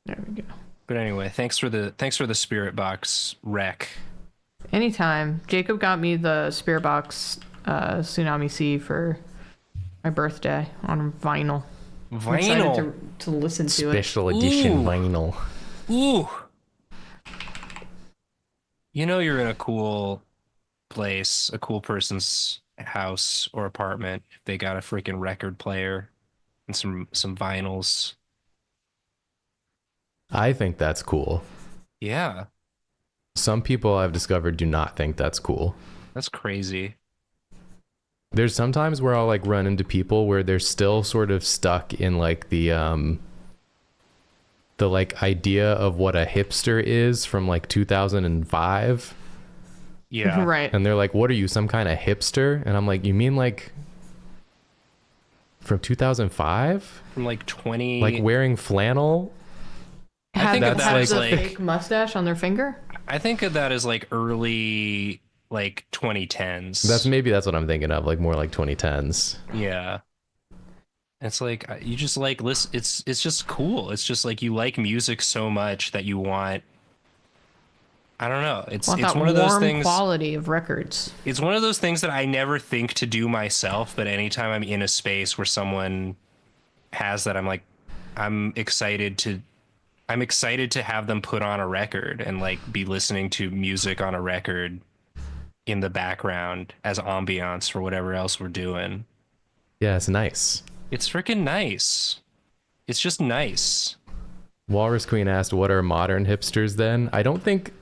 [SPEAKER 3] There we go.
[SPEAKER 2] But anyway, thanks for the Spirit Box rec.
[SPEAKER 3] Anytime. Jacob got me the Spirit Box Tsunami Sea for my birthday on vinyl. I'm excited to listen to it.
[SPEAKER 1] Special edition vinyl.
[SPEAKER 2] Ooh. You know you're in a cool place, a cool person's house or apartment if they got a freaking record player and some vinyls.
[SPEAKER 1] I think that's cool.
[SPEAKER 2] Yeah.
[SPEAKER 1] Some people I've discovered do not think that's cool.
[SPEAKER 2] That's crazy.
[SPEAKER 1] There's sometimes where I'll like run into people where they're still sort of stuck in like the like idea of what a hipster is from like 2005.
[SPEAKER 2] Yeah.
[SPEAKER 3] Right.
[SPEAKER 1] And they're like, what are you, some kind of hipster? And I'm like, you mean like from 2005?
[SPEAKER 2] From like 20...
[SPEAKER 1] Like wearing flannel?
[SPEAKER 2] I think
[SPEAKER 3] that's
[SPEAKER 2] that
[SPEAKER 3] has
[SPEAKER 2] is
[SPEAKER 3] a
[SPEAKER 2] like
[SPEAKER 3] fake mustache on their finger.
[SPEAKER 2] I think of that as like early like 2010s.
[SPEAKER 1] That's what I'm thinking of, like more like 2010s.
[SPEAKER 2] Yeah. It's like you just like listen. It's just cool. It's just like you like music so much that you want. I don't know. It's one of those things.
[SPEAKER 3] Quality of records.
[SPEAKER 2] It's one of those things that I never think to do myself, but anytime I'm in a space where someone has that, I'm like, I'm excited to have them put on a record and like be listening to music on a record in the background as ambiance for whatever else we're doing.
[SPEAKER 1] Yeah, it's nice.
[SPEAKER 2] It's freaking nice. It's just nice.
[SPEAKER 1] Walrus Queen asked, what are modern hipsters then? I don't think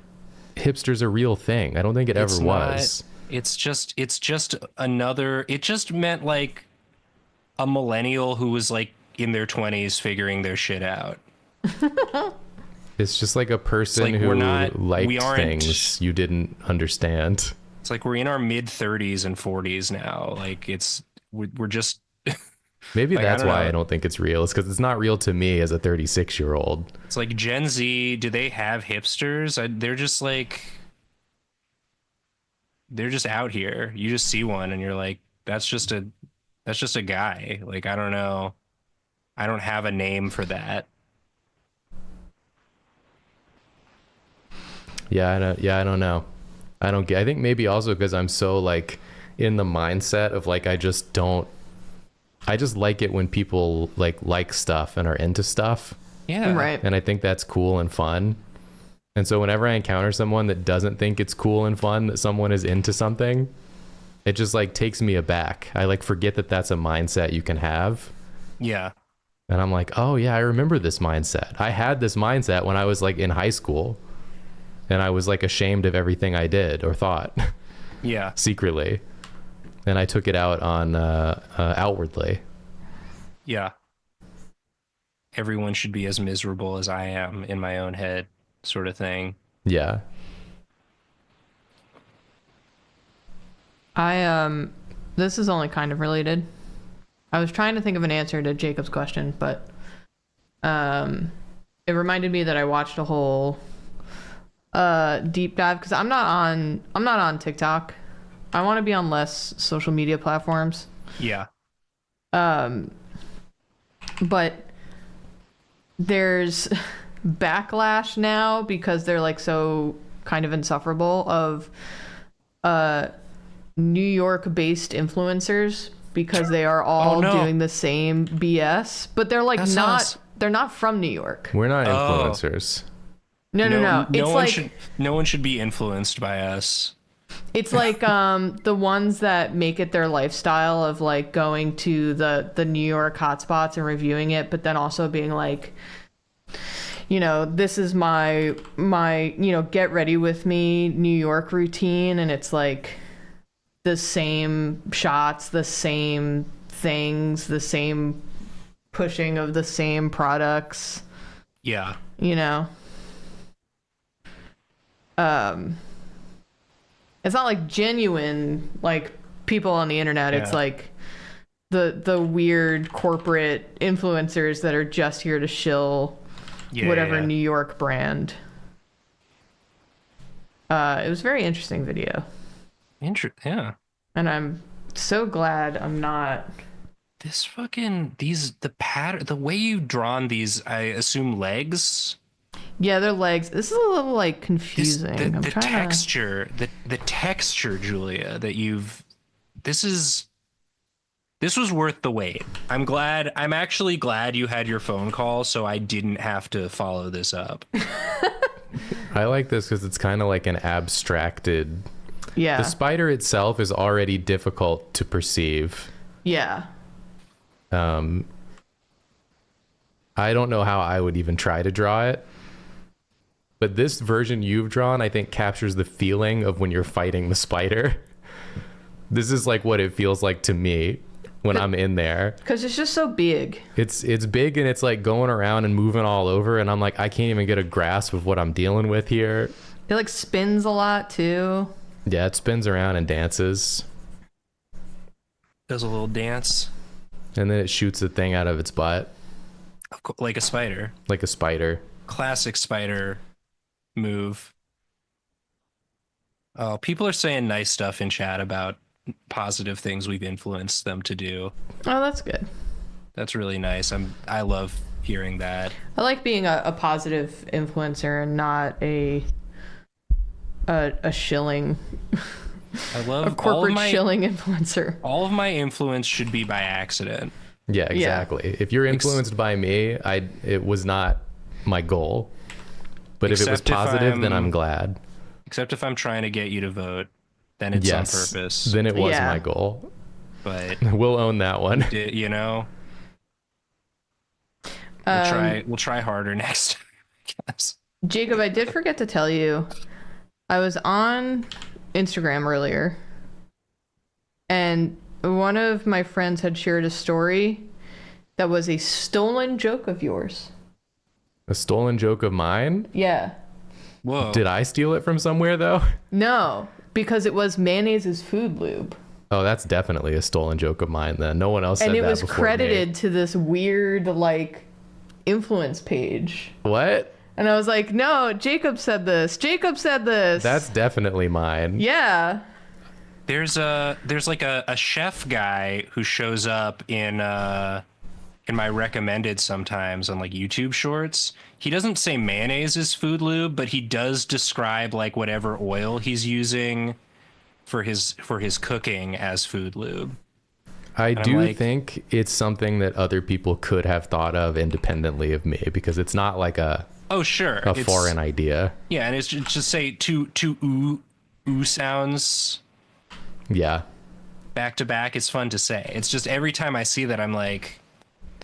[SPEAKER 1] hipster's a real thing. I don't think it ever was.
[SPEAKER 2] It's just another, it just meant like a millennial who was like in their 20s figuring their shit out.
[SPEAKER 1] It's just like a person
[SPEAKER 2] like
[SPEAKER 1] who
[SPEAKER 2] we
[SPEAKER 1] liked
[SPEAKER 2] aren't-
[SPEAKER 1] things you didn't understand.
[SPEAKER 2] It's like we're in our mid 30s and 40s now. Like we're just
[SPEAKER 1] Maybe
[SPEAKER 2] Like, I
[SPEAKER 1] that's
[SPEAKER 2] don't
[SPEAKER 1] why
[SPEAKER 2] know.
[SPEAKER 1] I don't think it's real. It's because it's not real to me as a 36-year-old.
[SPEAKER 2] it's like Gen Z. Do they have hipsters? They're just out here. You just see one and you're like, that's just a guy. Like, I don't know. I don't have a name for that.
[SPEAKER 1] I don't know. I think maybe also because I'm so like in the mindset of like I just like it when people like stuff and are into stuff.
[SPEAKER 2] Yeah.
[SPEAKER 3] Right.
[SPEAKER 1] And I think that's cool and fun. And so whenever I encounter someone that doesn't think it's cool and fun that someone is into something, it just like takes me aback. I like forget that that's a mindset you can have.
[SPEAKER 2] Yeah.
[SPEAKER 1] And I'm like, oh yeah, I remember this mindset. I had this mindset when I was like in high school, and I was like ashamed of everything I did or thought
[SPEAKER 2] Yeah.
[SPEAKER 1] secretly. And I took it out on outwardly.
[SPEAKER 2] Yeah. Everyone should be as miserable as I am in my own head, sort of thing.
[SPEAKER 1] Yeah.
[SPEAKER 3] This is only kind of related. I was trying to think of an answer to Jacob's question, but it reminded me that I watched a whole deep dive because I'm not on TikTok. I want to be on less social media platforms.
[SPEAKER 2] Yeah.
[SPEAKER 3] But there's backlash now because they're like so kind of insufferable of New York based influencers because they are all doing the same BS, but they're like they're not from New York.
[SPEAKER 1] We're not
[SPEAKER 2] Oh.
[SPEAKER 1] influencers.
[SPEAKER 3] No.
[SPEAKER 2] No one should be influenced by us.
[SPEAKER 3] It's like the ones that make it their lifestyle of like going to the New York hotspots and reviewing it, but then also being like, you know, this is my get ready with me New York routine, and it's like the same shots, the same things, the same pushing of the same products,
[SPEAKER 2] Yeah.
[SPEAKER 3] you know. It's not like genuine like people on the internet. It's
[SPEAKER 2] Yeah.
[SPEAKER 3] like the weird corporate influencers that are just here to shill whatever New York brand. It was a very interesting video.
[SPEAKER 2] Yeah.
[SPEAKER 3] And I'm so glad I'm not.
[SPEAKER 2] This fucking the way you've drawn these, I assume legs.
[SPEAKER 3] Yeah, their legs. This is a little like confusing. I'm
[SPEAKER 2] The
[SPEAKER 3] trying
[SPEAKER 2] texture, the texture, Julia, that you've. This was worth the wait. I'm actually glad you had your phone call so I didn't have to follow this up.
[SPEAKER 1] I like this because it's kind of like an abstracted.
[SPEAKER 3] Yeah.
[SPEAKER 1] The spider itself is already difficult to perceive.
[SPEAKER 3] Yeah.
[SPEAKER 1] I don't know how I would even try to draw it. But this version you've drawn, I think, captures the feeling of when you're fighting the spider. This is like what it feels like to me when I'm in there.
[SPEAKER 3] Because it's just so big.
[SPEAKER 1] It's big and it's like going around and moving all over. And I'm like, I can't even get a grasp of what I'm dealing with here.
[SPEAKER 3] It like spins a lot too.
[SPEAKER 1] Yeah, it spins around and dances.
[SPEAKER 2] Does a little dance.
[SPEAKER 1] And then it shoots the thing out of its butt.
[SPEAKER 2] Like a spider.
[SPEAKER 1] Like a spider.
[SPEAKER 2] Classic spider move. Oh, people are saying nice stuff in chat about positive things we've influenced them to do.
[SPEAKER 3] Oh, that's good.
[SPEAKER 2] That's really nice. I love hearing that.
[SPEAKER 3] I like being a positive influencer and not a shilling,
[SPEAKER 2] I love
[SPEAKER 3] a corporate shilling influencer.
[SPEAKER 2] All of my influence should be by accident.
[SPEAKER 1] Yeah, exactly. If you're influenced by me, it was not my goal. But if it was positive, then I'm glad.
[SPEAKER 2] Except if I'm trying to get you to vote, then it's on purpose.
[SPEAKER 1] Then it was my goal.
[SPEAKER 2] But
[SPEAKER 1] we'll own that one.
[SPEAKER 2] you know, We'll try harder next time, I guess.
[SPEAKER 3] Jacob, I did forget to tell you, I was on Instagram earlier, and one of my friends had shared a story that was a stolen joke of yours.
[SPEAKER 1] A stolen joke of mine?
[SPEAKER 3] Yeah.
[SPEAKER 2] Whoa.
[SPEAKER 1] Did I steal it from somewhere though?
[SPEAKER 3] No, because it was mayonnaise is food lube.
[SPEAKER 1] Oh, that's definitely a stolen joke of mine then. No one else said that
[SPEAKER 3] And it was
[SPEAKER 1] before
[SPEAKER 3] credited
[SPEAKER 1] me.
[SPEAKER 3] to this weird, like, influence page.
[SPEAKER 1] What?
[SPEAKER 3] And I was like, no, Jacob said this. Jacob said this.
[SPEAKER 1] That's definitely mine.
[SPEAKER 3] Yeah.
[SPEAKER 2] There's like a chef guy who shows up in my recommended sometimes on like YouTube shorts. He doesn't say mayonnaise is food lube, but he does describe like whatever oil he's using for his cooking as food lube.
[SPEAKER 1] I
[SPEAKER 2] I'm
[SPEAKER 1] do
[SPEAKER 2] like-
[SPEAKER 1] think it's something that other people could have thought of independently of me, because it's not like a
[SPEAKER 2] Oh sure, it's
[SPEAKER 1] foreign idea.
[SPEAKER 2] Yeah, and it's just say two ooh sounds
[SPEAKER 1] Yeah.
[SPEAKER 2] back to back. It's fun to say. It's just every time I see that, I'm like,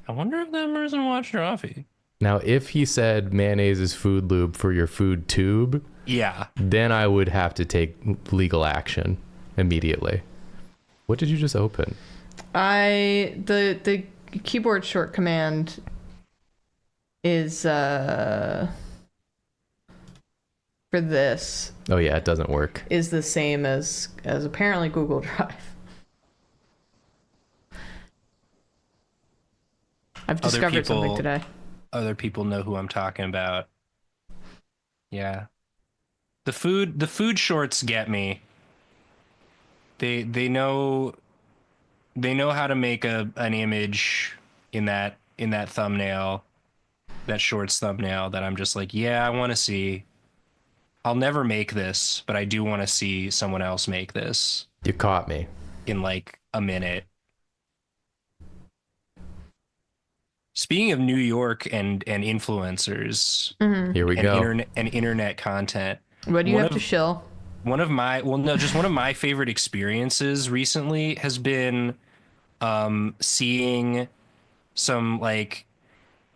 [SPEAKER 2] I wonder if that person watched Drawfee.
[SPEAKER 1] Now, if he said mayonnaise is food lube for your food tube,
[SPEAKER 2] Yeah.
[SPEAKER 1] then I would have to take legal action immediately. What did you just open?
[SPEAKER 3] The keyboard short command is for this
[SPEAKER 1] Oh yeah, it doesn't work.
[SPEAKER 3] is the same as apparently Google Drive. I've
[SPEAKER 2] Other
[SPEAKER 3] discovered
[SPEAKER 2] people-
[SPEAKER 3] something today.
[SPEAKER 2] Other people know who I'm talking about. Yeah. The food shorts get me. They know how to make an image in that thumbnail, that shorts thumbnail, that I'm just like, yeah, I want to see. I'll never make this, but I do want to see someone else make this
[SPEAKER 1] You caught me.
[SPEAKER 2] in like a minute. Speaking of New York and influencers
[SPEAKER 1] Here we
[SPEAKER 2] and
[SPEAKER 1] go.
[SPEAKER 2] internet content,
[SPEAKER 3] What do you
[SPEAKER 2] one
[SPEAKER 3] have to
[SPEAKER 2] of-
[SPEAKER 3] shill?
[SPEAKER 2] one of my favorite experiences recently has been seeing some like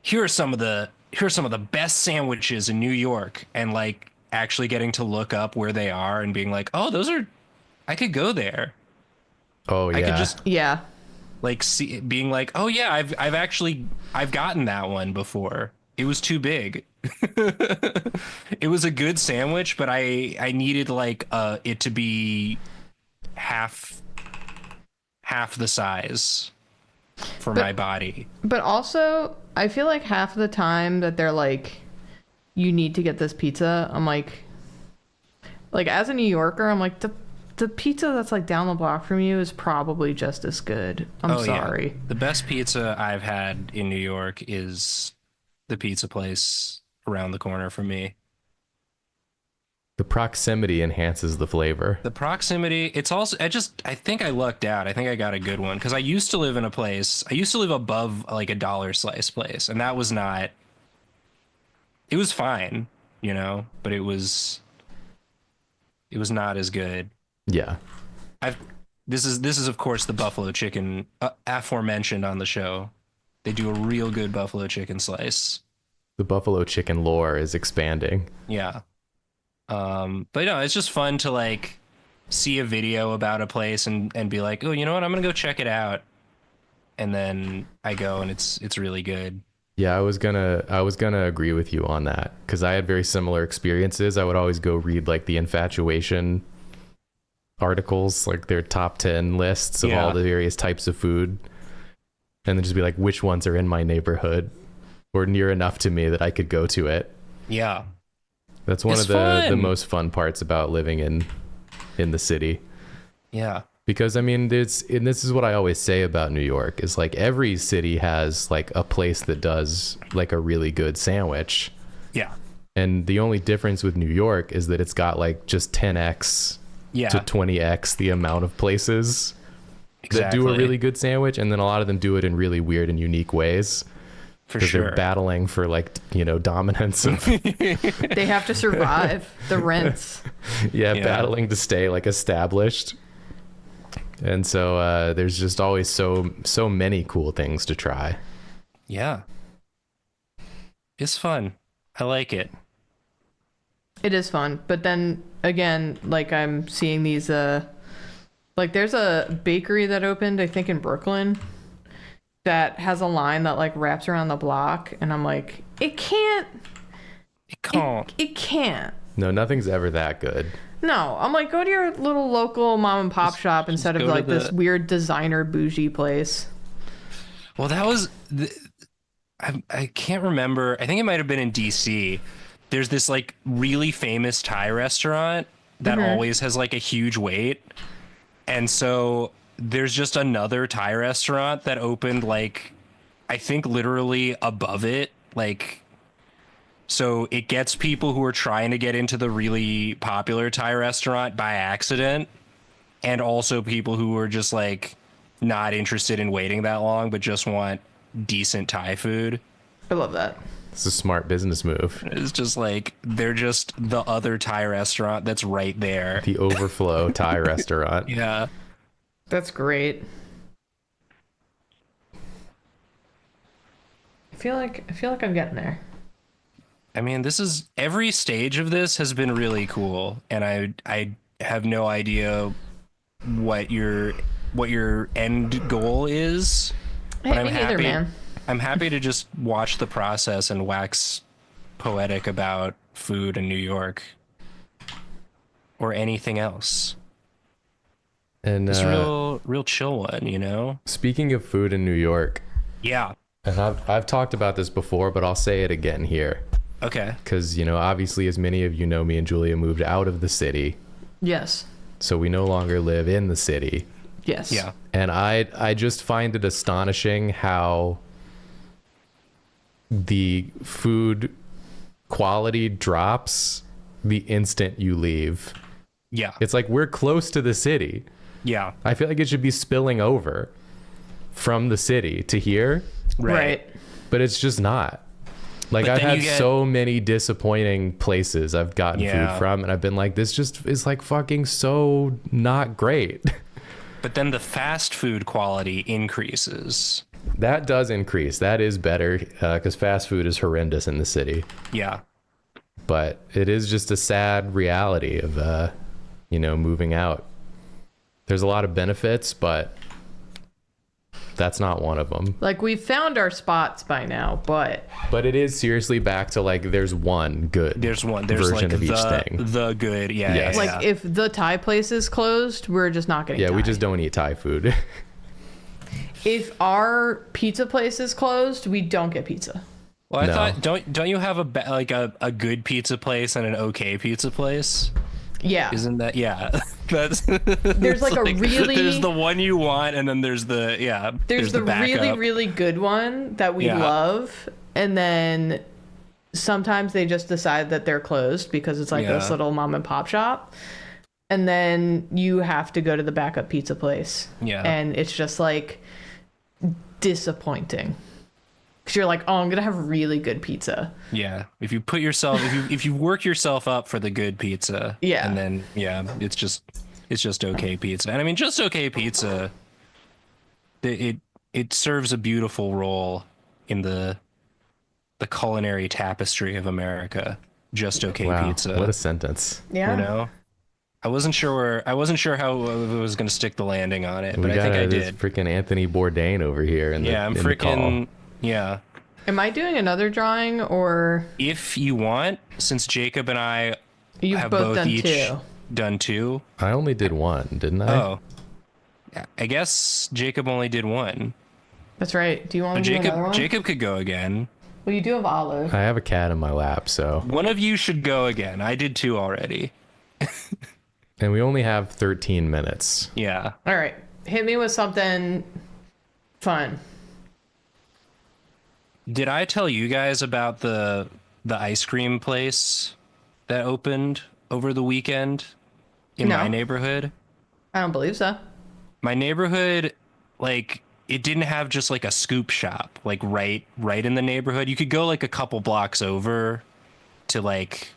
[SPEAKER 2] here are some of the best sandwiches in New York, and like actually getting to look up where they are and being like, oh, I could go there.
[SPEAKER 1] Oh yeah.
[SPEAKER 2] I could just
[SPEAKER 3] Yeah.
[SPEAKER 2] like see, being like, oh yeah, I've gotten that one before. It was too big. It was a good sandwich, but I needed like it to be half the size for my body.
[SPEAKER 3] But also, I feel like half of the time that they're like, you need to get this pizza, I'm like as a New Yorker, I'm like, the pizza that's like down the block from you is probably just as good. I'm sorry.
[SPEAKER 2] Yeah. The best pizza I've had in New York is the pizza place around the corner from me.
[SPEAKER 1] The proximity enhances the flavor.
[SPEAKER 2] The proximity, it's also, I think I lucked out. I think I got a good one because I used to live above like a dollar slice place, and that was not, it was fine, you know, but it was not as good.
[SPEAKER 1] Yeah.
[SPEAKER 2] This is of course the buffalo chicken aforementioned on the show. They do a real good buffalo chicken slice.
[SPEAKER 1] The buffalo chicken lore is expanding.
[SPEAKER 2] Yeah. But no, it's just fun to like see a video about a place and be like, oh, you know what? I'm gonna go check it out. And then I go and it's really good.
[SPEAKER 1] Yeah, I was gonna agree with you on that, because I had very similar experiences. I would always go read like the infatuation articles, like their top 10 lists of all the various types of food, and then just be like, which ones are in my neighborhood or near enough to me that I could go to it.
[SPEAKER 2] Yeah.
[SPEAKER 1] That's one
[SPEAKER 2] It's
[SPEAKER 1] of the
[SPEAKER 2] fun.
[SPEAKER 1] most fun parts about living in the city.
[SPEAKER 2] Yeah.
[SPEAKER 1] Because I mean, this is what I always say about New York, is like every city has like a place that does like a really good sandwich.
[SPEAKER 2] Yeah.
[SPEAKER 1] And the only difference with New York is that it's got like just 10x
[SPEAKER 2] Yeah.
[SPEAKER 1] to 20x the amount of places that
[SPEAKER 2] Exactly.
[SPEAKER 1] do a really good sandwich. And then a lot of them do it in really weird and unique ways.
[SPEAKER 2] For
[SPEAKER 1] Because
[SPEAKER 2] sure.
[SPEAKER 1] they're battling for like, dominance of,
[SPEAKER 3] They have to survive the rents.
[SPEAKER 1] yeah,
[SPEAKER 2] Yeah.
[SPEAKER 1] battling to stay like established. And so there's just always so many cool things to try.
[SPEAKER 2] Yeah. It's fun. I like it.
[SPEAKER 3] It is fun, but then again, like I'm seeing these like there's a bakery that opened, I think in Brooklyn, that has a line that like wraps around the block, and I'm like, it can't.
[SPEAKER 2] It can't.
[SPEAKER 3] It can't.
[SPEAKER 1] No, nothing's ever that good.
[SPEAKER 3] No, I'm like, go to your little local mom and pop shop instead of
[SPEAKER 2] go to
[SPEAKER 3] like this weird designer bougie place.
[SPEAKER 2] Well, that was I can't remember. I think it might have been in DC. There's this like really famous Thai restaurant that always has like a huge wait. And so there's just another Thai restaurant that opened like I think literally above it, like so it gets people who are trying to get into the really popular Thai restaurant by accident, and also people who are just like not interested in waiting that long but just want decent Thai food.
[SPEAKER 3] I love that.
[SPEAKER 1] It's a smart business move.
[SPEAKER 2] It's just like they're just the other Thai restaurant that's right there.
[SPEAKER 1] The Overflow Thai restaurant.
[SPEAKER 2] Yeah.
[SPEAKER 3] That's great. I feel like I'm getting there.
[SPEAKER 2] I mean, this is every stage of this has been really cool, and I have no idea what your end goal is.
[SPEAKER 3] Hey,
[SPEAKER 2] But I'm
[SPEAKER 3] me neither,
[SPEAKER 2] happy.
[SPEAKER 3] man.
[SPEAKER 2] I'm happy to just watch the process and wax poetic about food in New York or anything else.
[SPEAKER 1] And
[SPEAKER 2] It's real chill one, you know?
[SPEAKER 1] speaking of food in New York,
[SPEAKER 2] Yeah.
[SPEAKER 1] and I've talked about this before, but I'll say it again here.
[SPEAKER 2] Okay.
[SPEAKER 1] Because, obviously, as many of you know, me and Julia moved out of the city.
[SPEAKER 3] Yes.
[SPEAKER 1] So we no longer live in the city.
[SPEAKER 3] Yes.
[SPEAKER 2] Yeah.
[SPEAKER 1] And I just find it astonishing how the food quality drops the instant you leave.
[SPEAKER 2] Yeah.
[SPEAKER 1] It's like we're close to the city.
[SPEAKER 2] Yeah.
[SPEAKER 1] I feel like it should be spilling over from the city to here,
[SPEAKER 3] Right.
[SPEAKER 1] but it's just not. Like,
[SPEAKER 2] But
[SPEAKER 1] I've
[SPEAKER 2] then
[SPEAKER 1] had
[SPEAKER 2] you get-
[SPEAKER 1] so many disappointing places I've gotten
[SPEAKER 2] Yeah.
[SPEAKER 1] food from, and I've been like, this just is like fucking so not great.
[SPEAKER 2] But then the fast food quality increases.
[SPEAKER 1] That does increase. That is better, because fast food is horrendous in the city.
[SPEAKER 2] Yeah.
[SPEAKER 1] But it is just a sad reality of, moving out. There's a lot of benefits, but that's not one of them.
[SPEAKER 3] Like we've found our spots by now, but
[SPEAKER 1] But it is seriously back to like there's one good
[SPEAKER 2] There's
[SPEAKER 1] version
[SPEAKER 2] like
[SPEAKER 1] of each
[SPEAKER 2] the
[SPEAKER 1] thing.
[SPEAKER 2] the good. Yeah.
[SPEAKER 1] Yes.
[SPEAKER 2] Yeah,
[SPEAKER 3] like if the Thai place is closed, we're just not getting
[SPEAKER 1] Yeah, we
[SPEAKER 3] Thai.
[SPEAKER 1] just don't eat Thai food.
[SPEAKER 3] If our pizza place is closed, we don't get pizza.
[SPEAKER 2] Well, I
[SPEAKER 1] No.
[SPEAKER 2] thought don't you have a good pizza place and an okay pizza place?
[SPEAKER 3] Yeah.
[SPEAKER 2] Isn't that That's
[SPEAKER 3] There's like a really
[SPEAKER 2] there's the one you want, and then there's the
[SPEAKER 3] There's the really,
[SPEAKER 2] backup.
[SPEAKER 3] really good one that we
[SPEAKER 2] Yeah.
[SPEAKER 3] love, and then sometimes they just decide that they're closed because it's like this
[SPEAKER 2] Yeah.
[SPEAKER 3] little mom and pop shop. And then you have to go to the backup pizza place.
[SPEAKER 2] Yeah.
[SPEAKER 3] And it's just like disappointing. Because you're like, oh, I'm going to have really good pizza.
[SPEAKER 2] Yeah, if you put yourself if you work yourself up for the good pizza,
[SPEAKER 3] Yeah.
[SPEAKER 2] and then it's just okay pizza. And I mean, just okay pizza, it serves a beautiful role in the culinary tapestry of America. Just okay
[SPEAKER 1] Wow,
[SPEAKER 2] pizza.
[SPEAKER 1] what a sentence.
[SPEAKER 3] Yeah.
[SPEAKER 2] You know, I wasn't sure how I was going to stick the landing on it,
[SPEAKER 1] We
[SPEAKER 2] but I
[SPEAKER 1] got
[SPEAKER 2] think I
[SPEAKER 1] this
[SPEAKER 2] did.
[SPEAKER 1] freaking Anthony Bourdain over here in
[SPEAKER 2] Yeah, I'm
[SPEAKER 1] the call.
[SPEAKER 2] freaking. Yeah.
[SPEAKER 3] Am I doing another drawing or
[SPEAKER 2] If you want, since Jacob and I
[SPEAKER 3] you've
[SPEAKER 2] have
[SPEAKER 3] both done
[SPEAKER 2] each
[SPEAKER 3] two?
[SPEAKER 2] done two.
[SPEAKER 1] I only did one, didn't I?
[SPEAKER 2] Oh, I guess Jacob only did one.
[SPEAKER 3] That's right. Do you want to do another one?
[SPEAKER 2] Jacob could go again.
[SPEAKER 3] Well, you do have olive.
[SPEAKER 1] I have a cat in my lap, so.
[SPEAKER 2] One of you should go again. I did two already.
[SPEAKER 1] And we only have 13 minutes.
[SPEAKER 2] Yeah.
[SPEAKER 3] All right. Hit me with something fun.
[SPEAKER 2] Did I tell you guys about the ice cream place that opened over the weekend in
[SPEAKER 3] No.
[SPEAKER 2] my neighborhood?
[SPEAKER 3] I don't believe so.
[SPEAKER 2] My neighborhood, like, it didn't have just like a scoop shop, like right in the neighborhood. You could go like a couple blocks over to like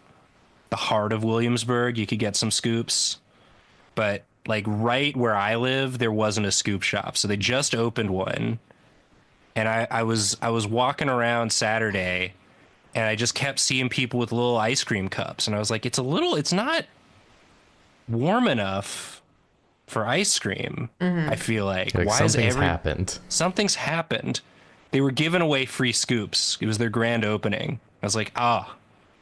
[SPEAKER 2] the heart of Williamsburg. You could get some scoops, but like right where I live, there wasn't a scoop shop. So they just opened one. And I was walking around Saturday and I just kept seeing people with little ice cream cups, and I was like, it's not warm enough for ice cream. I feel like
[SPEAKER 1] Like
[SPEAKER 2] why is
[SPEAKER 1] something's happened.
[SPEAKER 2] something's happened. They were giving away free scoops. It was their grand opening. I was like,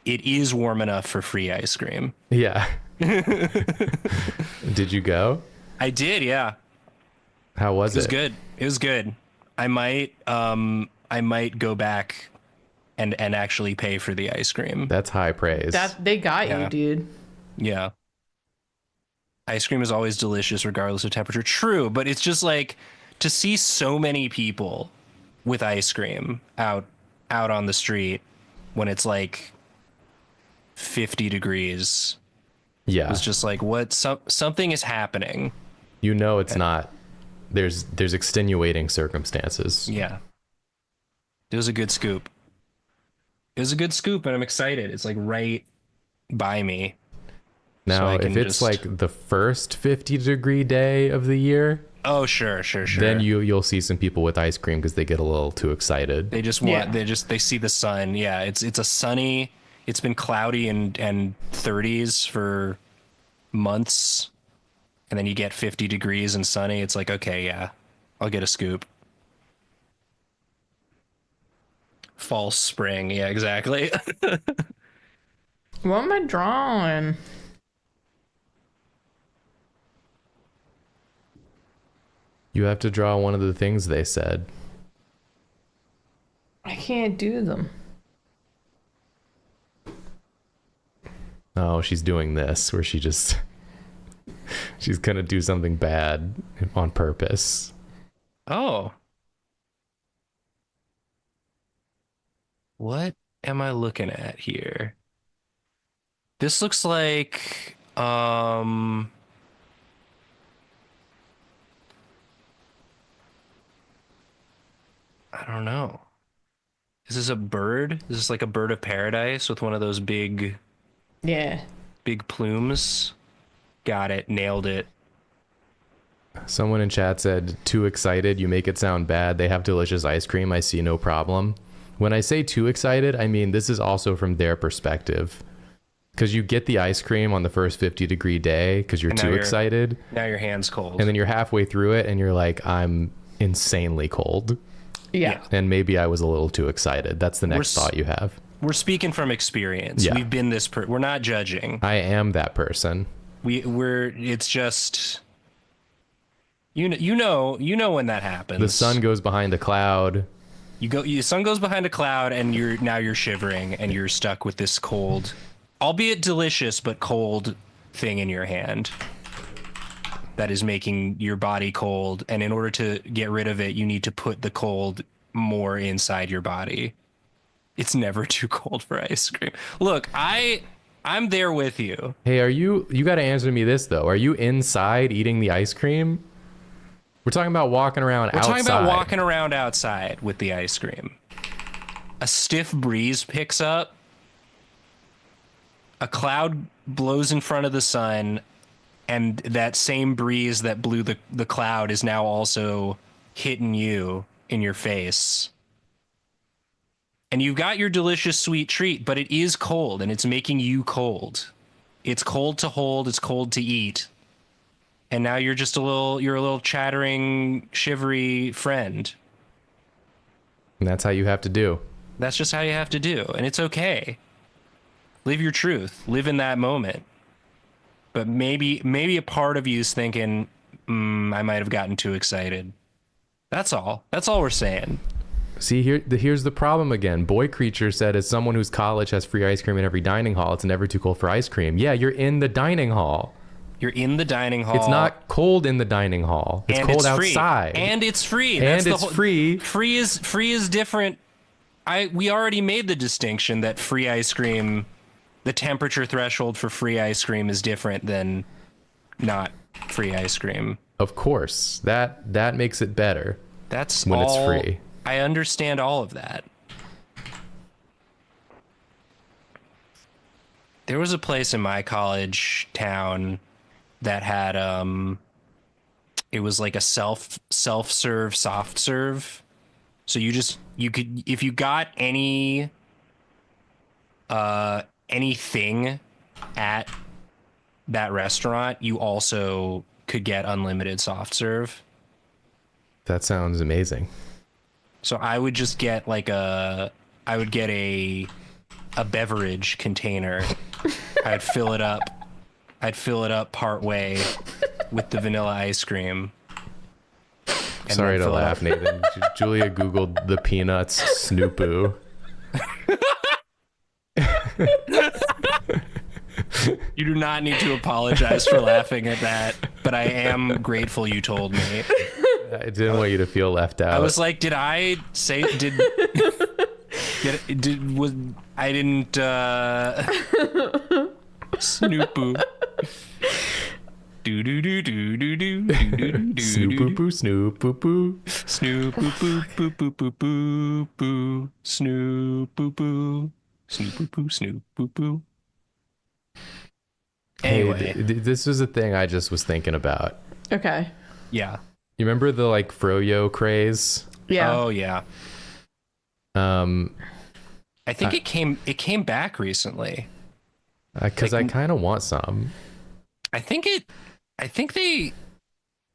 [SPEAKER 2] it is warm enough for free ice cream.
[SPEAKER 1] Yeah. Did you go?
[SPEAKER 2] I did, yeah.
[SPEAKER 1] How was
[SPEAKER 2] It was good. It was good. I might go back and actually pay for the ice cream.
[SPEAKER 1] That's high praise.
[SPEAKER 3] That they got
[SPEAKER 2] Yeah.
[SPEAKER 3] you, dude.
[SPEAKER 2] Yeah. Ice cream is always delicious regardless of temperature. True, but it's just like to see so many people with ice cream out on the street when it's like 50 degrees.
[SPEAKER 1] Yeah.
[SPEAKER 2] It's just like something is happening.
[SPEAKER 1] You know it's not. There's extenuating circumstances.
[SPEAKER 2] Yeah. It was a good scoop. It was a good scoop, and I'm excited. It's like right by me.
[SPEAKER 1] Now,
[SPEAKER 2] I
[SPEAKER 1] if
[SPEAKER 2] can
[SPEAKER 1] it's
[SPEAKER 2] just-
[SPEAKER 1] like the first 50-degree day of the year,
[SPEAKER 2] Oh, sure.
[SPEAKER 1] then you'll see some people with ice cream because they get a little too excited.
[SPEAKER 2] They just want they see the sun. Yeah, it's a sunny. It's been cloudy and 30s for months, and then you get 50 degrees and sunny. It's like, okay, yeah, I'll get a scoop. Fall, spring, yeah, exactly.
[SPEAKER 3] What am I drawing?
[SPEAKER 1] You have to draw one of the things they said.
[SPEAKER 3] I can't do them.
[SPEAKER 1] Oh, she's doing this where she's gonna do something bad on purpose.
[SPEAKER 2] Oh, what am I looking at here? This looks like I don't know. Is this a bird? Is this like a bird of paradise with one of those big
[SPEAKER 3] Yeah.
[SPEAKER 2] plumes? Got it. Nailed it.
[SPEAKER 1] Someone in chat said, too excited, you make it sound bad. They have delicious ice cream. I see no problem. When I say too excited, I mean this is also from their perspective. Because you get the ice cream on the first 50-degree day because you're
[SPEAKER 2] And now
[SPEAKER 1] too
[SPEAKER 2] you're-
[SPEAKER 1] excited.
[SPEAKER 2] Now your hand's cold.
[SPEAKER 1] And then you're halfway through it and you're like, I'm insanely cold.
[SPEAKER 3] Yeah.
[SPEAKER 1] And maybe I was a little too excited. That's the next thought you have.
[SPEAKER 2] We're speaking from experience.
[SPEAKER 1] Yeah.
[SPEAKER 2] We've been this we're not judging.
[SPEAKER 1] I am that person.
[SPEAKER 2] We're it's just you know when that happens.
[SPEAKER 1] The sun goes behind a cloud.
[SPEAKER 2] The sun goes behind a cloud and you're shivering and you're stuck with this cold, albeit delicious but cold thing in your hand that is making your body cold, and in order to get rid of it you need to put the cold more inside your body. It's never too cold for ice cream. Look, I'm there with you.
[SPEAKER 1] Hey, you got to answer me this though. Are you inside eating the ice cream? We're talking about walking around outside.
[SPEAKER 2] We're talking about walking around outside with the ice cream. A stiff breeze picks up. A cloud blows in front of the sun, and that same breeze that blew the cloud is now also hitting you in your face. And you've got your delicious sweet treat, but it is cold, and it's making you cold. It's cold to hold, it's cold to eat. And now you're a little chattering, shivery friend.
[SPEAKER 1] And that's how you have to do.
[SPEAKER 2] That's just how you have to do. And it's okay. Live your truth. Live in that moment. But maybe a part of you is thinking, I might have gotten too excited. That's all. That's all we're saying.
[SPEAKER 1] See, here's the problem again. Boy Creature said, as someone whose college has free ice cream in every dining hall, it's never too cold for ice cream. Yeah, you're in the dining hall.
[SPEAKER 2] You're in the dining hall.
[SPEAKER 1] It's not cold in the dining hall. It's cold
[SPEAKER 2] free.
[SPEAKER 1] outside.
[SPEAKER 2] And it's free.
[SPEAKER 1] And it's free.
[SPEAKER 2] Free is different. We already made the distinction that free ice cream, the temperature threshold for free ice cream is different than not free ice cream.
[SPEAKER 1] Of course. That makes it better.
[SPEAKER 2] That's
[SPEAKER 1] when
[SPEAKER 2] all,
[SPEAKER 1] it's free.
[SPEAKER 2] I understand all of that. There was a place in my college town that had it was like a self-serve soft serve. So you could, if you got any anything at that restaurant, you also could get unlimited soft serve.
[SPEAKER 1] That sounds amazing.
[SPEAKER 2] So I would just get I would get a beverage container. I'd fill it up. I'd fill it up part way with the vanilla ice cream.
[SPEAKER 1] Sorry to laugh, Nathan. Julia Googled the peanuts Snoopoo.
[SPEAKER 2] You do not need to apologize for laughing at that, but I am grateful you told me.
[SPEAKER 1] I didn't want you to feel left out.
[SPEAKER 2] I was like, did I say I didn't Snoopoo. Do do do do do do do do
[SPEAKER 1] Snoopoo, Snoopoo,
[SPEAKER 2] Snoopoo, boo boo boo boo boo, Snoopoo, Snoopoo, Snoopoo. Anyway,
[SPEAKER 1] hey, this was a thing I just was thinking about.
[SPEAKER 3] Okay.
[SPEAKER 2] yeah.
[SPEAKER 1] You remember the like froyo craze?
[SPEAKER 3] Yeah.
[SPEAKER 2] Oh yeah. I think it came back recently.
[SPEAKER 1] Because I kind of want some.
[SPEAKER 2] I think they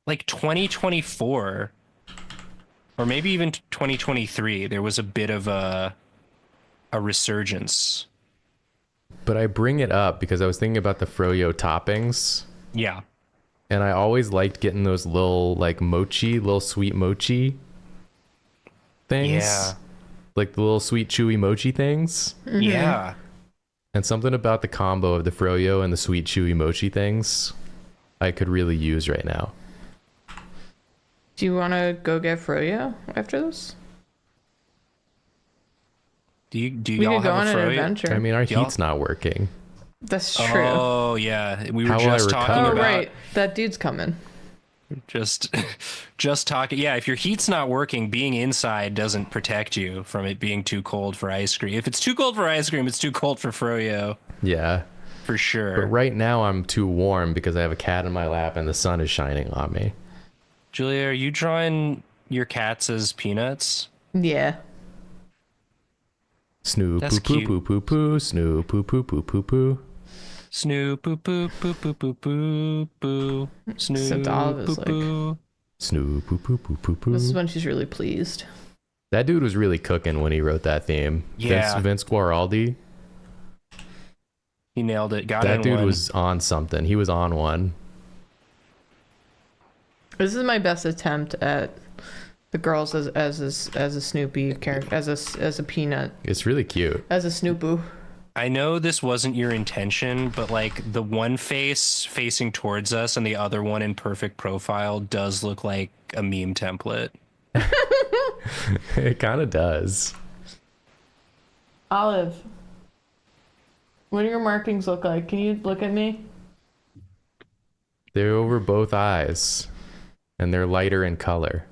[SPEAKER 2] like 2024 or maybe even 2023 there was a bit of a resurgence.
[SPEAKER 1] But I bring it up because I was thinking about the froyo toppings.
[SPEAKER 2] Yeah.
[SPEAKER 1] And I always liked getting those little like little sweet mochi things.
[SPEAKER 2] Yeah.
[SPEAKER 1] Like the little sweet chewy mochi things.
[SPEAKER 3] Mm-hmm.
[SPEAKER 2] Yeah.
[SPEAKER 1] And something about the combo of the froyo and the sweet chewy mochi things I could really use right now.
[SPEAKER 3] Do you want to go get froyo after this?
[SPEAKER 2] Do
[SPEAKER 3] We
[SPEAKER 2] y'all
[SPEAKER 3] could go on
[SPEAKER 2] have a
[SPEAKER 3] an
[SPEAKER 2] froyo?
[SPEAKER 3] adventure.
[SPEAKER 1] I mean, our
[SPEAKER 2] Y'all-
[SPEAKER 1] heat's not working.
[SPEAKER 3] That's true.
[SPEAKER 2] Oh yeah, we were
[SPEAKER 1] How will I
[SPEAKER 2] just talking
[SPEAKER 1] recover?
[SPEAKER 3] Oh,
[SPEAKER 2] about
[SPEAKER 3] right. That dude's coming.
[SPEAKER 2] just talking. Yeah, if your heat's not working, being inside doesn't protect you from it being too cold for ice cream. If it's too cold for ice cream, it's too cold for froyo
[SPEAKER 1] Yeah.
[SPEAKER 2] for sure.
[SPEAKER 1] But right now I'm too warm because I have a cat in my lap and the sun is shining on me.
[SPEAKER 2] Julia, are you drawing your cats as peanuts?
[SPEAKER 3] Yeah.
[SPEAKER 1] Snoop
[SPEAKER 2] That's
[SPEAKER 1] poo
[SPEAKER 2] cute.
[SPEAKER 1] poo poo poo, snoop poo poo poo poo poo.
[SPEAKER 2] Snoop boo boo boo boo boo boo boo. Snoop
[SPEAKER 3] Except Olive is
[SPEAKER 2] boo boo.
[SPEAKER 1] Snoop poo poo poo poo poo.
[SPEAKER 3] This is when she's really pleased.
[SPEAKER 1] That dude was really cooking when he wrote that theme.
[SPEAKER 2] Yeah.
[SPEAKER 1] Vince Guaraldi.
[SPEAKER 2] He nailed it. Got
[SPEAKER 1] That
[SPEAKER 2] in
[SPEAKER 1] dude
[SPEAKER 2] one.
[SPEAKER 1] was on something. He was on one.
[SPEAKER 3] This is my best attempt at the girls as a Snoopy character, as a peanut,
[SPEAKER 1] It's really cute.
[SPEAKER 3] as a Snoopoo.
[SPEAKER 2] I know this wasn't your intention, but like the one face facing towards us and the other one in perfect profile does look like a meme template.
[SPEAKER 1] It kind of does.
[SPEAKER 3] Olive, what do your markings look like? Can you look at me?
[SPEAKER 1] They're over both eyes, and they're lighter in color.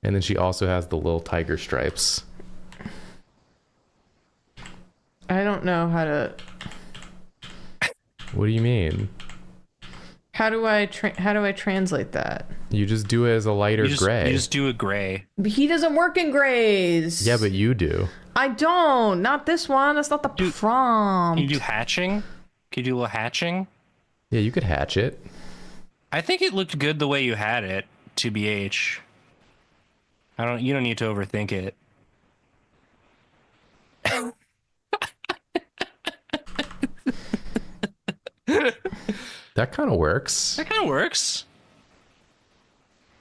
[SPEAKER 1] And then she also has the little tiger stripes.
[SPEAKER 3] I don't know how to.
[SPEAKER 1] What do you mean?
[SPEAKER 3] How do I translate that?
[SPEAKER 1] You just do it as a lighter gray.
[SPEAKER 2] You just do a gray.
[SPEAKER 3] He doesn't work in grays.
[SPEAKER 1] Yeah, but you do.
[SPEAKER 3] I don't. Not this one. That's not the prompt.
[SPEAKER 2] Can you do hatching? Can you do a little hatching?
[SPEAKER 1] Yeah, you could hatch it.
[SPEAKER 2] I think it looked good the way you had it, TBH. You don't need to overthink it.
[SPEAKER 1] That kind of works.
[SPEAKER 2] That kind of works.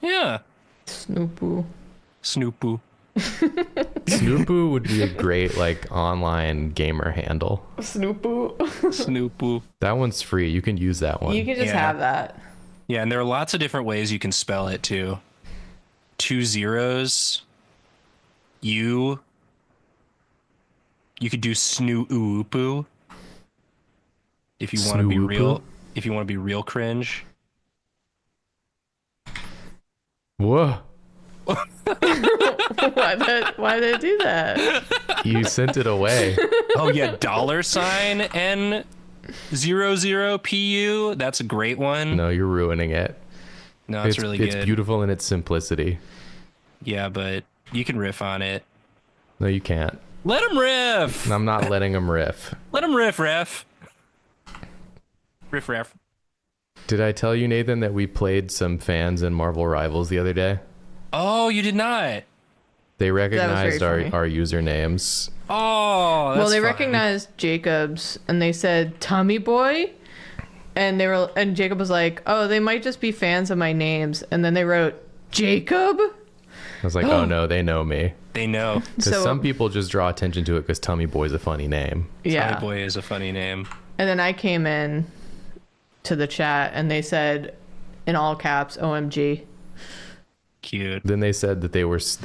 [SPEAKER 2] Yeah.
[SPEAKER 3] Snoopoo.
[SPEAKER 2] Snoopoo.
[SPEAKER 1] Snoopoo would be a great like online gamer handle.
[SPEAKER 3] Snoopoo.
[SPEAKER 2] Snoopoo.
[SPEAKER 1] That one's free. You can use that one.
[SPEAKER 3] You can just
[SPEAKER 2] Yeah.
[SPEAKER 3] have that.
[SPEAKER 2] Yeah, and there are lots of different ways you can spell it too. 2 zeros. You could do snoopoo. If you want to be
[SPEAKER 1] Snoopoo?
[SPEAKER 2] real, if you want to be real cringe.
[SPEAKER 1] Whoa.
[SPEAKER 3] Why did I do that?
[SPEAKER 1] You sent it away.
[SPEAKER 2] Oh yeah, $N00PU. That's a great one.
[SPEAKER 1] No, you're ruining it.
[SPEAKER 2] No, it's really good.
[SPEAKER 1] It's beautiful in its simplicity.
[SPEAKER 2] Yeah, but you can riff on it.
[SPEAKER 1] No, you can't.
[SPEAKER 2] Let him riff.
[SPEAKER 1] I'm not letting him riff.
[SPEAKER 2] Let him riff, ref. Riff, ref.
[SPEAKER 1] Did I tell you, Nathan, that we played some fans in Marvel Rivals the other day?
[SPEAKER 2] Oh, you did not.
[SPEAKER 1] They recognized
[SPEAKER 3] very
[SPEAKER 1] our
[SPEAKER 3] funny.
[SPEAKER 1] usernames.
[SPEAKER 2] Oh, that's
[SPEAKER 3] Well, they
[SPEAKER 2] fun.
[SPEAKER 3] recognized Jacob's and they said Tommy Boy, and Jacob was like, "Oh, they might just be fans of my names." And then they wrote Jacob.
[SPEAKER 1] I was like, oh no, they know me.
[SPEAKER 2] They know.
[SPEAKER 1] Because
[SPEAKER 3] So-
[SPEAKER 1] some people just draw attention to it because Tummy Boy's a funny name.
[SPEAKER 3] Yeah.
[SPEAKER 2] Tommy Boy is a funny name.
[SPEAKER 3] And then I came in to the chat and they said in all caps, "OMG."
[SPEAKER 2] Cute.
[SPEAKER 1] Then they said that they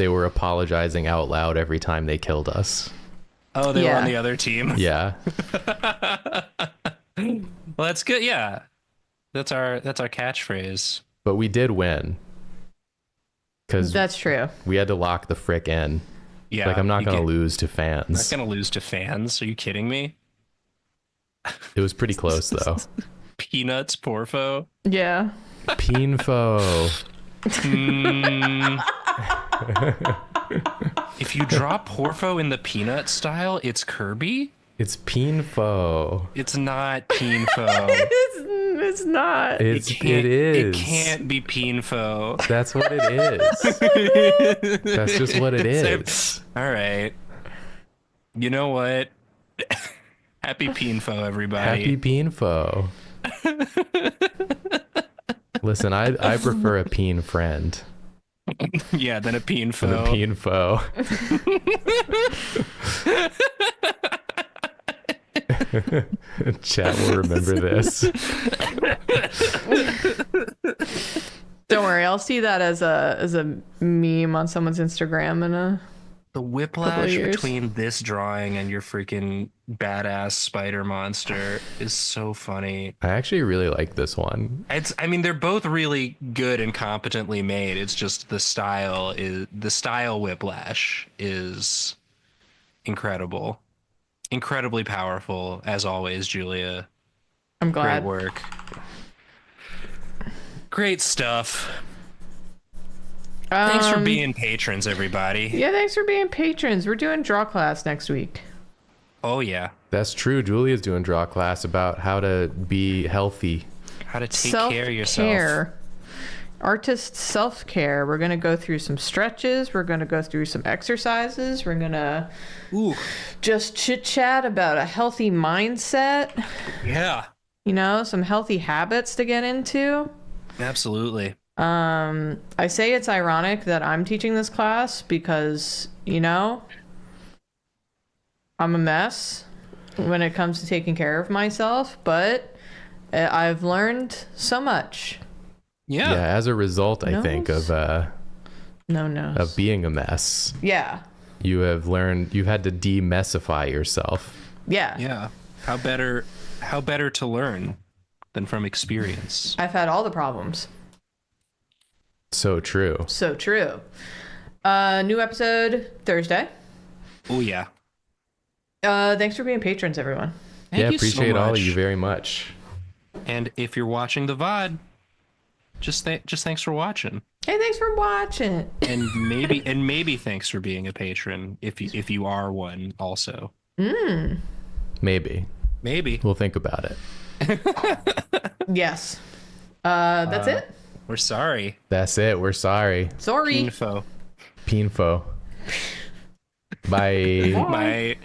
[SPEAKER 1] were apologizing out loud every time they killed us.
[SPEAKER 2] Oh, they were
[SPEAKER 3] Yeah.
[SPEAKER 2] on the other team.
[SPEAKER 1] Yeah.
[SPEAKER 2] Well, that's good. Yeah, that's our catchphrase.
[SPEAKER 1] But we did win. Because
[SPEAKER 3] That's true.
[SPEAKER 1] we had to lock the frick in.
[SPEAKER 2] Yeah,
[SPEAKER 1] Like, I'm not
[SPEAKER 2] you
[SPEAKER 1] going to
[SPEAKER 2] get-
[SPEAKER 1] lose to
[SPEAKER 2] I'm
[SPEAKER 1] fans.
[SPEAKER 2] not gonna lose to fans. Are you kidding me?
[SPEAKER 1] It was pretty close, though.
[SPEAKER 2] Peanuts, Porfo.
[SPEAKER 3] Yeah.
[SPEAKER 1] Pinfo.
[SPEAKER 2] If you draw Porfo in the peanut style, it's Kirby.
[SPEAKER 1] It's Pinfo.
[SPEAKER 2] It's not Peenfo.
[SPEAKER 3] It's not.
[SPEAKER 1] It is.
[SPEAKER 2] It can't be Peenfo.
[SPEAKER 1] That's what it is. That's just what it is.
[SPEAKER 2] All right. You know what? Happy Peenfo, everybody.
[SPEAKER 1] Happy Pinfo. Listen, I prefer a peen friend
[SPEAKER 2] Yeah, then a
[SPEAKER 1] than a
[SPEAKER 2] Peenfo.
[SPEAKER 1] Pinfo. Chat will remember this.
[SPEAKER 3] Don't worry, I'll see that as a meme on someone's Instagram in a
[SPEAKER 2] The
[SPEAKER 3] Couple
[SPEAKER 2] whiplash
[SPEAKER 3] years.
[SPEAKER 2] between this drawing and your freaking badass spider monster is so funny.
[SPEAKER 1] I actually really like this one.
[SPEAKER 2] I mean, they're both really good and competently made. It's just the style whiplash is incredible. Incredibly powerful, as always, Julia.
[SPEAKER 3] I'm
[SPEAKER 2] Great
[SPEAKER 3] glad.
[SPEAKER 2] work. Great stuff. Thanks for being patrons, everybody.
[SPEAKER 3] Yeah, thanks for being patrons. We're doing draw class next week.
[SPEAKER 2] Oh, yeah.
[SPEAKER 1] That's true. Julia's doing draw class about how to be healthy.
[SPEAKER 2] How to take care of yourself.
[SPEAKER 3] Self-care. Artist self-care. We're going to go through some stretches. We're going to go through some exercises. We're going to
[SPEAKER 2] Ooh,
[SPEAKER 3] just chit-chat about a healthy mindset.
[SPEAKER 2] yeah.
[SPEAKER 3] You know, some healthy habits to get into.
[SPEAKER 2] Absolutely.
[SPEAKER 3] I say it's ironic that I'm teaching this class because, you know, I'm a mess when it comes to taking care of myself, but I've learned so much.
[SPEAKER 2] Yeah.
[SPEAKER 1] Yeah, as a result, I think,
[SPEAKER 3] Nose?
[SPEAKER 1] of being a mess.
[SPEAKER 3] Yeah.
[SPEAKER 1] You've had to demessify yourself.
[SPEAKER 3] Yeah.
[SPEAKER 2] Yeah. How better to learn than from experience?
[SPEAKER 3] I've had all the problems.
[SPEAKER 1] So true.
[SPEAKER 3] So true. New episode Thursday.
[SPEAKER 2] Oh, yeah.
[SPEAKER 3] Thanks for being patrons, everyone.
[SPEAKER 2] Thank you so
[SPEAKER 1] appreciate all of
[SPEAKER 2] much.
[SPEAKER 1] you very much.
[SPEAKER 2] And if you're watching the VOD, just thanks for watching.
[SPEAKER 3] Hey, thanks for watching.
[SPEAKER 2] And maybe thanks for being a patron if you are one also.
[SPEAKER 1] Maybe.
[SPEAKER 2] Maybe.
[SPEAKER 1] We'll think about it.
[SPEAKER 3] Yes. That's it.
[SPEAKER 2] We're sorry.
[SPEAKER 1] That's it. We're sorry.
[SPEAKER 3] Sorry.
[SPEAKER 2] Info.
[SPEAKER 1] Pinfo. Bye.
[SPEAKER 2] Bye.